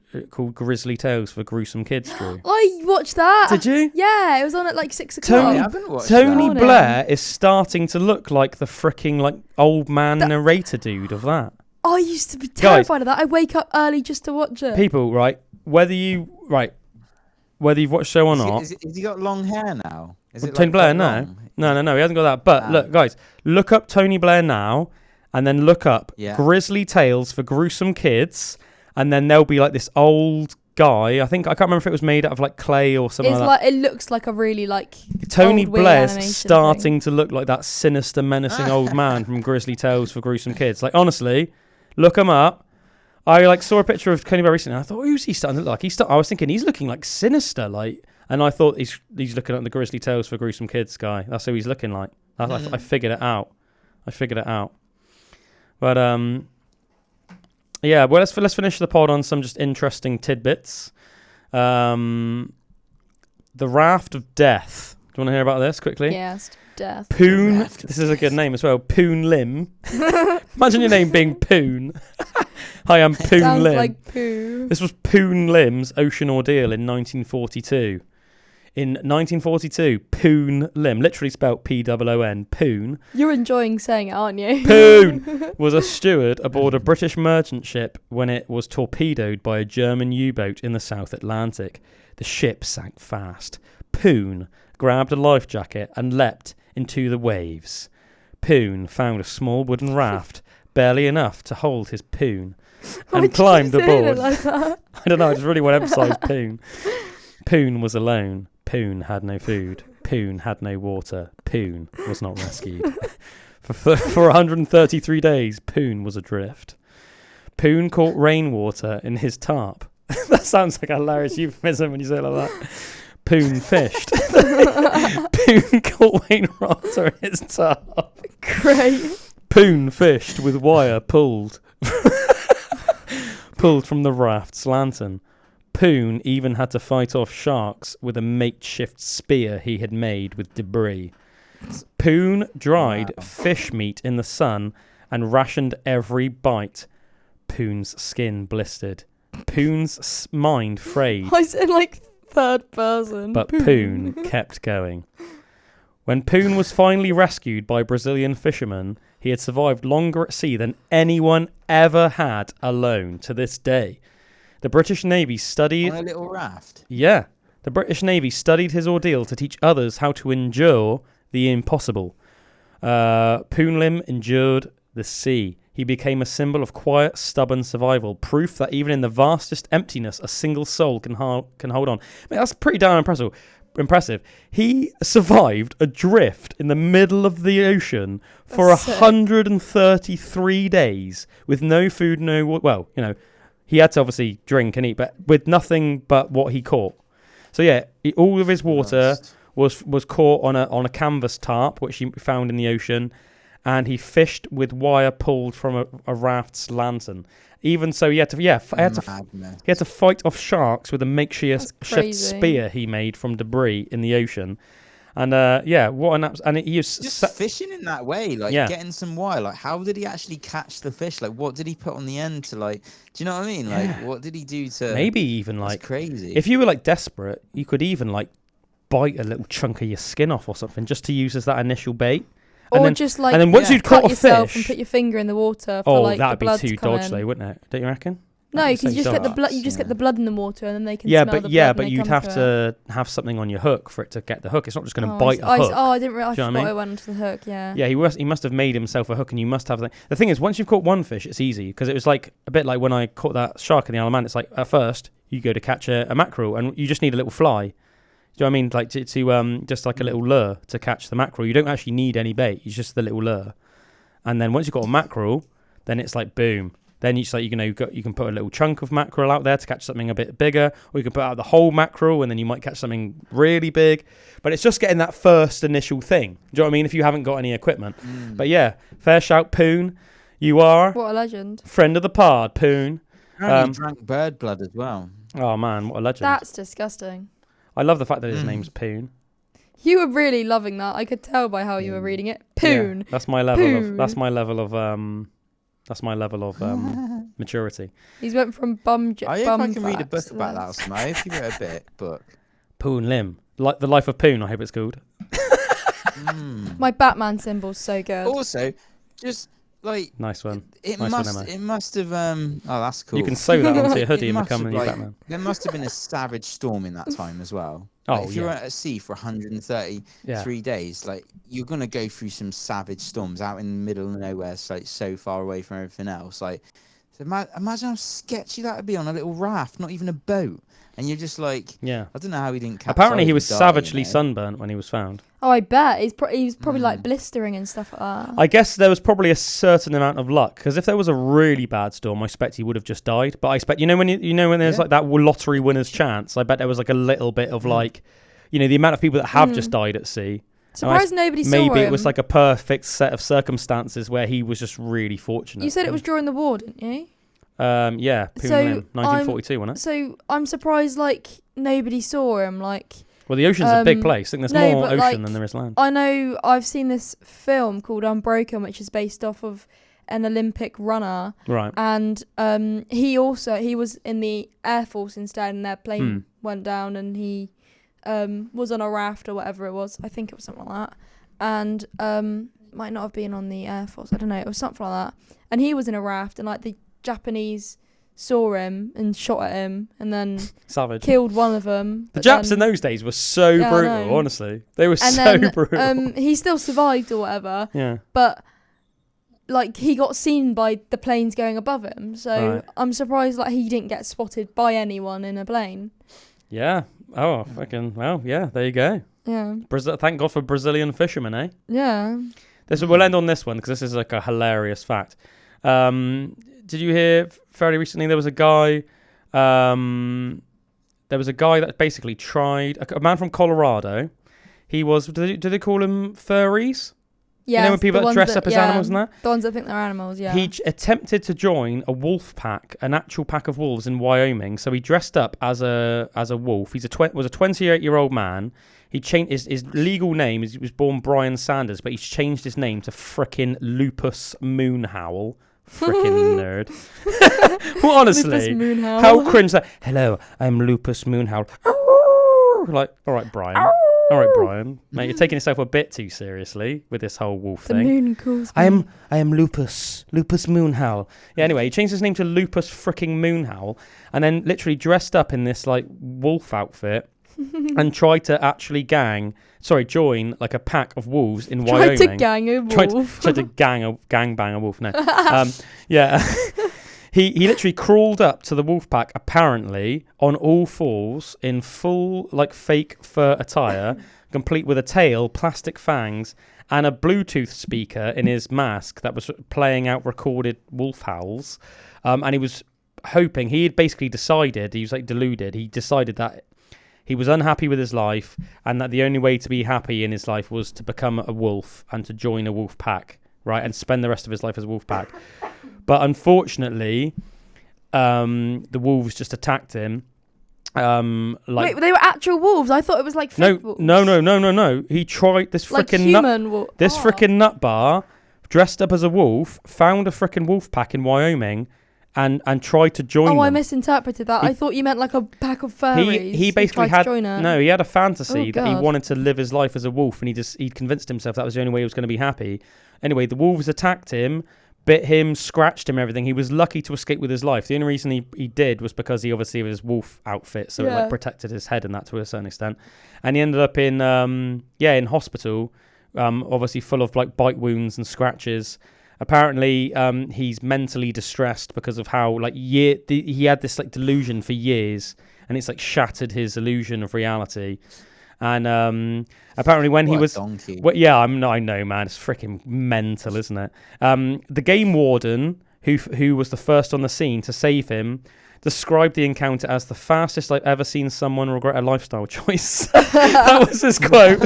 Grizzly Tales for Gruesome Kids, Drew? I watched that. Did you? Yeah, it was on at like 6 o'clock. Tony Blair is starting to look like the freaking like old man narrator dude of that. I used to be terrified of that. I wake up early just to watch it. People, right? Whether you've watched the show or not. Has he got long hair now? Tony Blair? No, he hasn't got that. But look, guys, look up Tony Blair now, and then look up Grizzly Tales for Gruesome Kids, and then there'll be like this old guy. I can't remember if it was made out of like clay or something. It looks like a really like Tony Blair's starting to look like that sinister, menacing old man from Grizzly Tales for Gruesome Kids. Like honestly, look him up. I saw a picture of Tony Blair recently. And I thought, who's he starting to look like? I was thinking he's looking like sinister, like. And I thought he's looking at the Grizzly Tales for Gruesome Kids guy. That's who he's looking like. I figured it out. But yeah. Well, let's finish the pod on some just interesting tidbits. The Raft of Death. Do you want to hear about this quickly? Yes, Death. Poon. This is a good name as well. Poon Lim. Imagine your name being Poon. Hi, I'm Poon Sounds Lim. like poo. This was Poon Lim's ocean ordeal in 1942. In 1942, Poon Lim, literally spelt P-O-O-N, Poon. You're enjoying saying it, aren't you? Poon was a steward aboard a British merchant ship when it was torpedoed by a German U-boat in the South Atlantic. The ship sank fast. Poon grabbed a life jacket and leapt into the waves. Poon found a small wooden raft, barely enough to hold his Poon, and climbed aboard. Like that? I don't know, I just really want to emphasise Poon. Poon was alone. Poon had no food. Poon had no water. Poon was not rescued. For 133 days, Poon was adrift. Poon caught rainwater in his tarp. That sounds like a hilarious euphemism when you say it like that. Poon fished. Poon caught rainwater in his tarp. Great. Poon fished with wire pulled from the raft's lantern. Poon even had to fight off sharks with a makeshift spear he had made with debris. Poon dried fish meat in the sun and rationed every bite. Poon's skin blistered. Poon's mind frayed. I said like third person. But Poon kept going. When Poon was finally rescued by Brazilian fishermen, he had survived longer at sea than anyone ever had alone to this day. The British Navy studied... On a little raft? Yeah. The British Navy studied his ordeal to teach others how to endure the impossible. Poon Lim endured the sea. He became a symbol of quiet, stubborn survival, proof that even in the vastest emptiness, a single soul can hold on. I mean, that's pretty damn impressive. He survived adrift in the middle of the ocean for 133 days with no food, he had to obviously drink and eat, but with nothing but what he caught. So yeah, all of his water was caught on a canvas tarp, which he found in the ocean, and he fished with wire pulled from a raft's lantern. Even so, he had to fight off sharks with a makeshift spear he made from debris in the ocean. And he was just fishing in that way, getting some wire. Like, how did he actually catch the fish? Like, what did he put on the end to do you know what I mean? Like, what did he do to? Maybe even That's crazy. If you were desperate, you could even bite a little chunk of your skin off or something just to use as that initial bait. And then once you'd caught a fish, and put your finger in the water. For, that'd the blood be too dodgy, though, wouldn't it? Don't you reckon? No, because you just get the blood. You just get the blood in the water, and then they can. But you'd have to have something on your hook for it to get the hook. It's not just going to bite a hook. I didn't realize. I forgot it went onto the hook. Yeah. Yeah, he must have made himself a hook, and you must have the thing is, once you've caught one fish, it's easy because it was a bit like when I caught that shark in the Isle of Man. It's like at first you go to catch a mackerel, and you just need a little fly. Do you know what I mean? To just like a little lure to catch the mackerel. You don't actually need any bait. It's just the little lure. And then once you've got a mackerel, then it's like boom. Then you can put a little chunk of mackerel out there to catch something a bit bigger, or you can put out the whole mackerel and then you might catch something really big. But it's just getting that first initial thing. Do you know what I mean? If you haven't got any equipment. But yeah, fair shout, Poon. You are what a legend. Friend of the pod, Poon. Apparently drank bird blood as well. Oh man, what a legend. That's disgusting. I love the fact that his name's Poon. You were really loving that. I could tell by how you were reading it. Poon. Yeah, that's my level of maturity. He's went from bum. I hope I can read a book about that or something. I hope you wrote a book. Poon Lim, like the life of Poon. I hope it's called. My Batman symbol's so good. Also, just like nice one. It must have. Oh, that's cool. You can sew that onto your hoodie and become a new Batman. There must have been a savage storm in that time as well. If you're at sea for 133 days, like you're gonna go through some savage storms out in the middle of nowhere, so far away from everything else. Like, so imagine how sketchy that would be on a little raft, not even a boat, and you're just like, I don't know how he didn't. Apparently, he was savagely sunburnt when he was found. Oh, I bet he was probably like blistering and stuff like that. I guess there was probably a certain amount of luck, because if there was a really bad storm, I expect he would have just died. But I expect when there's like that lottery winner's chance, I bet there was like a little bit of like, the amount of people that have just died at sea. Surprised nobody saw him. Maybe it was like a perfect set of circumstances where he was just really fortunate. You said it was during the war, didn't you? Yeah, Poon Lim, 1942, wasn't it? So I'm surprised like nobody saw him. Like, well, the ocean's a big place. I think there's more ocean than there is land. I know. I've seen this film called Unbroken, which is based off of an Olympic runner. Right. And he was in the Air Force instead, and their plane went down, and he was on a raft or whatever it was. I think it was something like that. And might not have been on the Air Force. I don't know. It was something like that. And he was in a raft, and like the Japanese saw him and shot at him, and then savage killed one of them. The Japs in those days were so brutal. Honestly, they were brutal. He still survived or whatever. Yeah. But like he got seen by the planes going above him, so I'm surprised like he didn't get spotted by anyone in a plane. Yeah. Oh, fucking well. Yeah. There you go. Yeah. Thank God for Brazilian fishermen, eh? Yeah. We'll end on this one because this is like a hilarious fact. Did you hear fairly recently there was a guy that basically tried, a man from Colorado. He was, do they call him furries? Yeah, when people that dress up as animals and that? The ones that think they're animals, yeah. He attempted to join a wolf pack, an actual pack of wolves in Wyoming. So he dressed up as a wolf. He was a 28-year-old man. He changed his legal name. He was born Brian Sanders, but he's changed his name to frickin' Lupus Moonhowl. Frickin' nerd. Well, honestly, how cringe that. Hello, I'm Lupus Moonhowl. Like, all right, Brian. All right, Brian. Mate, you're taking yourself a bit too seriously with this whole wolf thing. The moon calls me. I am Lupus Moonhowl. Yeah, anyway, he changed his name to Lupus fricking Moonhowl and then literally dressed up in this like wolf outfit and tried to actually join like a pack of wolves in Wyoming. Tried to gang a wolf. Tried to gangbang a wolf. No. Yeah. He literally crawled up to the wolf pack, apparently, on all fours, in full, like, fake fur attire, complete with a tail, plastic fangs, and a Bluetooth speaker in his mask that was playing out recorded wolf howls. And he was hoping, he had basically decided, he was, like, deluded, he decided that he was unhappy with his life, and that the only way to be happy in his life was to become a wolf and to join a wolf pack, right, and spend the rest of his life as a wolf pack. But unfortunately, the wolves just attacked him. Wait, they were actual wolves? I thought it was like fake wolves. No. He tried this freaking nut bar, dressed up as a wolf, found a freaking wolf pack in Wyoming, and tried to join them. I misinterpreted that. I thought you meant like a pack of furries. He basically had he had a fantasy that he wanted to live his life as a wolf, and he convinced himself that was the only way he was going to be happy. Anyway, the wolves attacked him, bit him, scratched him, everything. He was lucky to escape with his life. The only reason he did was because he obviously had his wolf outfit, so it like protected his head and that to a certain extent. And he ended up in hospital, obviously full of like bite wounds and scratches. Apparently, he's mentally distressed because of how like he had this like delusion for years, and it's like shattered his illusion of reality. And apparently when he was... I know, man. It's freaking mental, isn't it? The game warden who was the first on the scene to save him, described the encounter as the fastest I've ever seen someone regret a lifestyle choice. That was his quote,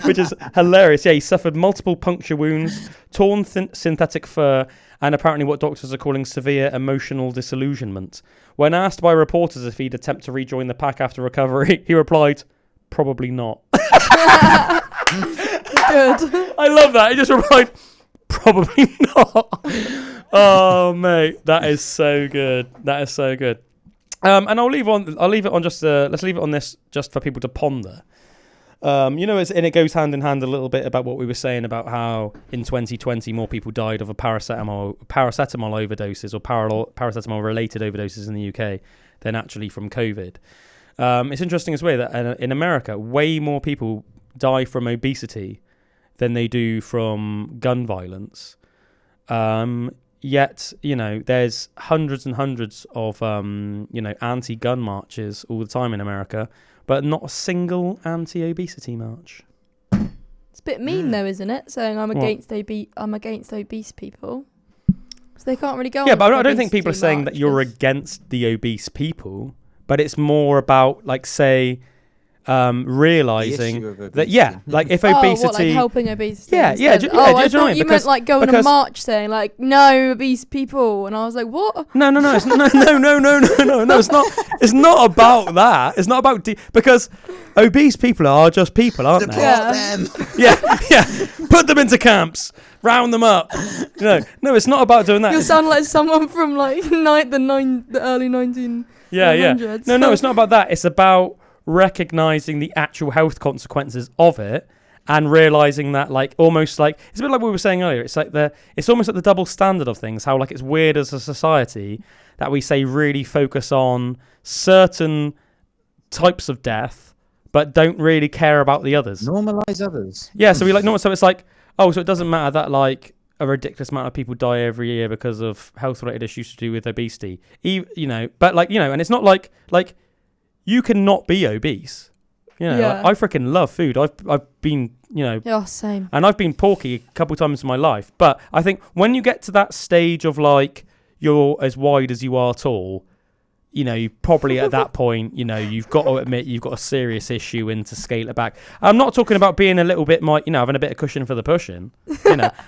which is hilarious. Yeah, he suffered multiple puncture wounds, torn synthetic fur, and apparently what doctors are calling severe emotional disillusionment. When asked by reporters if he'd attempt to rejoin the pack after recovery, he replied, "Probably not." Good. I love that. He just replied, "Probably not." Oh, mate, that is so good. That is so good. And I'll leave it on just. Let's leave it on this just for people to ponder. And it goes hand in hand a little bit about what we were saying about how in 2020 more people died of a paracetamol overdoses or paracetamol related overdoses in the UK than actually from COVID. It's interesting as well that in America, way more people die from obesity than they do from gun violence. Yet, there's hundreds and hundreds of, anti-gun marches all the time in America, but not a single anti-obesity march. It's a bit mean, though, isn't it? Saying I'm against obese people, so they can't really go. Yeah, but I don't think people are saying that you're against the obese people, but it's more about, realizing that if obesity, helping obesity. I thought you meant going to march saying no obese people, and I was like, what? No, it's no, it's not. It's not about that. It's not about because obese people are just people, aren't they? Them. Yeah. Put them into camps, round them up. No, it's not about doing that. You sound like someone from the early 1900s. Yeah. No, it's not about that. It's about recognizing the actual health consequences of it and realizing that almost it's a bit like we were saying earlier, it's almost like the double standard of things, how it's weird as a society that we say really focus on certain types of death but don't really care about the others. Normalize others. Yeah, so we so it's so it doesn't matter that a ridiculous amount of people die every year because of health related issues to do with obesity. But and it's not like you cannot be obese. I freaking love food. I've been, Yeah, same. And I've been porky a couple times in my life. But I think when you get to that stage of you're as wide as you are tall, you probably at that point, you've got to admit you've got a serious issue and to scale it back. I'm not talking about being a little bit having a bit of cushion for the pushing.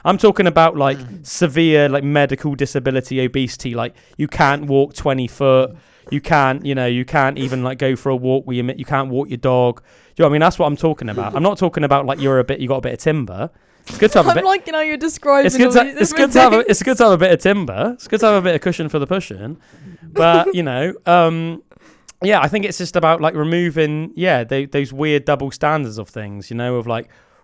I'm talking about severe medical disability, obesity. You can't walk 20 foot. You can't even go for a walk where you can't walk your dog. Do you know what I mean? That's what I'm talking about. I'm not talking about you got a bit of timber. It's good to have a bit. I'm liking how you're describing. It's good to have a bit of timber. It's good to have a bit of cushion for the pushing. But I think it's just about removing those weird double standards of things. Of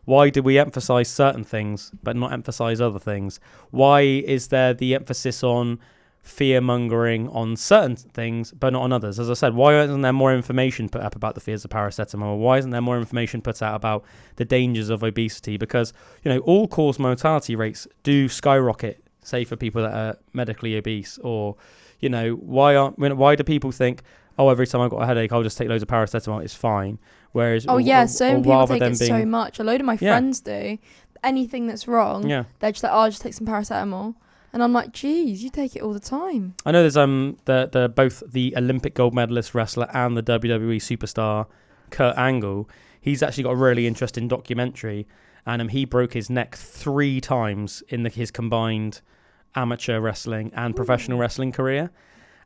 why do we emphasize certain things but not emphasize other things? Why is there the emphasis on fear-mongering on certain things but not on others? As I said, why isn't there more information put up about the fears of paracetamol? Why isn't there more information put out about the dangers of obesity? Because all-cause mortality rates do skyrocket, say for people that are medically obese. Or why do people think, every time I've got a headache I'll just take loads of paracetamol, it's fine? Whereas so many people take it so much. A load of my friends do. Anything that's wrong, they're just I'll just take some paracetamol. And I'm like, geez, you take it all the time. I know there's the both the Olympic gold medalist wrestler and the WWE superstar Kurt Angle. He's actually got a really interesting documentary, and he broke his neck 3 times in his combined amateur wrestling and professional wrestling career.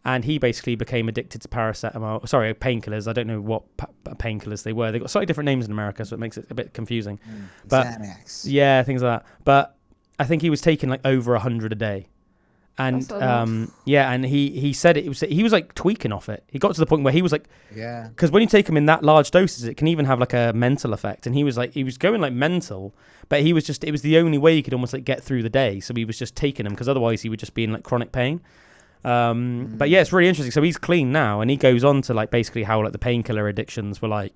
And he basically became addicted to painkillers. I don't know what painkillers they were. They've got slightly different names in America, so it makes it a bit confusing. But Xanax. Yeah, things like that. But I think he was taking over 100 a day. And and he said he was tweaking off it. He got to the point where he was because when you take them in that large doses, it can even have a mental effect. And he was going mental, but it was the only way he could almost get through the day. So he was just taking them because otherwise he would just be in chronic pain. But yeah, it's really interesting. So he's clean now, and he goes on to basically how the painkiller addictions were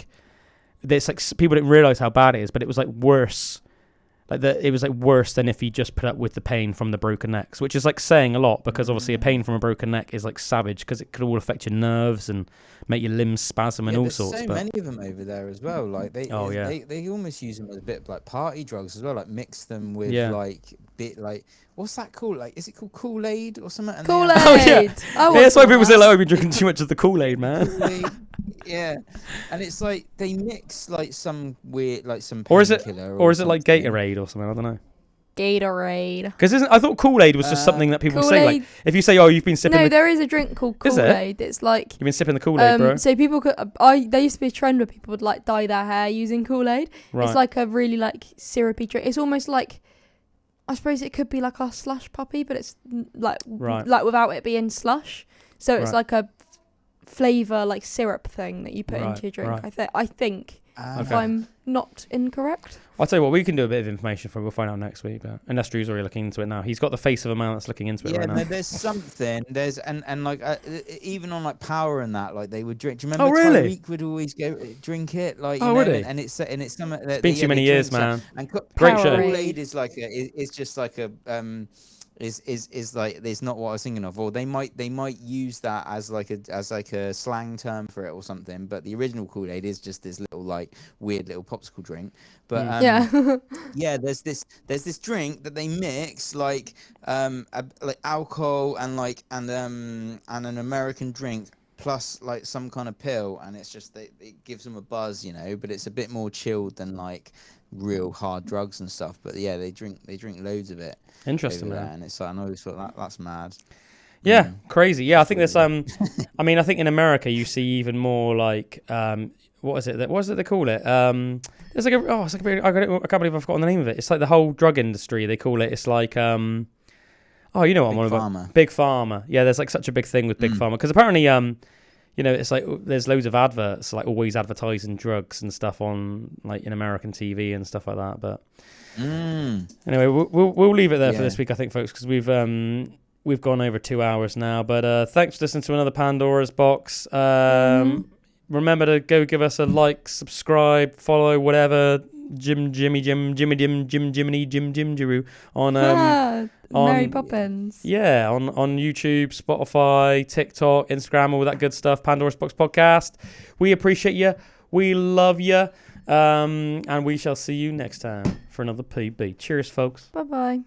this people didn't realize how bad it is, but it was worse. It was worse than if he just put up with the pain from the broken necks, which is saying a lot, because obviously a pain from a broken neck is savage, because it could all affect your nerves and make your limbs spasm and all sorts. There's so many of them over there as well. They almost use them as a bit party drugs as well. Mix them with bit like, what's that called? Like, is it called Kool-Aid or something? And Kool-Aid. That's why people say, like, "Oh, you're drinking too much of the Kool-Aid, man." Kool-Aid. Yeah, and it's like they mix like some weird, like some painkiller, or is it like Gatorade or something? I don't know. Gatorade. Because I thought Kool-Aid was just something that people say. Like, if you say, "Oh, you've been sipping," no, there is a drink called Kool-Aid. It's like you've been sipping the Kool-Aid, bro. So people could. There used to be a trend where people would like dye their hair using Kool-Aid. Right. It's like a really like syrupy drink. It's almost like, I suppose it could be like our slush puppy, but it's like like without it being slush. So it's like a flavor like syrup thing that you put into your drink. I think. If I'm not incorrect. I'll tell you what, we can do a bit of information for. We'll find out next week. But unless Drew's already looking into it now, he's got the face of a man that's looking into it right now. Yeah, there's something. There's and like even on like Power and that, like they would drink. Do you remember? Oh, really? Tyreek would always go drink it. Like, you know, would he? And it's something. It's been too many years, man. And great show. Kool-Aid is like it's just like a is like, it's not what I was thinking of, or they might use that as like a slang term for it or something, but the original Kool-Aid is just this little like weird little popsicle drink. But yeah, there's this drink that they mix like alcohol and an American drink plus like some kind of pill, and it's just it gives them a buzz, you know, but it's a bit more chilled than like real hard drugs and stuff. But yeah, they drink loads of it. Interesting, man. And it's like, I always thought that's mad. Yeah, crazy. Yeah, I think there's I mean, I think in America you see even more like what is it they call it? There's like I can't believe I've forgotten the name of it. It's like the whole drug industry, they call it. It's like you know what I'm on about. Big Pharma. Yeah, there's like such a big thing with Big Pharma, because apparently you know, it's like there's loads of adverts like always advertising drugs and stuff on like in American TV and stuff like that. But anyway, we'll leave it there for this week, I think, folks, because we've gone over 2 hours now. But thanks for listening to another Pandora's Box. Remember to go give us a like, subscribe, follow, whatever. Jiminy on Mary Poppins. Yeah, on YouTube, Spotify, TikTok, Instagram, all that good stuff. Pandora's Box Podcast. We appreciate you. We love you. And we shall see you next time for another PB. Cheers, folks. Bye-bye.